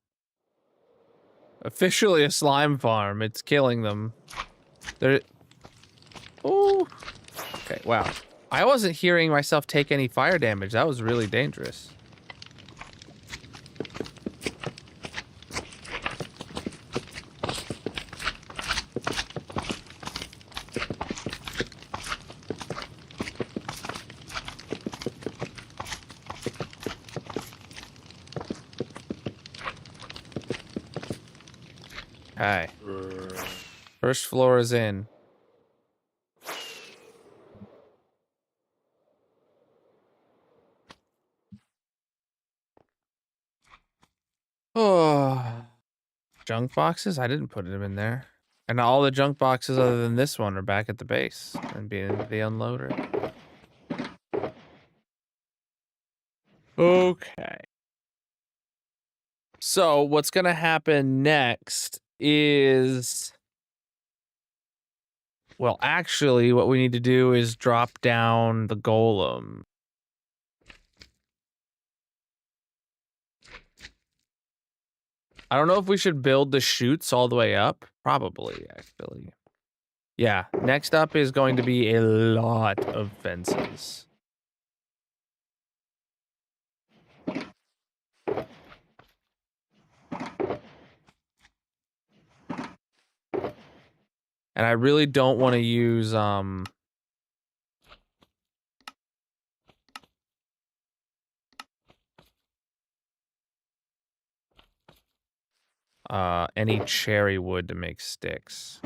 officially a slime farm. It's killing them. They're... Ooh. Okay, wow. I wasn't hearing myself take any fire damage. That was really dangerous. Hi. First floor is in. Oh. Junk boxes? I didn't put them in there. And all the junk boxes other than this one are back at the base and being the unloader. Okay. So what's gonna happen next is... Well, actually, what we need to do is drop down the golem. I don't know if we should build the chutes all the way up. Probably, actually. Yeah, next up is going to be a lot of fences. And I really don't want to use, any cherry wood to make sticks.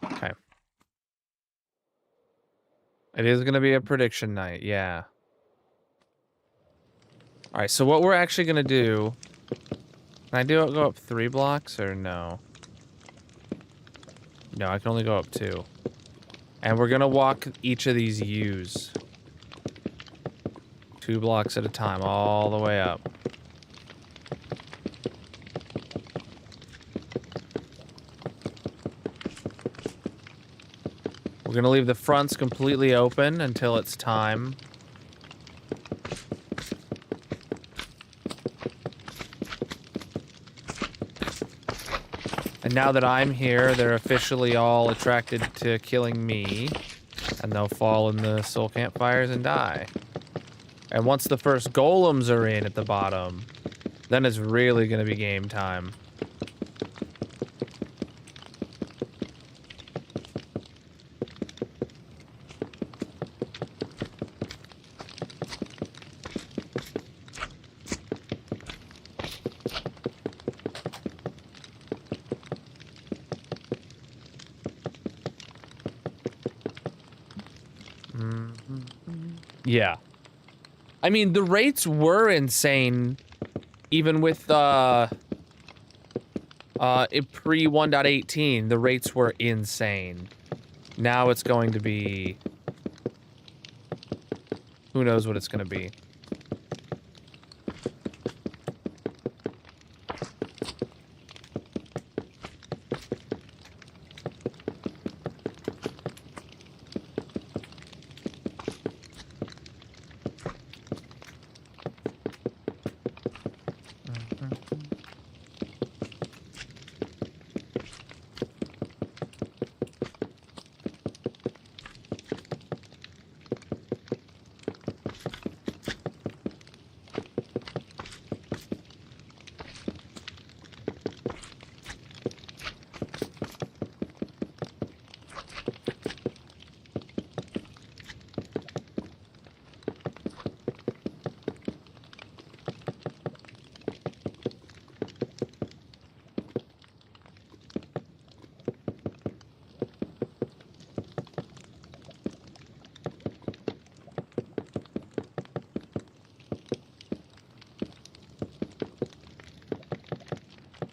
Okay. It is going to be a prediction night, yeah. Alright, so what we're actually going to do... Can I go up 3 blocks, or no? No, I can only go up 2. And we're going to walk each of these U's. 2 blocks at a time, all the way up. We're going to leave the fronts completely open until it's time. And now that I'm here, they're officially all attracted to killing me. And they'll fall in the soul campfires and die. And once the first golems are in at the bottom, then it's really going to be game time. Yeah. I mean, the rates were insane, even with, pre 1.18, the rates were insane. Now it's going to be... Who knows what it's going to be.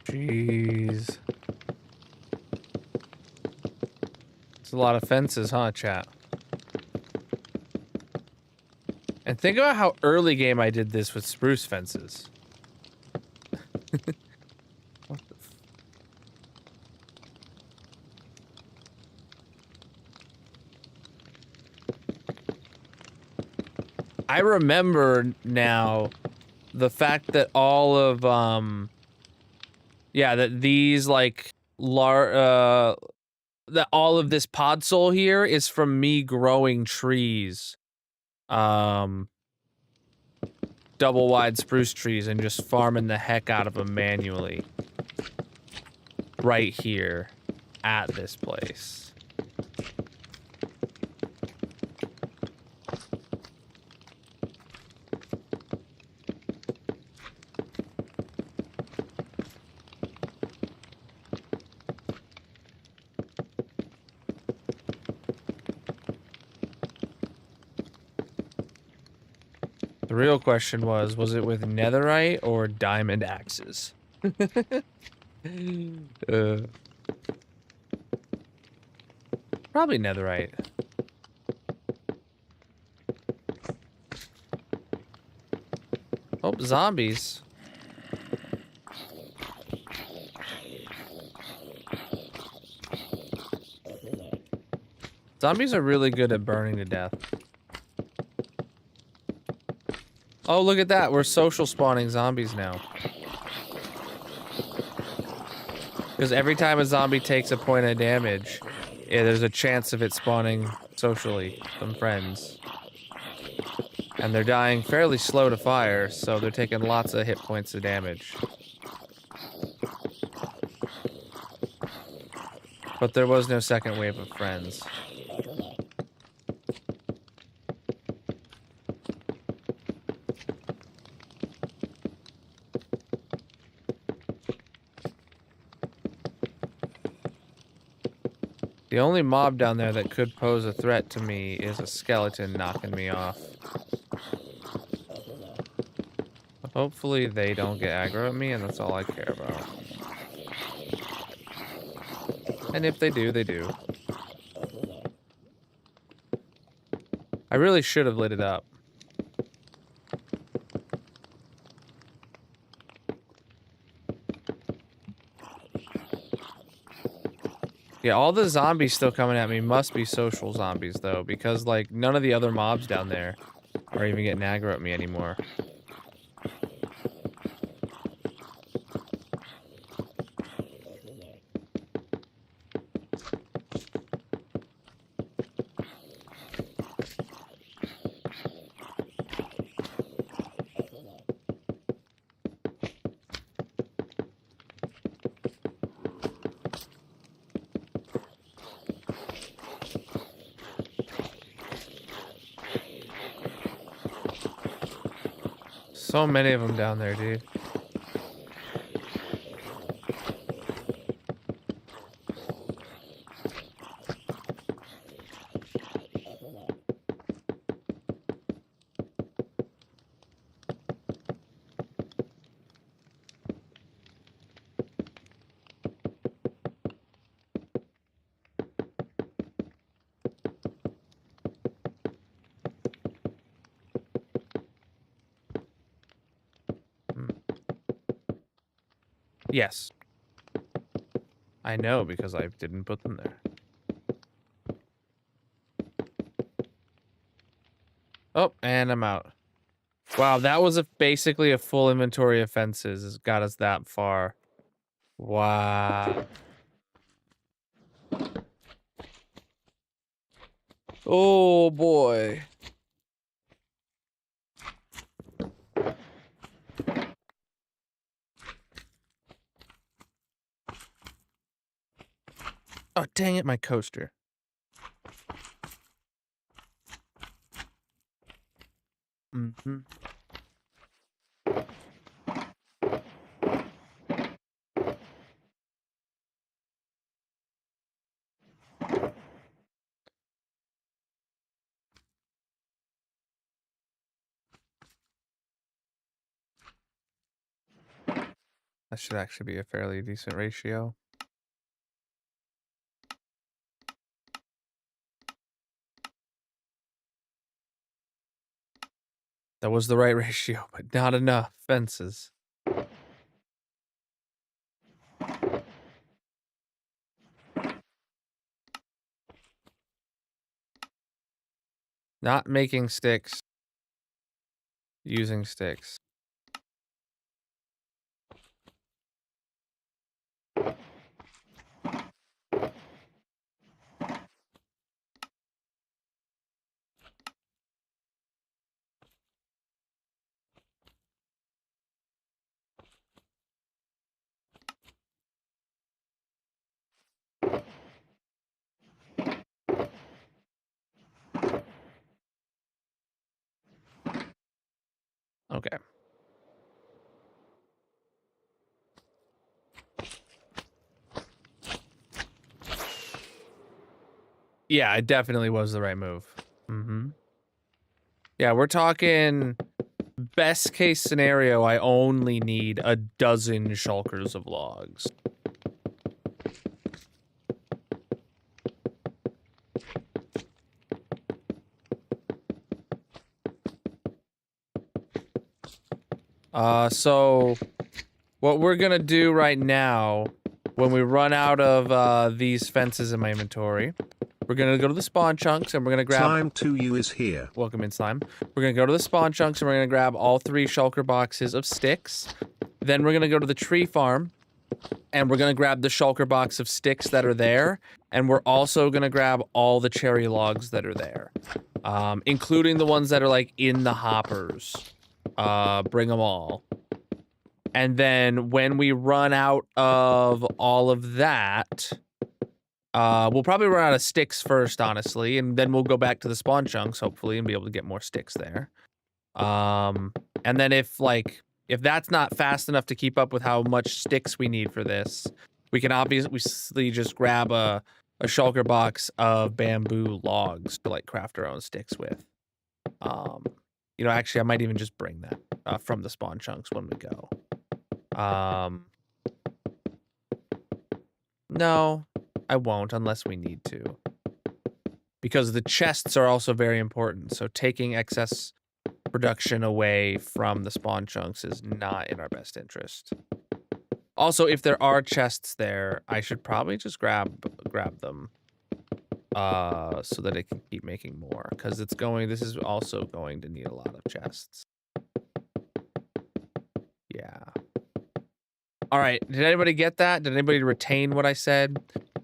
Jeez. It's a lot of fences, huh, chat? And think about how early game I did this with spruce fences. What the f- I remember now the fact that all of, yeah, that these, like, that all of this podzol here is from me growing trees. Double wide spruce trees and just farming the heck out of them manually. Right here. At this place. The real question was it with netherite or diamond axes? uh, Probably netherite. Oh, zombies. Zombies are really good at burning to death. Oh, look at that. We're social spawning zombies now. Because every time a zombie takes a point of damage, yeah, there's a chance of it spawning socially, some friends. And they're dying fairly slow to fire, so they're taking lots of hit points of damage. But there was no second wave of friends. The only mob down there that could pose a threat to me is a skeleton knocking me off. Hopefully they don't get aggro at me, and that's all I care about. And if they do, they do. I really should have lit it up. Yeah, all the zombies still coming at me must be social zombies, though, because, like, none of the other mobs down there are even getting aggro at me anymore. So many of them down there, dude. Yes. I know, because I didn't put them there. Oh, and I'm out. Wow, that was basically a full inventory of fences. It's got us that far. Wow. Oh, boy. Oh, dang it, my coaster. Mm-hmm. That should actually be a fairly decent ratio. That was the right ratio, but not enough fences. Not making sticks. Using sticks. Okay. Yeah, it definitely was the right move. Mm-hmm. Yeah, we're talking best case scenario, I only need a dozen shulkers of logs. So what we're gonna do right now, when we run out of these fences in my inventory, we're gonna go to the spawn chunks and we're gonna grab. Time to you is here. Welcome in, slime. We're gonna go to the spawn chunks and we're gonna grab all 3 shulker boxes of sticks. Then we're gonna go to the tree farm and we're gonna grab the shulker box of sticks that are there, and we're also gonna grab all the cherry logs that are there, including the ones that are like in the hoppers. Bring them all. And then when we run out of all of that, we'll probably run out of sticks first, honestly, and then we'll go back to the spawn chunks, hopefully, and be able to get more sticks there. And then if that's not fast enough to keep up with how much sticks we need for this, we can obviously just grab a shulker box of bamboo logs to like craft our own sticks with. You know, actually, I might even just bring that from the spawn chunks when we go. No, I won't unless we need to. Because the chests are also very important, so taking excess production away from the spawn chunks is not in our best interest. Also, if there are chests there, I should probably just grab them. So that it can keep making more. Because this is also going to need a lot of chests. Yeah. Alright, did anybody get that? Did anybody retain what I said?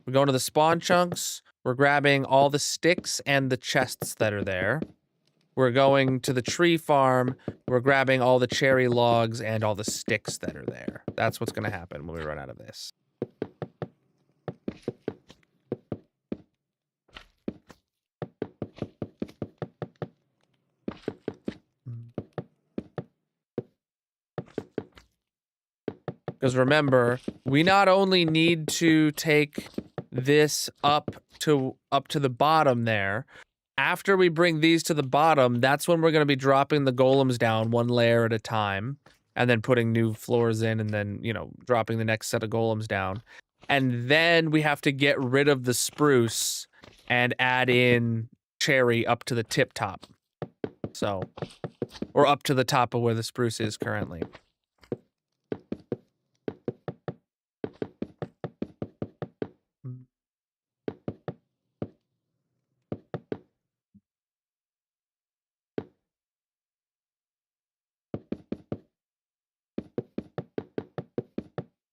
We're going to the spawn chunks. We're grabbing all the sticks and the chests that are there. We're going to the tree farm. We're grabbing all the cherry logs and all the sticks that are there. That's what's going to happen when we run out of this. Because remember, we not only need to take this up to the bottom there. After we bring these to the bottom, that's when we're going to be dropping the golems down one layer at a time, and then putting new floors in, and then, you know, dropping the next set of golems down. And then we have to get rid of the spruce and add in cherry up to the tip top. So, or up to the top of where the spruce is currently.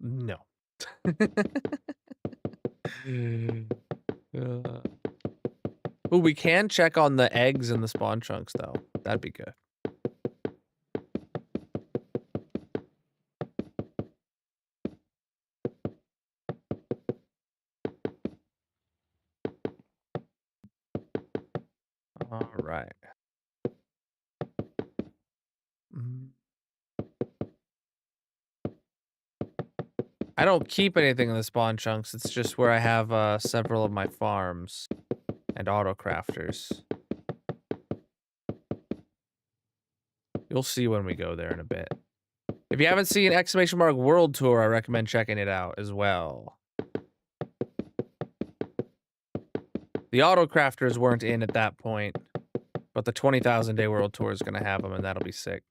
No. Oh, we can check on the eggs in the spawn chunks, though. That'd be good. All right. I don't keep anything in the spawn chunks. It's just where I have several of my farms and auto crafters. You'll see when we go there in a bit. If you haven't seen ! World Tour, I recommend checking it out as well. The auto crafters weren't in at that point, but the 20,000 day World Tour is going to have them, and that'll be sick.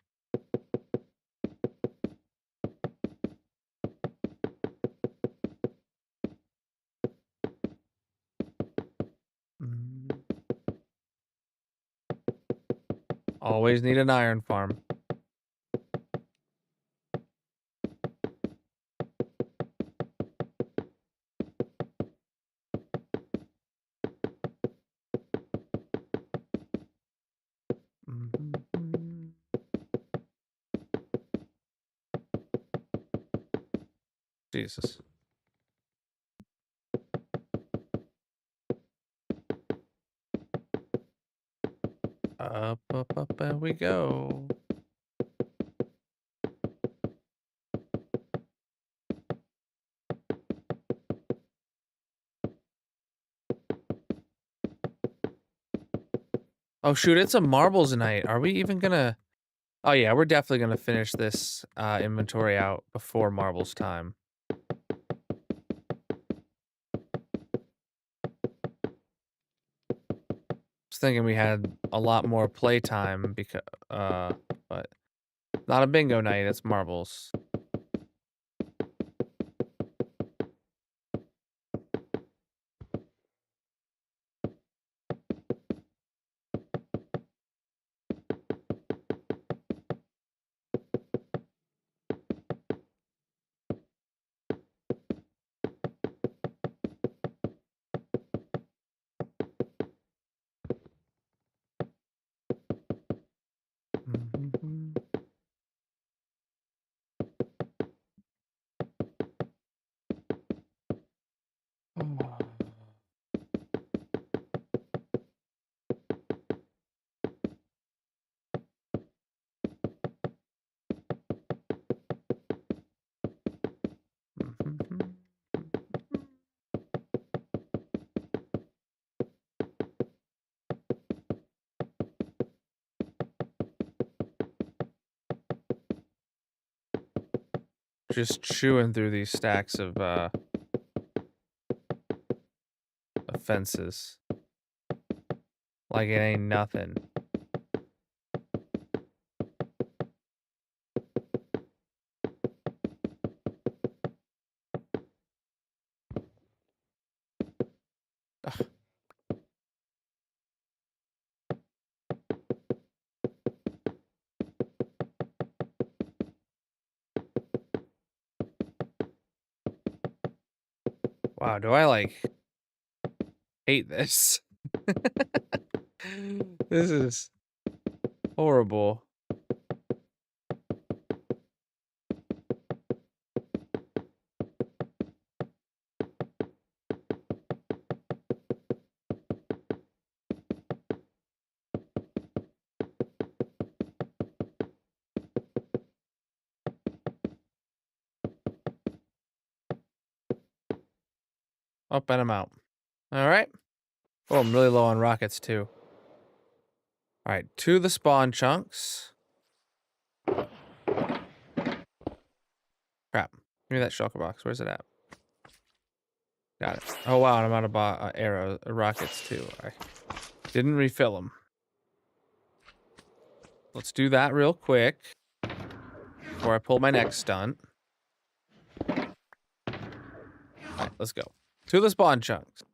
Always need an iron farm. Jesus. Up, and we go. Oh shoot, it's a marbles night. Are we even gonna... Oh, yeah, we're definitely gonna finish this, inventory out before marbles time. Was thinking we had a lot more playtime because, but not a bingo night, it's marbles. Mhm. Mhm. Just chewing through these stacks of fences like it ain't nothing. Ugh, wow, do I, like, hate this? This is horrible. Oh, and I'm out. Alright. Oh, I'm really low on rockets, too. Alright, to the spawn chunks. Crap. Give me that shulker box. Where's it at? Got it. Oh, wow, and I'm out of arrows, rockets, too. I didn't refill them. Let's do that real quick before I pull my next stunt. Alright, let's go. To the spawn chunks.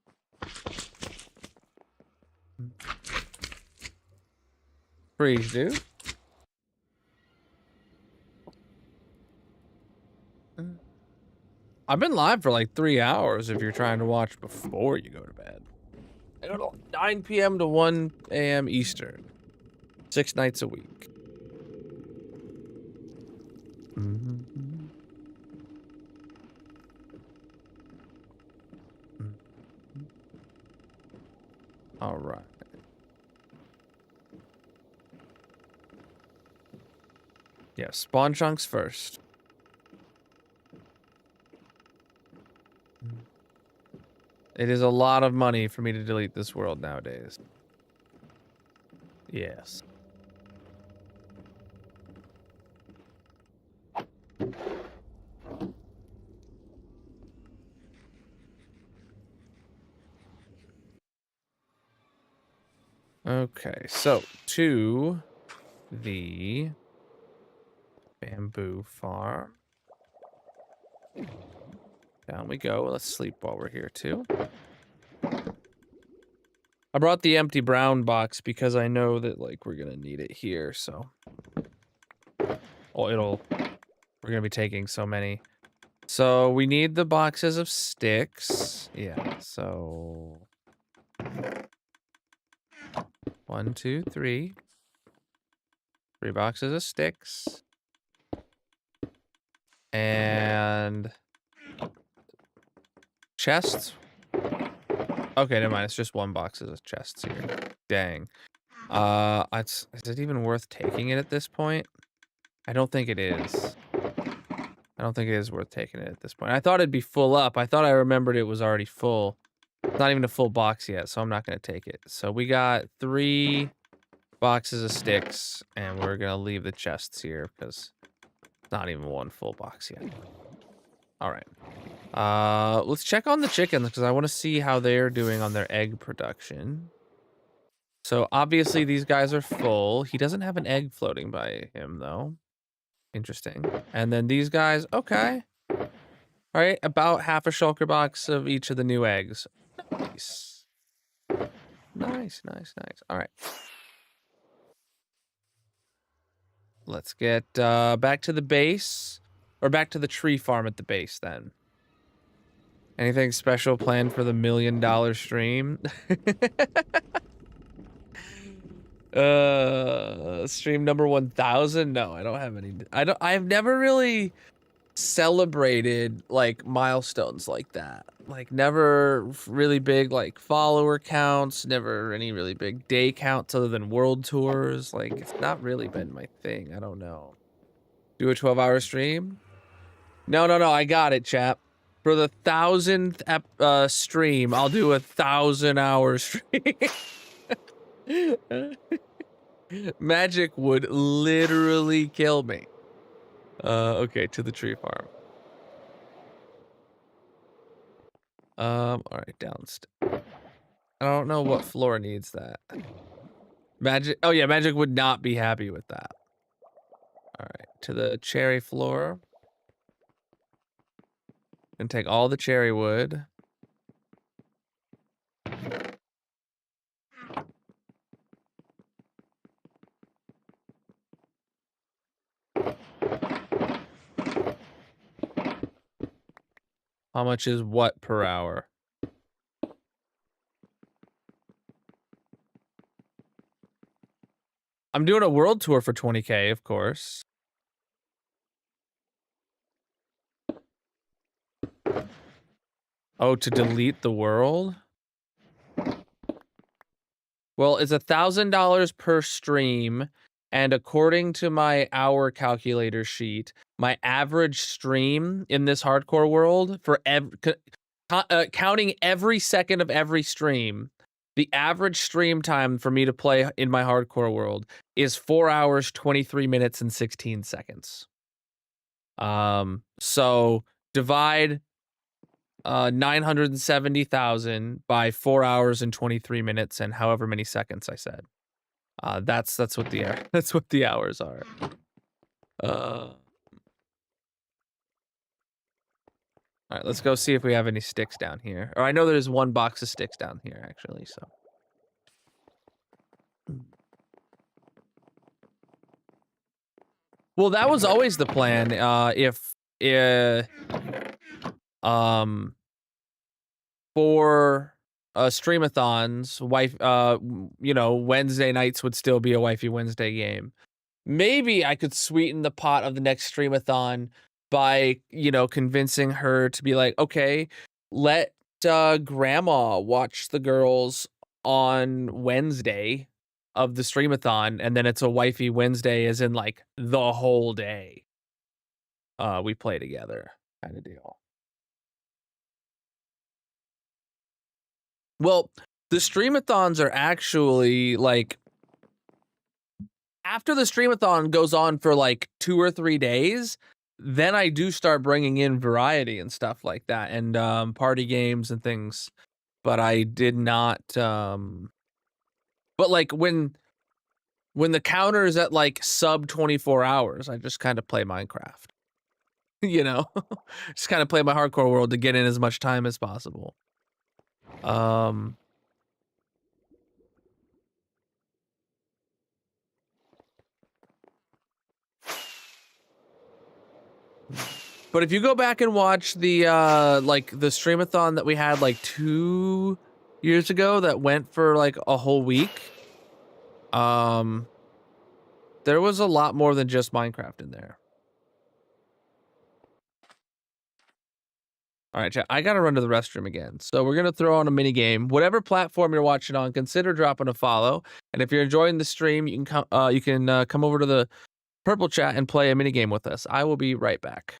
Freeze, dude. I've been live for like 3 hours if you're trying to watch before you go to bed. I go to 9 p.m. to 1 a.m. Eastern. 6 nights a week. Mhm. All right. Yeah, spawn chunks first. It is a lot of money for me to delete this world nowadays. Yes. Okay, so to the bamboo farm. Down we go. Let's sleep while we're here too. I brought the empty brown box because I know that like we're gonna need it here, so. Oh, we're gonna be taking so many. So we need the boxes of sticks. Yeah, so 1, 2, 3. 3 boxes of sticks. And chests. Okay, never mind. It's just 1 box of chests here. Dang. Is it even worth taking it at this point? I don't think it is. I don't think it is worth taking it at this point. I thought it'd be full up. I thought I remembered it was already full. It's not even a full box yet, so I'm not going to take it. So we got 3 boxes of sticks, and we're gonna leave the chests here because not even one full box yet. All right. Let's check on the chickens because I want to see how they're doing on their egg production. So obviously these guys are full. He doesn't have an egg floating by him though. Interesting. And then these guys, okay. All right, about half a shulker box of each of the new eggs. Nice. Nice, nice, nice. All right. Let's get back to the base. Or back to the tree farm at the base then. Anything special planned for the $1 million stream? Stream number 1000? No, I don't have any. I've never really celebrated like milestones like that. Like never really big like follower counts, never any really big day counts other than world tours. Like it's not really been my thing. I don't know. Do a 12-hour stream? No, I got it, chap. For the 1000th stream, I'll do a 1,000-hour stream. Magic would literally kill me. Okay, to the tree farm. All right, downstairs. I don't know what floor needs that. Magic. Oh yeah, Magic would not be happy with that. All right, to the cherry floor. And take all the cherry wood. How much is what per hour? I'm doing a world tour for 20K, of course. Oh, to delete the world? Well, it's $1,000 per stream, and according to my hour calculator sheet, my average stream in this hardcore world for counting every second of every stream, the average stream time for me to play in my hardcore world is 4 hours, 23 minutes, and 16 seconds. So divide 970,000 by 4 hours and 23 minutes and however many seconds I said. That's what the hours are. All right, let's go see if we have any sticks down here. Or I know there's one box of sticks down here actually, so. Well, that was always the plan. For streamathons, Wednesday nights would still be a Wifey Wednesday game. Maybe I could sweeten the pot of the next streamathon by, convincing her to be like, okay, let grandma watch the girls on Wednesday of the streamathon, and then it's a Wifey Wednesday as in like the whole day. We play together kind of deal. Well, the streamathons are actually like after the streamathon goes on for like 2 or 3 days, then I do start bringing in variety and stuff like that and party games and things. But I did not but like when the counter is at like sub 24 hours, I just kind of play Minecraft. Just kind of play my hardcore world to get in as much time as possible. But if you go back and watch the the streamathon that we had like 2 years ago that went for like a whole week, there was a lot more than just Minecraft in there. All right, chat, I gotta run to the restroom again. So we're gonna throw on a mini game. Whatever platform you're watching on, consider dropping a follow. And if you're enjoying the stream, you can come over to the purple chat and play a mini game with us. I will be right back.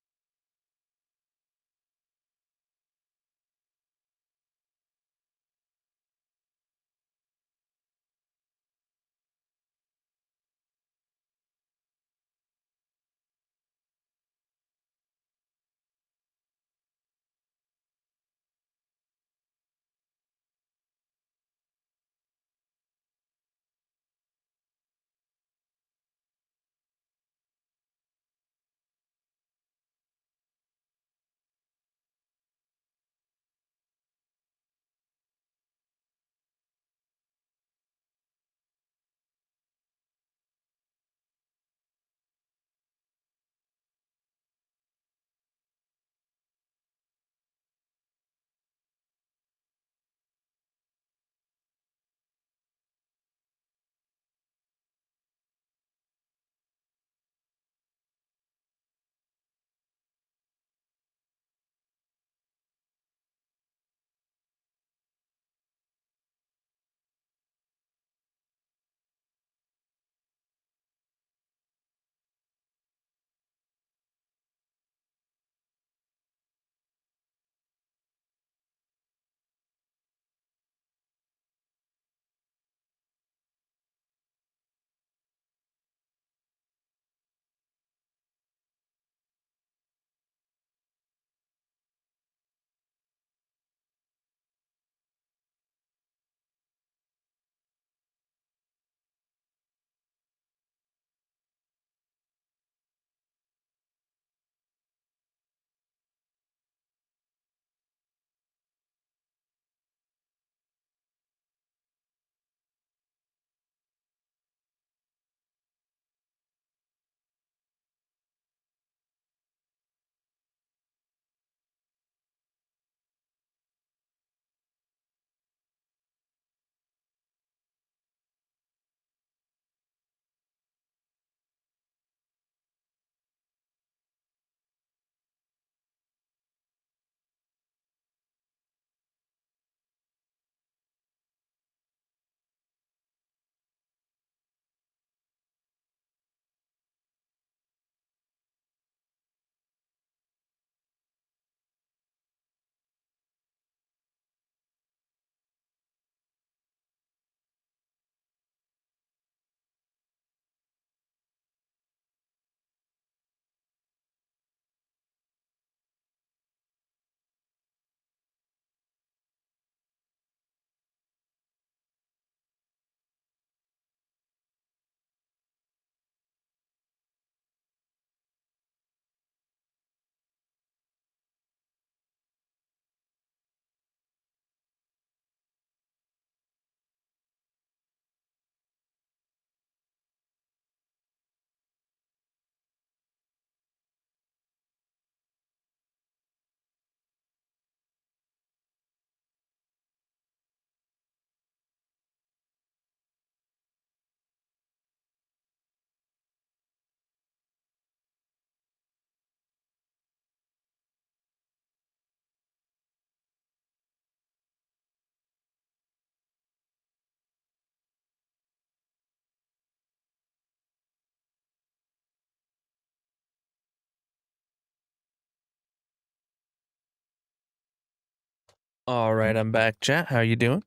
All right, I'm back, chat. How you doing?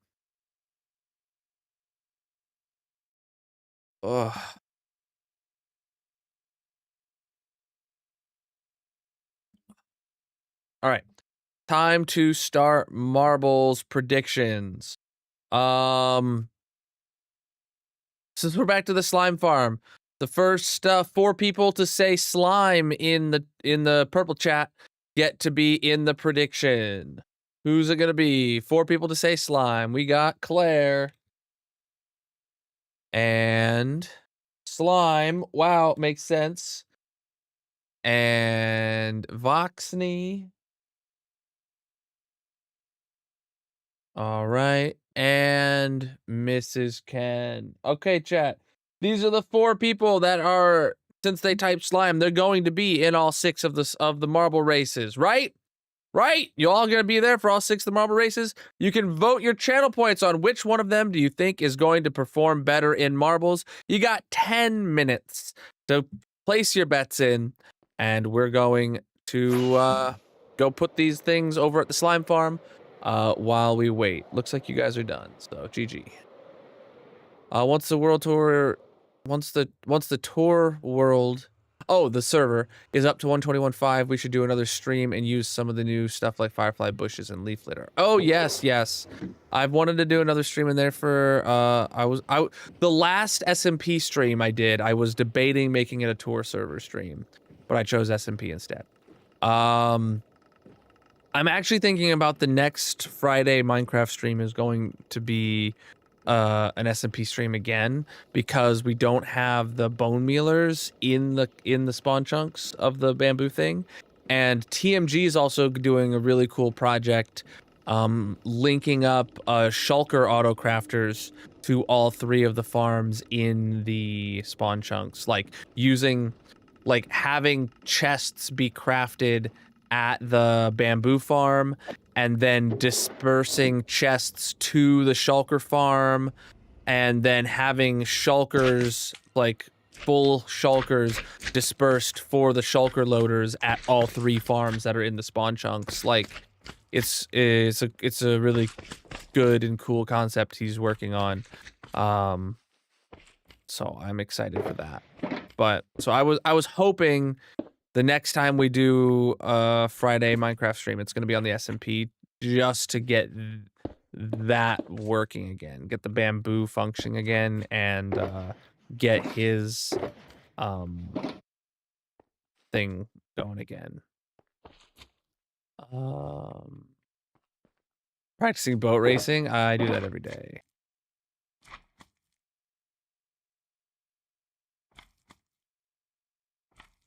Ugh. All right, time to start marbles predictions. Um, since we're back to the slime farm, the first 4 people to say slime in the purple chat get to be in the prediction. Who's it gonna be? 4 people to say slime. We got Claire and slime. Wow, makes sense. And Voxney. All right. And Mrs. Ken. Okay, chat. These are the 4 people that are, since they typed slime, they're going to be in all 6 of the marble races, right? Right? You all gonna be there for all 6 of the marble races? You can vote your channel points on which one of them do you think is going to perform better in marbles. You got 10 minutes to place your bets in, and we're going to go put these things over at the slime farm while we wait. Looks like you guys are done, so GG. Once the world tour, once the tour world, the server is up to 121.5, we should do another stream and use some of the new stuff like firefly bushes and leaf litter. Oh yes, yes. I've wanted to do another stream in there for the last SMP stream I did, I was debating making it a tour server stream, but I chose SMP instead. I'm actually thinking about the next Friday Minecraft stream is going to be an SMP stream again, because we don't have the bone mealers in the spawn chunks of the bamboo thing, and TMG is also doing a really cool project linking up shulker auto crafters to all 3 of the farms in the spawn chunks, like having chests be crafted at the bamboo farm and then dispersing chests to the shulker farm, and then having shulkers, like full shulkers, dispersed for the shulker loaders at all 3 farms that are in the spawn chunks. Like, it's a really good and cool concept he's working on. So I'm excited for that. But so I was hoping the next time we do a Friday Minecraft stream, it's going to be on the SMP, just to get that working again, get the bamboo functioning again, and get his thing going again. Practicing boat racing, I do that every day.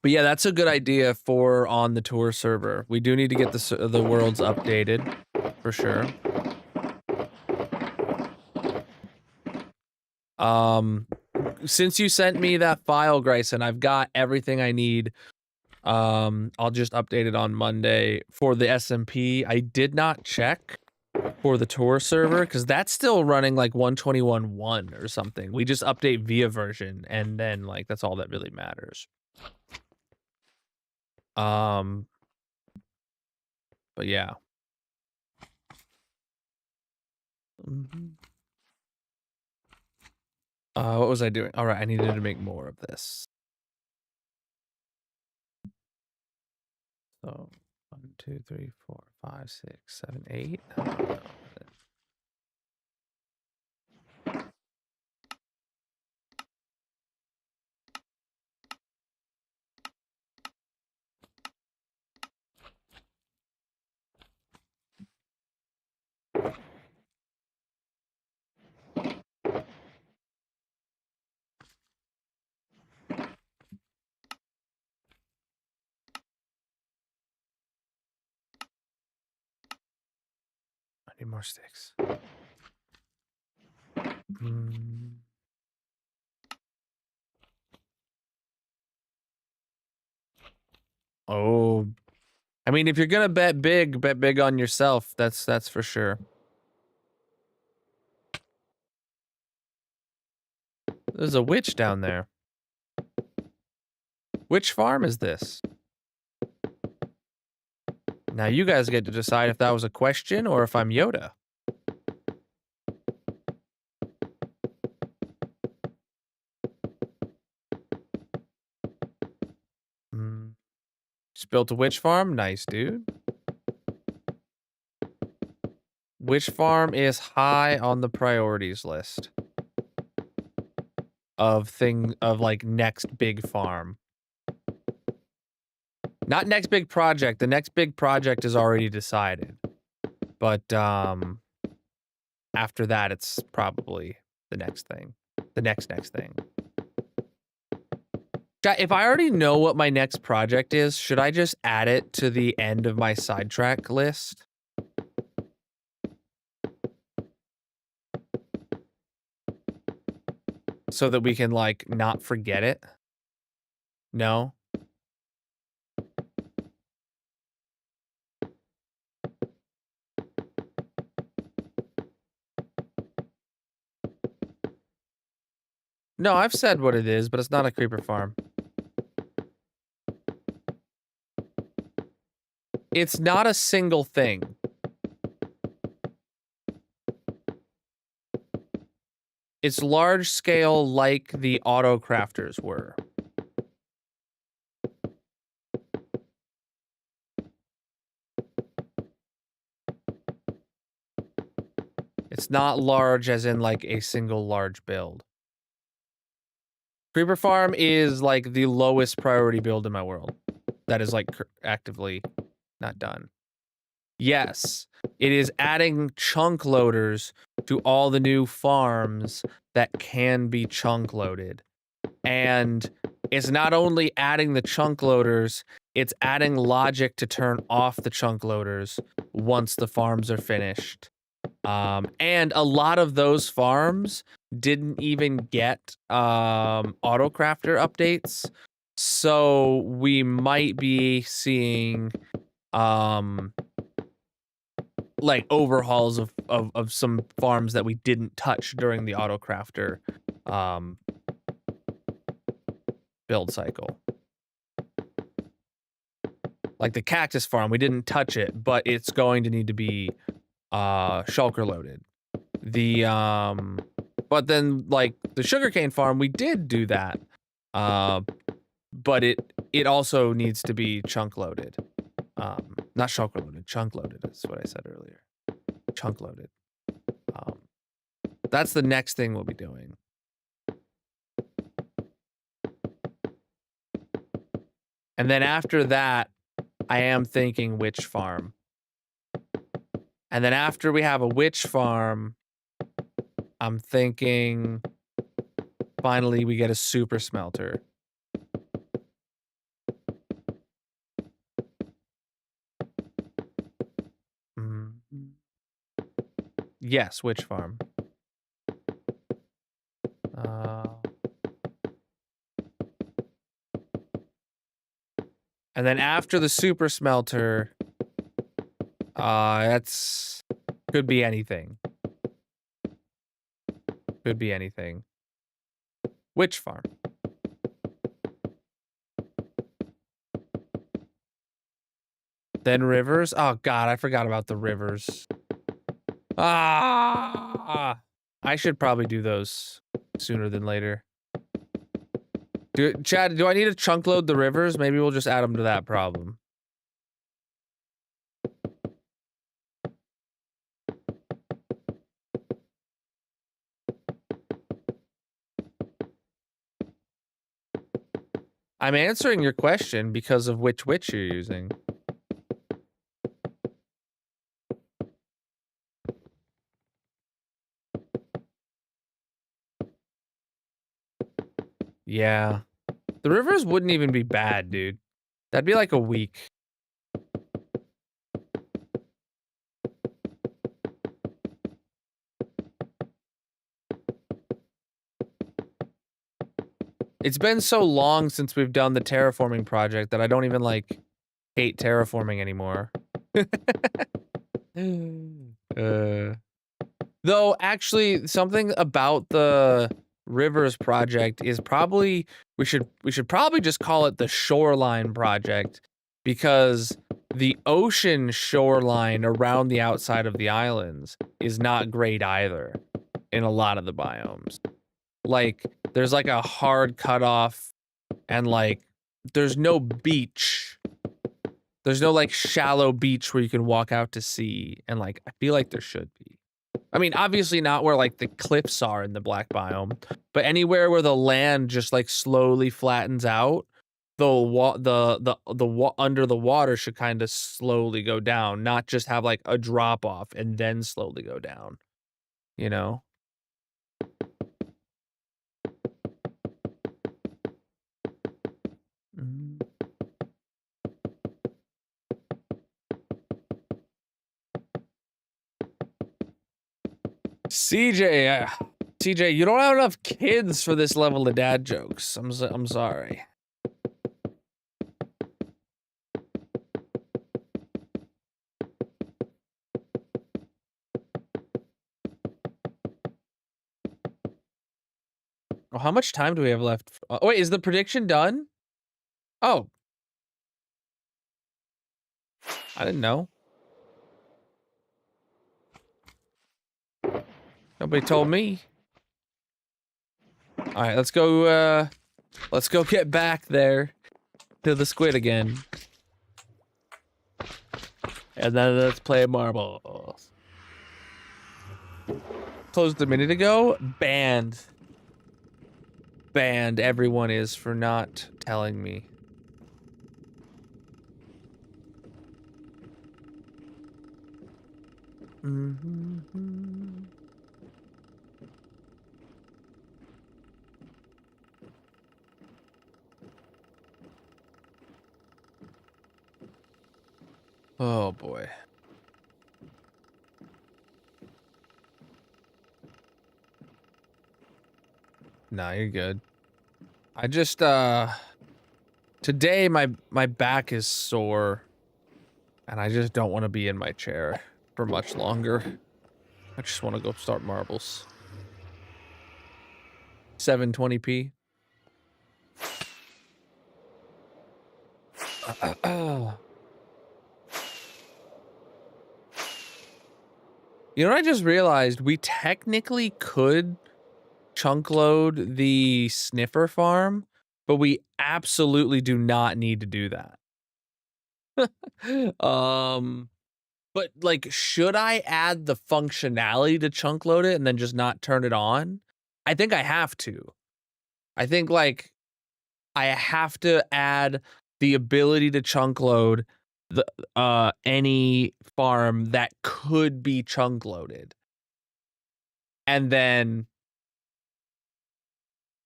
But yeah, that's a good idea for on the tour server. We do need to get the worlds updated, for sure. Since you sent me that file, Grayson, I've got everything I need. I'll just update it on Monday for the SMP. I did not check for the tour server because that's still running like 121.1 or something. We just update via version, and then like that's all that really matters. But yeah. What was I doing? All right, I needed to make more of this. So 1, 2, 3, 4, 5, 6, 7, 8. I need more sticks. Oh, I mean, if you're gonna bet big on yourself. That's for sure. There's a witch down there. Which farm is this? Now you guys get to decide if that was a question or if I'm Yoda. Mm. Just built a witch farm? Nice, dude. Which farm is high on the priorities list of like next big farm? Not next big project. The next big project is already decided. But after that it's probably the next thing. The next thing. If I already know what my next project is, should I just add it to the end of my sidetrack list? So that we can, like, not forget it? No? No, I've said what it is, but it's not a creeper farm. It's not a single thing. It's large scale like the auto crafters were. It's not large as in like a single large build. Creeper farm is like the lowest priority build in my world. That is like actively not done. Yes, it is adding chunk loaders to all the new farms that can be chunk loaded. And it's not only adding the chunk loaders, it's adding logic to turn off the chunk loaders once the farms are finished. And a lot of those farms didn't even get auto crafter updates. So we might be seeing like overhauls of some farms that we didn't touch during the auto crafter build cycle. Like the cactus farm, we didn't touch it, but it's going to need to be shulker loaded. The but then like the sugarcane farm, we did do that. But it also needs to be chunk loaded. Not shulker loaded, chunk loaded is what I said earlier. Chunk loaded. That's the next thing we'll be doing. And then after that, I am thinking witch farm. And then after we have a witch farm, I'm thinking finally we get a super smelter. Yes, witch farm. And then after the super smelter, that's could be anything. Could be anything. Witch farm. Then rivers. Oh god, I forgot about the rivers. I should probably do those sooner than later. Chad, do I need to chunk load the rivers? Maybe we'll just add them to that problem. I'm answering your question because of which witch you're using. Yeah. The rivers wouldn't even be bad, dude. That'd be like a week. It's been so long since we've done the terraforming project that I don't even, like, hate terraforming anymore. Though, actually, something about the Rivers project is probably we should probably just call it the Shoreline project because the ocean shoreline around the outside of the islands is not great either in a lot of the biomes. Like, there's like a hard cutoff, and like, there's no beach. There's no like shallow beach where you can walk out to sea, and like, I feel like there should be. I mean, obviously not where like the cliffs are in the black biome, but anywhere where the land just like slowly flattens out, under the water should kind of slowly go down, not just have like a drop off and then slowly go down, you know? Mm. CJ, CJ, you don't have enough kids for this level of dad jokes. I'm sorry. Oh, how much time do we have left? Oh, wait, is the prediction done? Oh, I didn't know. Nobody told me. All right, let's go get back there to the squid again. And then let's play marbles. Closed a minute ago. Banned. Banned. Everyone is for not telling me. Oh boy. Nah, you're good. I just today my back is sore and I just don't want to be in my chair for much longer. I just want to go start marbles. 720p. You know what I just realized? We technically could chunk load the sniffer farm, but we absolutely do not need to do that. But like, should I add the functionality to chunk load it and then just not turn it on? I think I have to. I think like I have to add the ability to chunk load the any farm that could be chunk loaded. And then,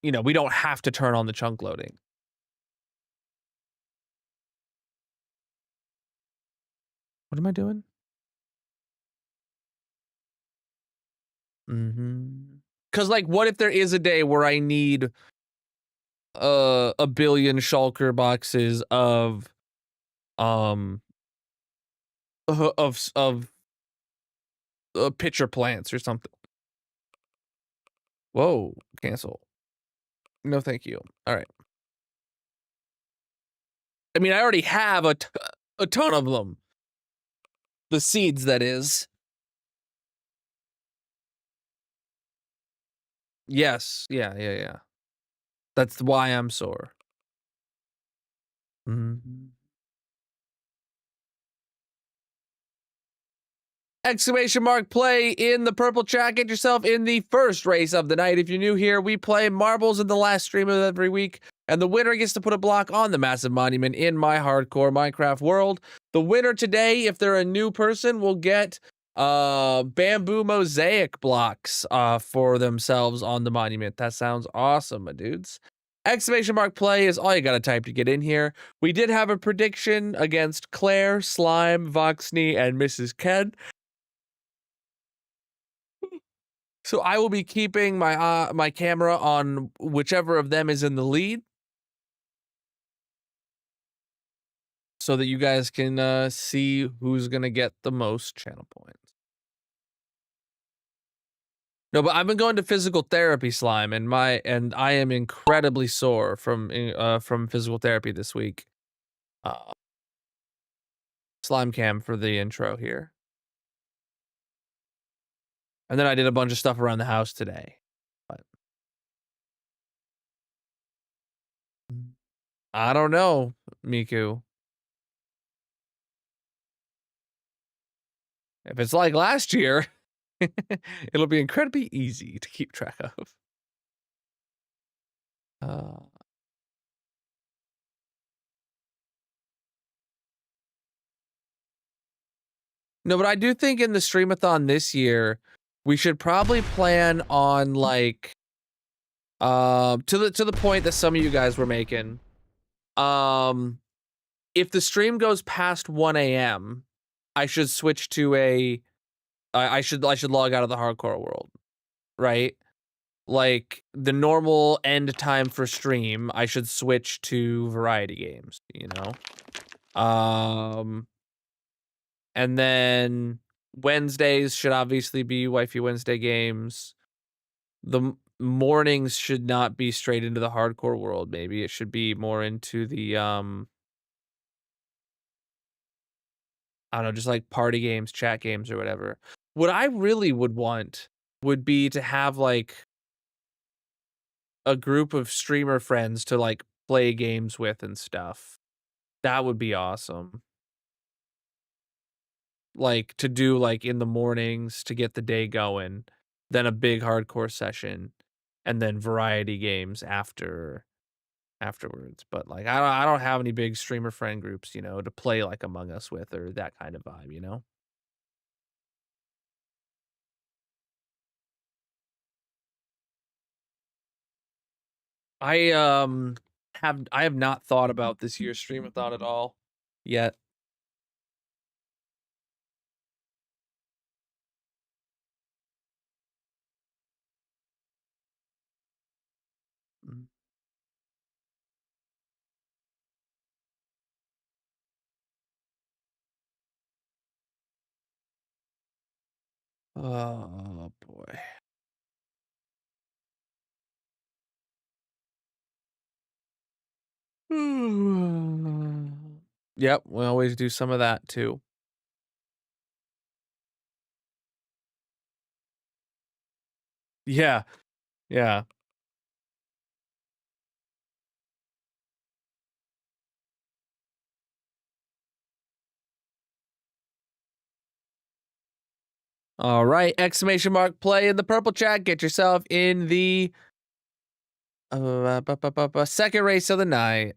you know, we don't have to turn on the chunk loading. What am I doing? Cause like, what if there is a day where I need a billion shulker boxes of pitcher plants or something? Whoa, cancel. No, thank you. All right. I mean, I already have a ton of them. The seeds, that is. Yes. Yeah. That's why I'm sore. Exclamation mark play in the purple chat. Get yourself in the first race of the night. If you're new here, we play marbles in the last stream of every week, and the winner gets to put a block on the massive monument in my hardcore Minecraft world. The winner today, if they're a new person, will get bamboo mosaic blocks for themselves on the monument. That sounds awesome, my dudes. Exclamation mark play is all you gotta type to get in here. We did have a prediction against Claire, Slime, Voxney, and Mrs. Ken. So I will be keeping my my camera on whichever of them is in the lead, so that you guys can see who's gonna get the most channel points. No, but I've been going to physical therapy, Slime, and I am incredibly sore from physical therapy this week. slime cam for the intro here. And then I did a bunch of stuff around the house today. But I don't know, Miku. If it's like last year, it'll be incredibly easy to keep track of. Uh, no, but I do think in the streamathon this year, we should probably plan on like to the point that some of you guys were making. Um if the stream goes past 1 a.m., I should switch to I should log out of the hardcore world, right? Like the normal end time for stream, I should switch to variety games, you know? And then Wednesdays should obviously be Wifey Wednesday games. The mornings should not be straight into the hardcore world, maybe. It should be more into the, I don't know, just like party games, chat games, or whatever. What I really would want would be to have like a group of streamer friends to like play games with and stuff. That would be awesome. Like to do like in the mornings to get the day going, then a big hardcore session, and then variety games afterwards. But like I don't have any big streamer friend groups, you know, to play like Among Us with or that kind of vibe, you know? I have not thought about this year's streamathon at all yet. Mm. Oh boy. Yep, we always do some of that too. Yeah, yeah. All right, exclamation mark play in the purple chat. Get yourself in the second race of the night.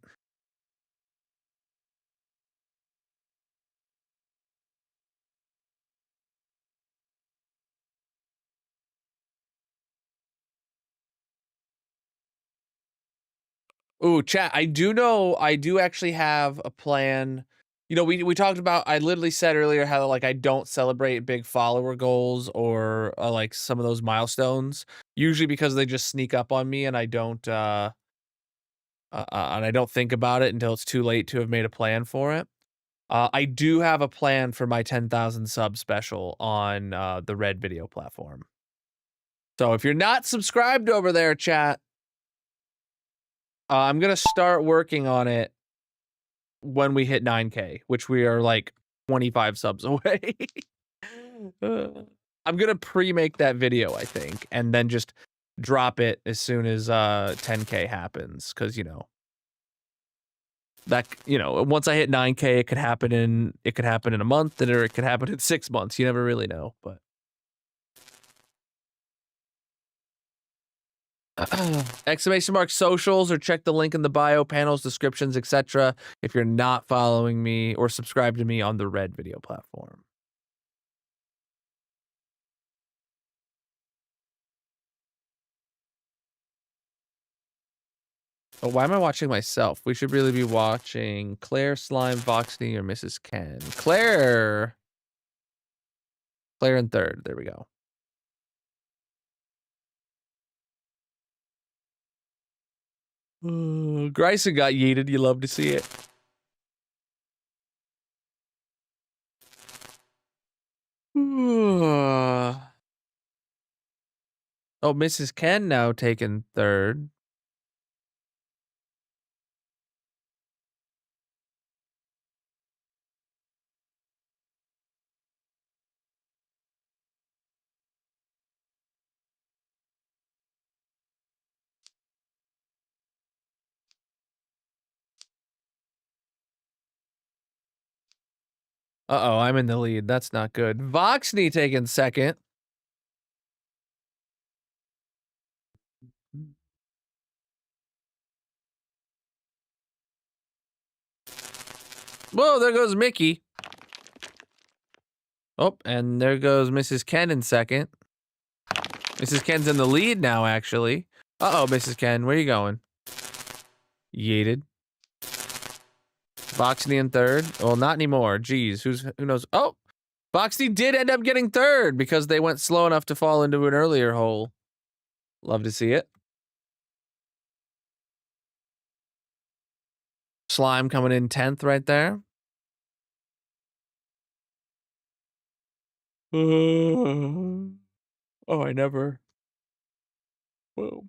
Ooh, chat. I do know. I do actually have a plan. You know, we talked about. I literally said earlier how like I don't celebrate big follower goals or like some of those milestones. Usually because they just sneak up on me and I don't think about it until it's too late to have made a plan for it. I do have a plan for my 10,000 sub special on the Red video platform. So if you're not subscribed over there, chat, I'm gonna start working on it when we hit 9K, which we are like 25 subs away. I'm gonna pre-make that video, I think, and then just drop it as soon as 10K happens, because once I hit 9K, it could happen in a month, or it could happen in 6 months. You never really know, but exclamation mark socials, or check the link in the bio, panels, descriptions, etc. if you're not following me or subscribed to me on the Red video platform. Oh, why am I watching myself? We should really be watching Claire, Slime, Voxney, or Mrs. Ken. Claire in third. There we go. Gryson got yeeted. You love to see it. Oh, Mrs. Ken now taking third. Uh-oh, I'm in the lead. That's not good. Voxney taking second. Whoa, there goes Mickey. Oh, and there goes Mrs. Ken in second. Mrs. Ken's in the lead now, actually. Uh-oh, Mrs. Ken, where you going? Yeeted. Voxney in third. Well, not anymore. Jeez, who knows? Oh, Voxney did end up getting third because they went slow enough to fall into an earlier hole. Love to see it. Slime coming in 10th right there. Oh, I never. Whoa.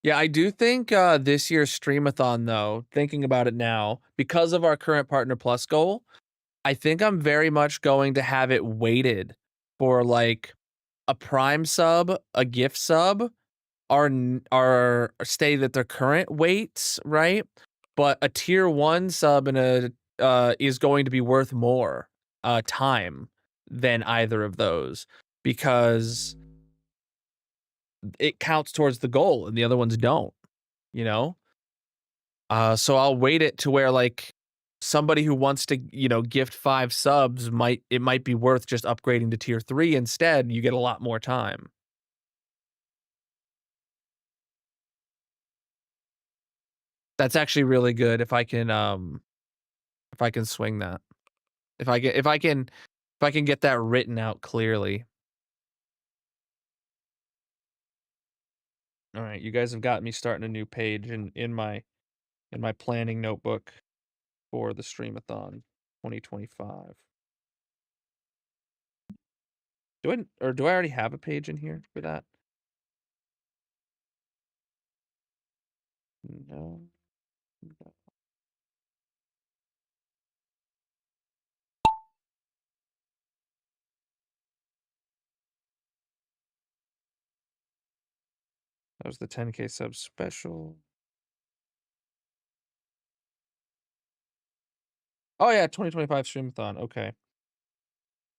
Yeah, I do think this year's Streamathon, though, thinking about it now, because of our current Partner Plus goal, I think I'm very much going to have it weighted for like a Prime sub, a gift sub, are stay at their current weights, right? But a tier 1 sub and a is going to be worth more time than either of those because it counts towards the goal and the other ones don't, you know? So I'll weight it to where like somebody who wants to, gift 5 subs might be worth just upgrading to tier 3 instead. You get a lot more time. That's actually really good if I can swing that. If I can get that written out clearly. All right, you guys have got me starting a new page in my planning notebook for the Streamathon 2025. Do I already have a page in here for that? No. That was the 10K sub special. Oh yeah, 2025 Streamathon. Okay.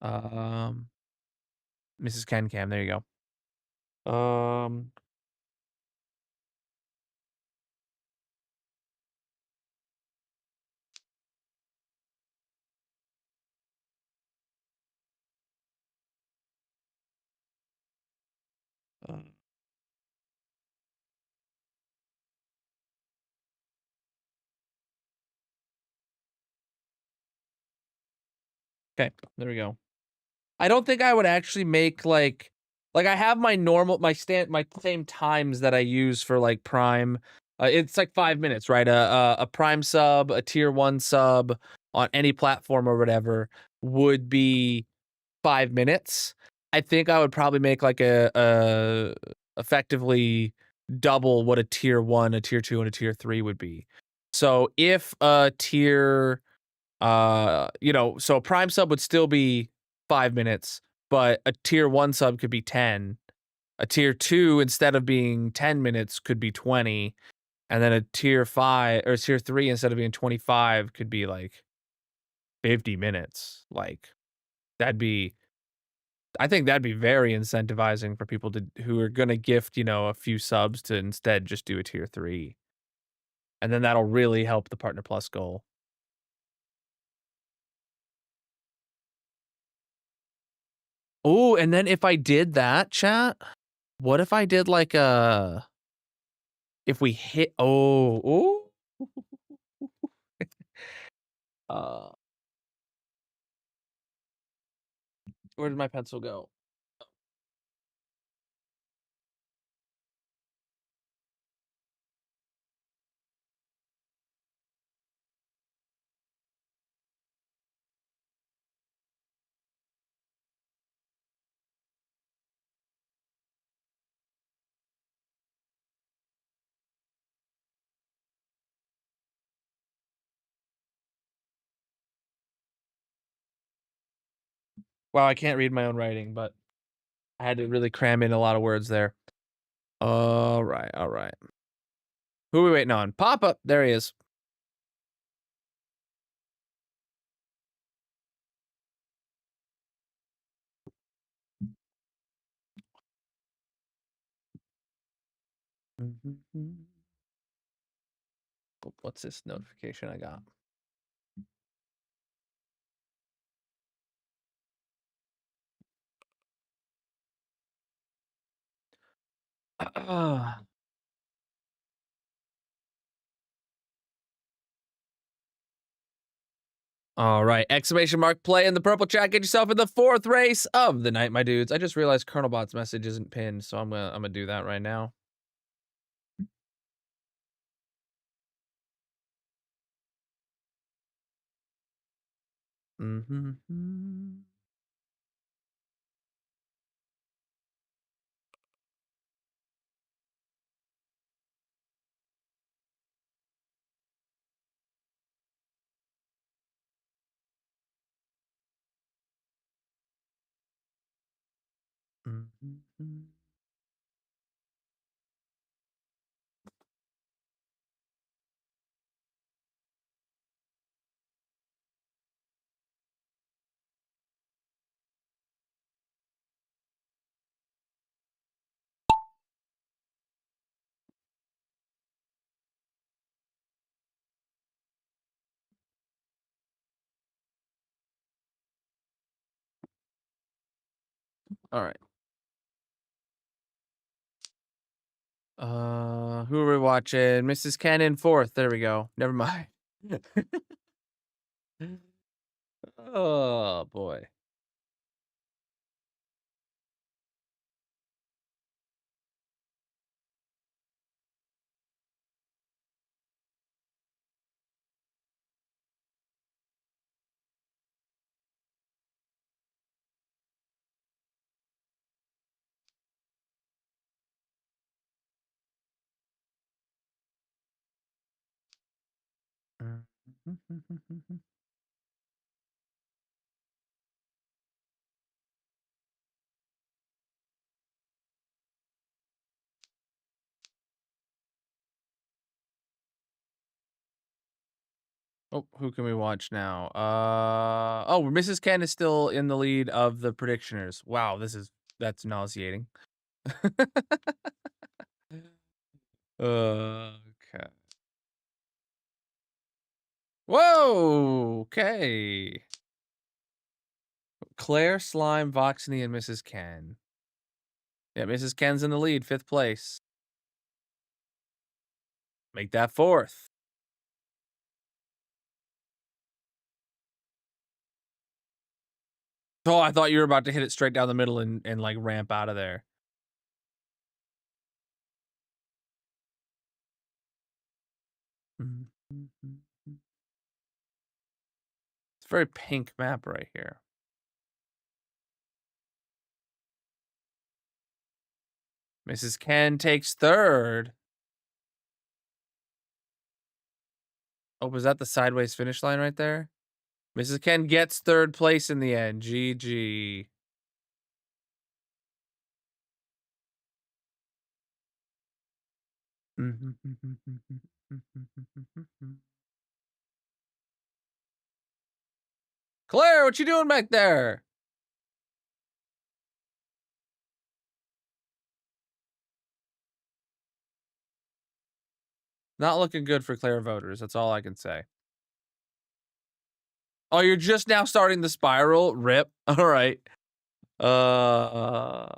Um, Mrs. Ken Cam. There you go. Uh, okay, there we go. I don't think I would actually make like I have my normal my same times that I use for like Prime. It's like 5 minutes, right? A Prime sub, a tier 1 sub on any platform or whatever would be 5 minutes. I think I would probably make like a effectively double what a tier 1, a tier 2, and a tier 3 would be. So if a tier so a Prime sub would still be 5 minutes, but a tier 1 sub could be 10. A tier 2, instead of being 10 minutes, could be 20. And then a tier 5 or tier 3, instead of being 25, could be like 50 minutes. Like that'd be I think that'd be very incentivizing for people who are gonna gift, a few subs to instead just do a tier 3. And then that'll really help the Partner Plus goal. Oh, and then if I did that, chat, what if I did like if we hit uh where did my pencil go? Wow, I can't read my own writing, but I had to really cram in a lot of words there. Alright, alright. Who are we waiting on? Papa! There he is. Oh, what's this notification I got? All right, exclamation mark play in the purple chat. Get yourself in the 4th race of the night, my dudes. I just realized Colonel Bot's message isn't pinned, so I'm gonna do that right now. Mm-hmm. Mm-hmm. All right. Who are we watching? Mrs. Cannon 4th. There we go. Never mind. Oh boy. Oh, who can we watch now? Oh, Mrs. Ken is still in the lead of the predictioners. Wow, that's nauseating. Okay. Whoa. Okay. Claire, Slime, Voxney, and Mrs. Ken. Yeah, Mrs. Ken's in the lead, 5th place. Make that 4th. Oh, I thought you were about to hit it straight down the middle and like ramp out of there. It's a very pink map right here. Mrs. Ken takes 3rd. Oh, was that the sideways finish line right there? Mrs. Ken gets 3rd place in the end. GG. Claire, what you doing back there? Not looking good for Claire voters. That's all I can say. Oh, you're just now starting the spiral? Rip. All right. Oh,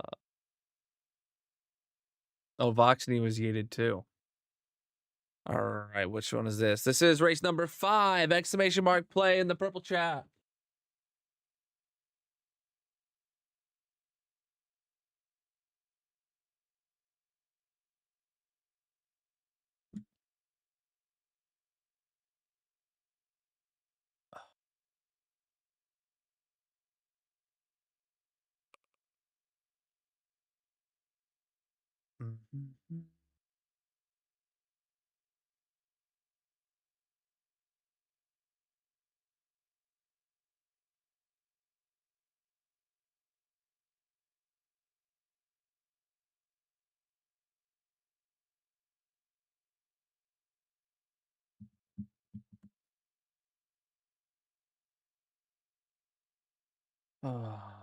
Voxney was yeeted too. All right, which one is this? This is race number 5. Exclamation mark play in the purple chat. Ah.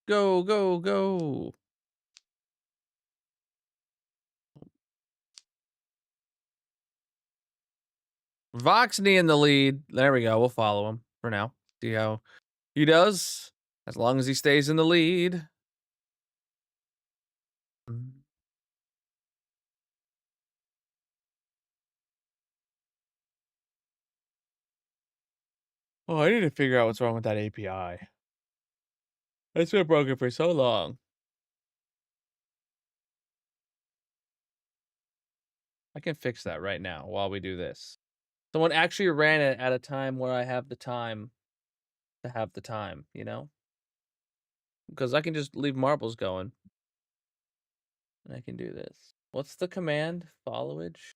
Go, go, go. Voxney in the lead. There we go. We'll follow him for now. See how he does. As long as he stays in the lead. Mm. Oh, I need to figure out what's wrong with that API. It's been broken for so long. I can fix that right now while we do this. Someone actually ran it at a time where I have the time to have the time, you know? Because I can just leave marbles going. And I can do this. What's the command? Followage?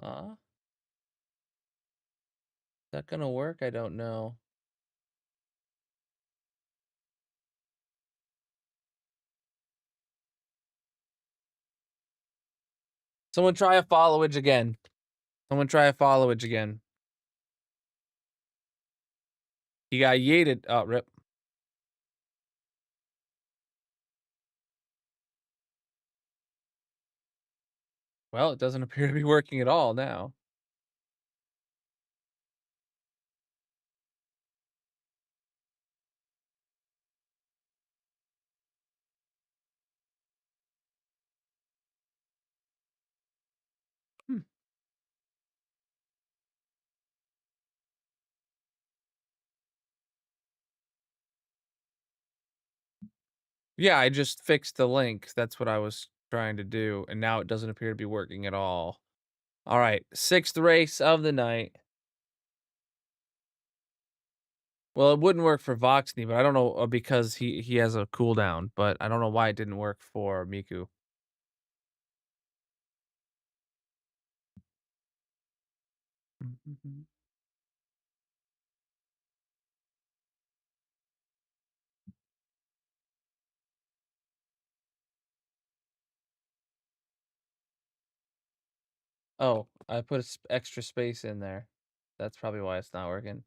Huh? Is that gonna work? I don't know. Someone try a followage again. Someone try a followage again. He got yeeted. Oh, rip. Well, it doesn't appear to be working at all now. Hmm. Yeah, I just fixed the link. That's what I was trying to do, and now it doesn't appear to be working at all. All right, 6th race of the night. Well, it wouldn't work for Voxney, but I don't know because he has a cooldown, but I don't know why it didn't work for Miku. Oh, I put extra space in there. That's probably why it's not working.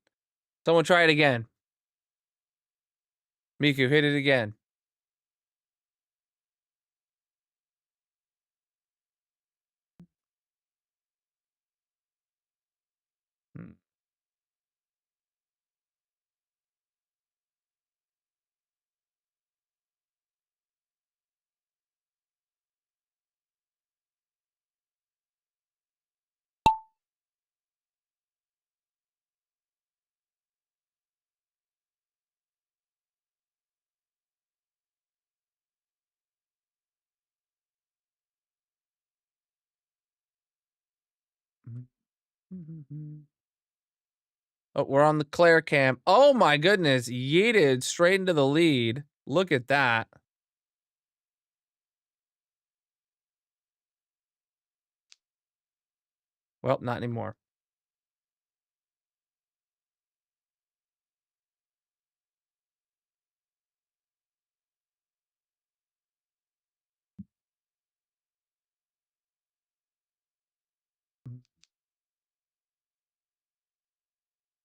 Someone try it again. Miku, hit it again. Hmm. Oh, we're on the Claire cam. Oh my goodness, yeeted straight into the lead. Look at that. Well, not anymore.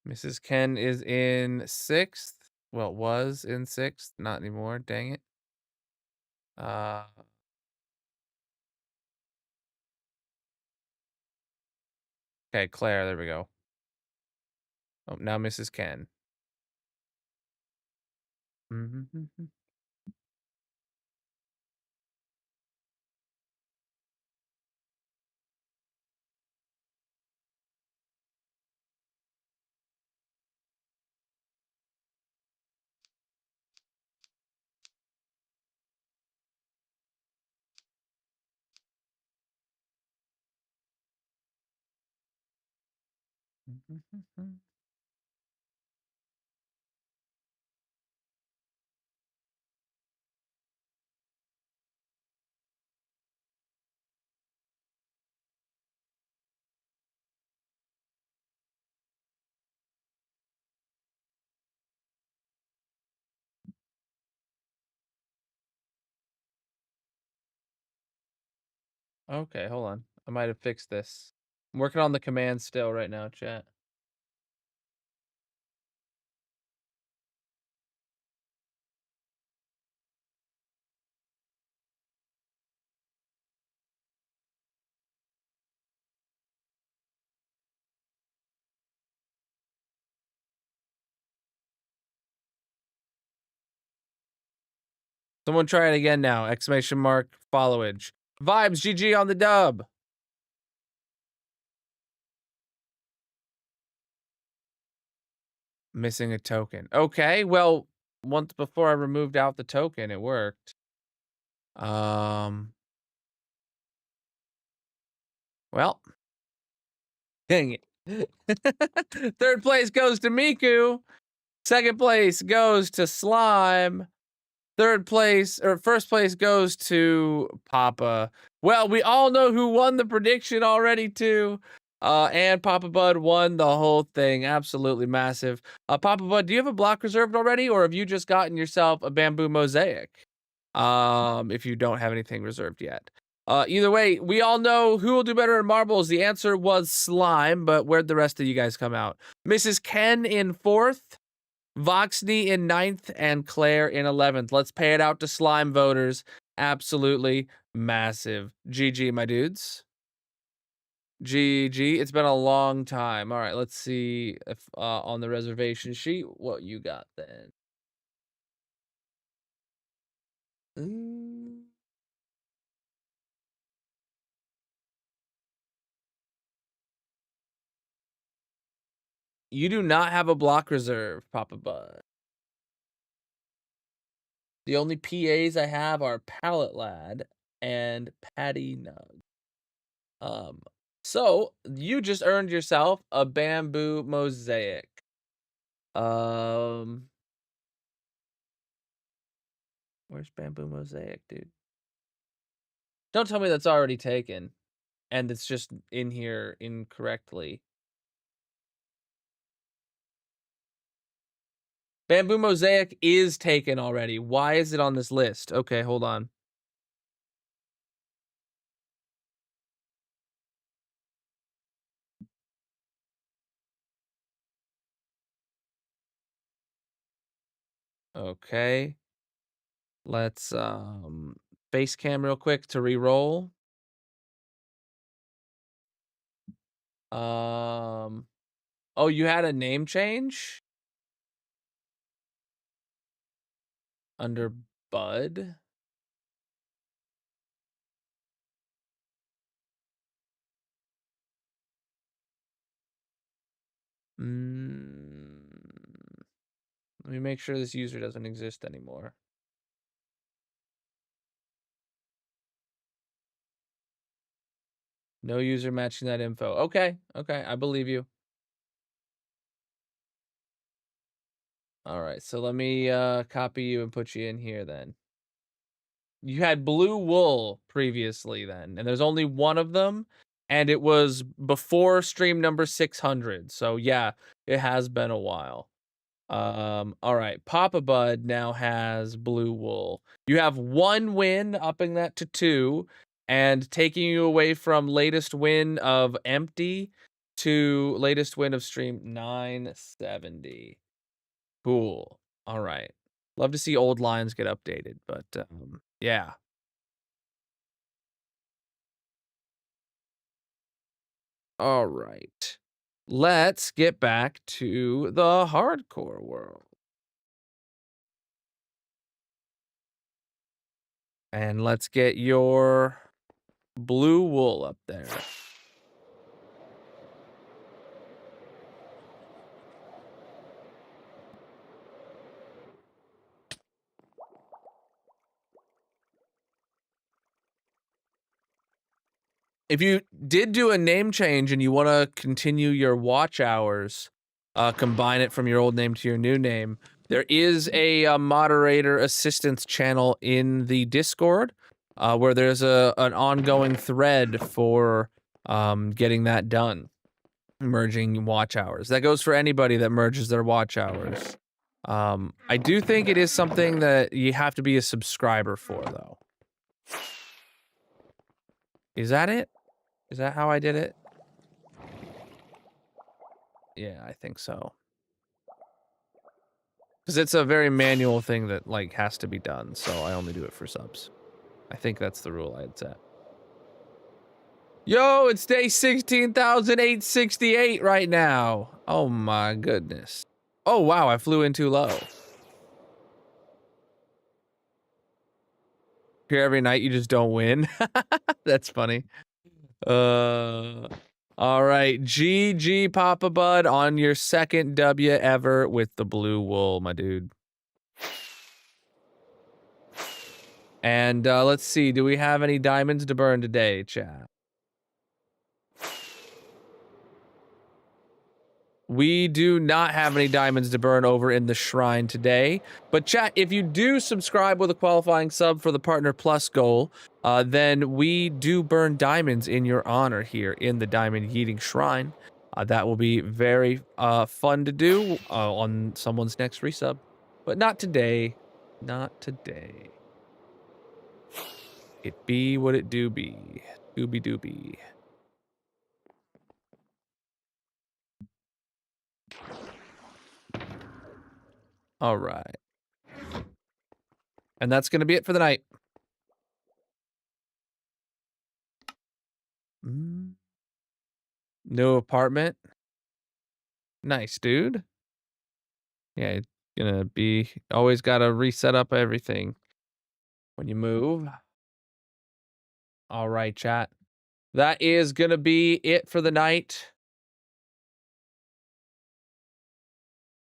Mrs. Ken is in 6th. Well, was in 6th. Not anymore. Dang it. Uh, okay, Claire. There we go. Oh, now Mrs. Ken. Okay, hold on. I might have fixed this. I'm working on the command still right now, chat. Someone try it again now. Exclamation mark followage. Vibes GG on the dub. Missing a token. Okay, well, once before I removed out the token, it worked. Well, dang it. Third place goes to Miku. Second place goes to Slime. Third place or first place goes to Papa. Well, we all know who won the prediction already too. And Papa Bud won the whole thing. Absolutely massive. Papa Bud, do you have a block reserved already, or have you just gotten yourself a bamboo mosaic? If you don't have anything reserved yet. Either way, we all know who will do better in marbles. The answer was Slime, but where'd the rest of you guys come out? Mrs. Ken in 4th. Voxney in 9th and Claire in 11th. Let's pay it out to Slime voters. Absolutely massive. GG, my dudes. GG. It's been a long time. All right, let's see if on the reservation sheet what you got then. Mm. You do not have a block reserve, Papa Bud. The only PAs I have are Pallet Lad and Patty Nug. So you just earned yourself a bamboo mosaic. Um, where's bamboo mosaic, dude? Don't tell me that's already taken and it's just in here incorrectly. Bamboo mosaic is taken already. Why is it on this list? Okay, hold on. Okay. Let's face cam real quick to re-roll. Oh, you had a name change under Bud? Mm, let me make sure this user doesn't exist anymore. No user matching that info. Okay, okay, I believe you. All right, so let me copy you and put you in here then. You had blue wool previously then, and there's only one of them, and it was before stream number 600. So yeah, it has been a while. All right, Papa Bud now has blue wool. You have one win, upping that to 2, and taking you away from latest win of empty to latest win of stream 970. Cool. All right. Love to see old lines get updated, but yeah. All right. Let's get back to the hardcore world. And let's get your blue wool up there. If you did do a name change and you want to continue your watch hours, combine it from your old name to your new name, there is a moderator assistance channel in the Discord where there's an ongoing thread for getting that done, merging watch hours. That goes for anybody that merges their watch hours. I do think it is something that you have to be a subscriber for, though. Is that it? Is that how I did it? Yeah, I think so. Because it's a very manual thing that, like, has to be done, so I only do it for subs. I think that's the rule I had set. Yo, it's day 16,868 right now. Oh my goodness. Oh wow, I flew in too low. Here every night you just don't win. That's funny. All right, GG Papa Bud on your second W ever with the blue wool, my dude. And let's see, do we have any diamonds to burn today, chat? We do not have any diamonds to burn over in the shrine today. But chat, if you do subscribe with a qualifying sub for the Partner Plus goal, then we do burn diamonds in your honor here in the Diamond Yeeting Shrine. That will be very fun to do on someone's next resub. But not today. Not today. It be what it do be. Doobie doobie. All right. And that's going to be it for the night. New apartment. Nice, dude. Yeah, gonna be always gotta reset up everything when you move. All right, chat. That is gonna be it for the night.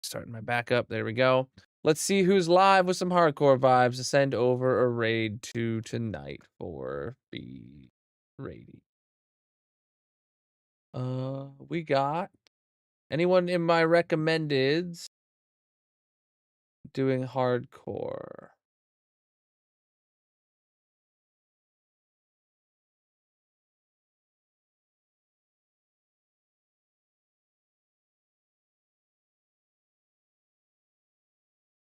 Starting my backup. There we go. Let's see who's live with some hardcore vibes to send over a raid to tonight for the raid. We got anyone in my recommendeds doing hardcore.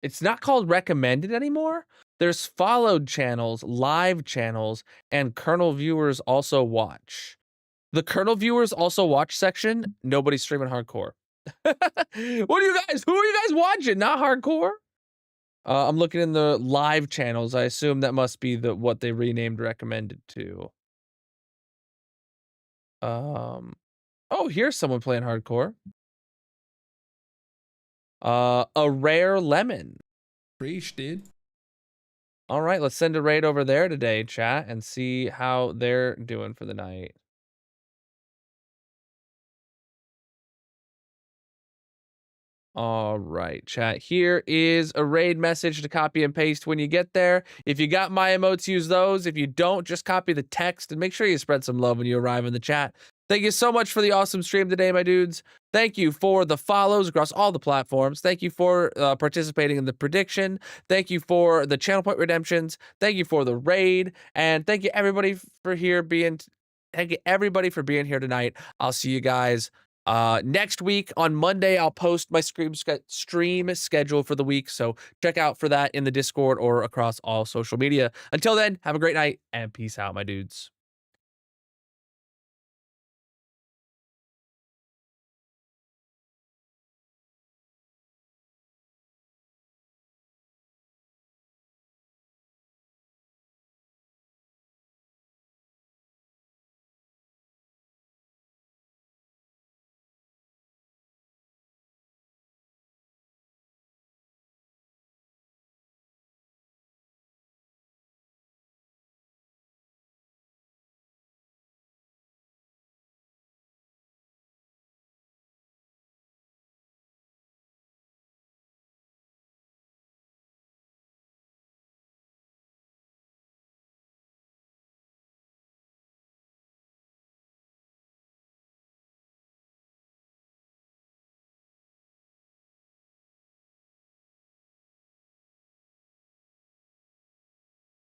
It's not called recommended anymore. There's followed channels, live channels, and Colonel viewers also watch. The Colonel viewers also watch section, nobody's streaming hardcore. Who are you guys watching? Not hardcore? I'm looking in the live channels. I assume that must be what they renamed recommended to. Oh, here's someone playing hardcore. A rare lemon. Preach, dude. All right, let's send a raid over there today, chat, and see how they're doing for the night. All right, chat. Here is a raid message to copy and paste when you get there. If you got my emotes, use those. If you don't, just copy the text and make sure you spread some love when you arrive in the chat. Thank you so much for the awesome stream today, my dudes. Thank you for the follows across all the platforms. Thank you for participating in the prediction. Thank you for the channel point redemptions. Thank you for the raid. And thank you everybody for everybody for being here tonight. I'll see you guys next week on Monday. I'll post my stream schedule for the week, so check out for that in the Discord or across all social media. Until then, have a great night and peace out, my dudes.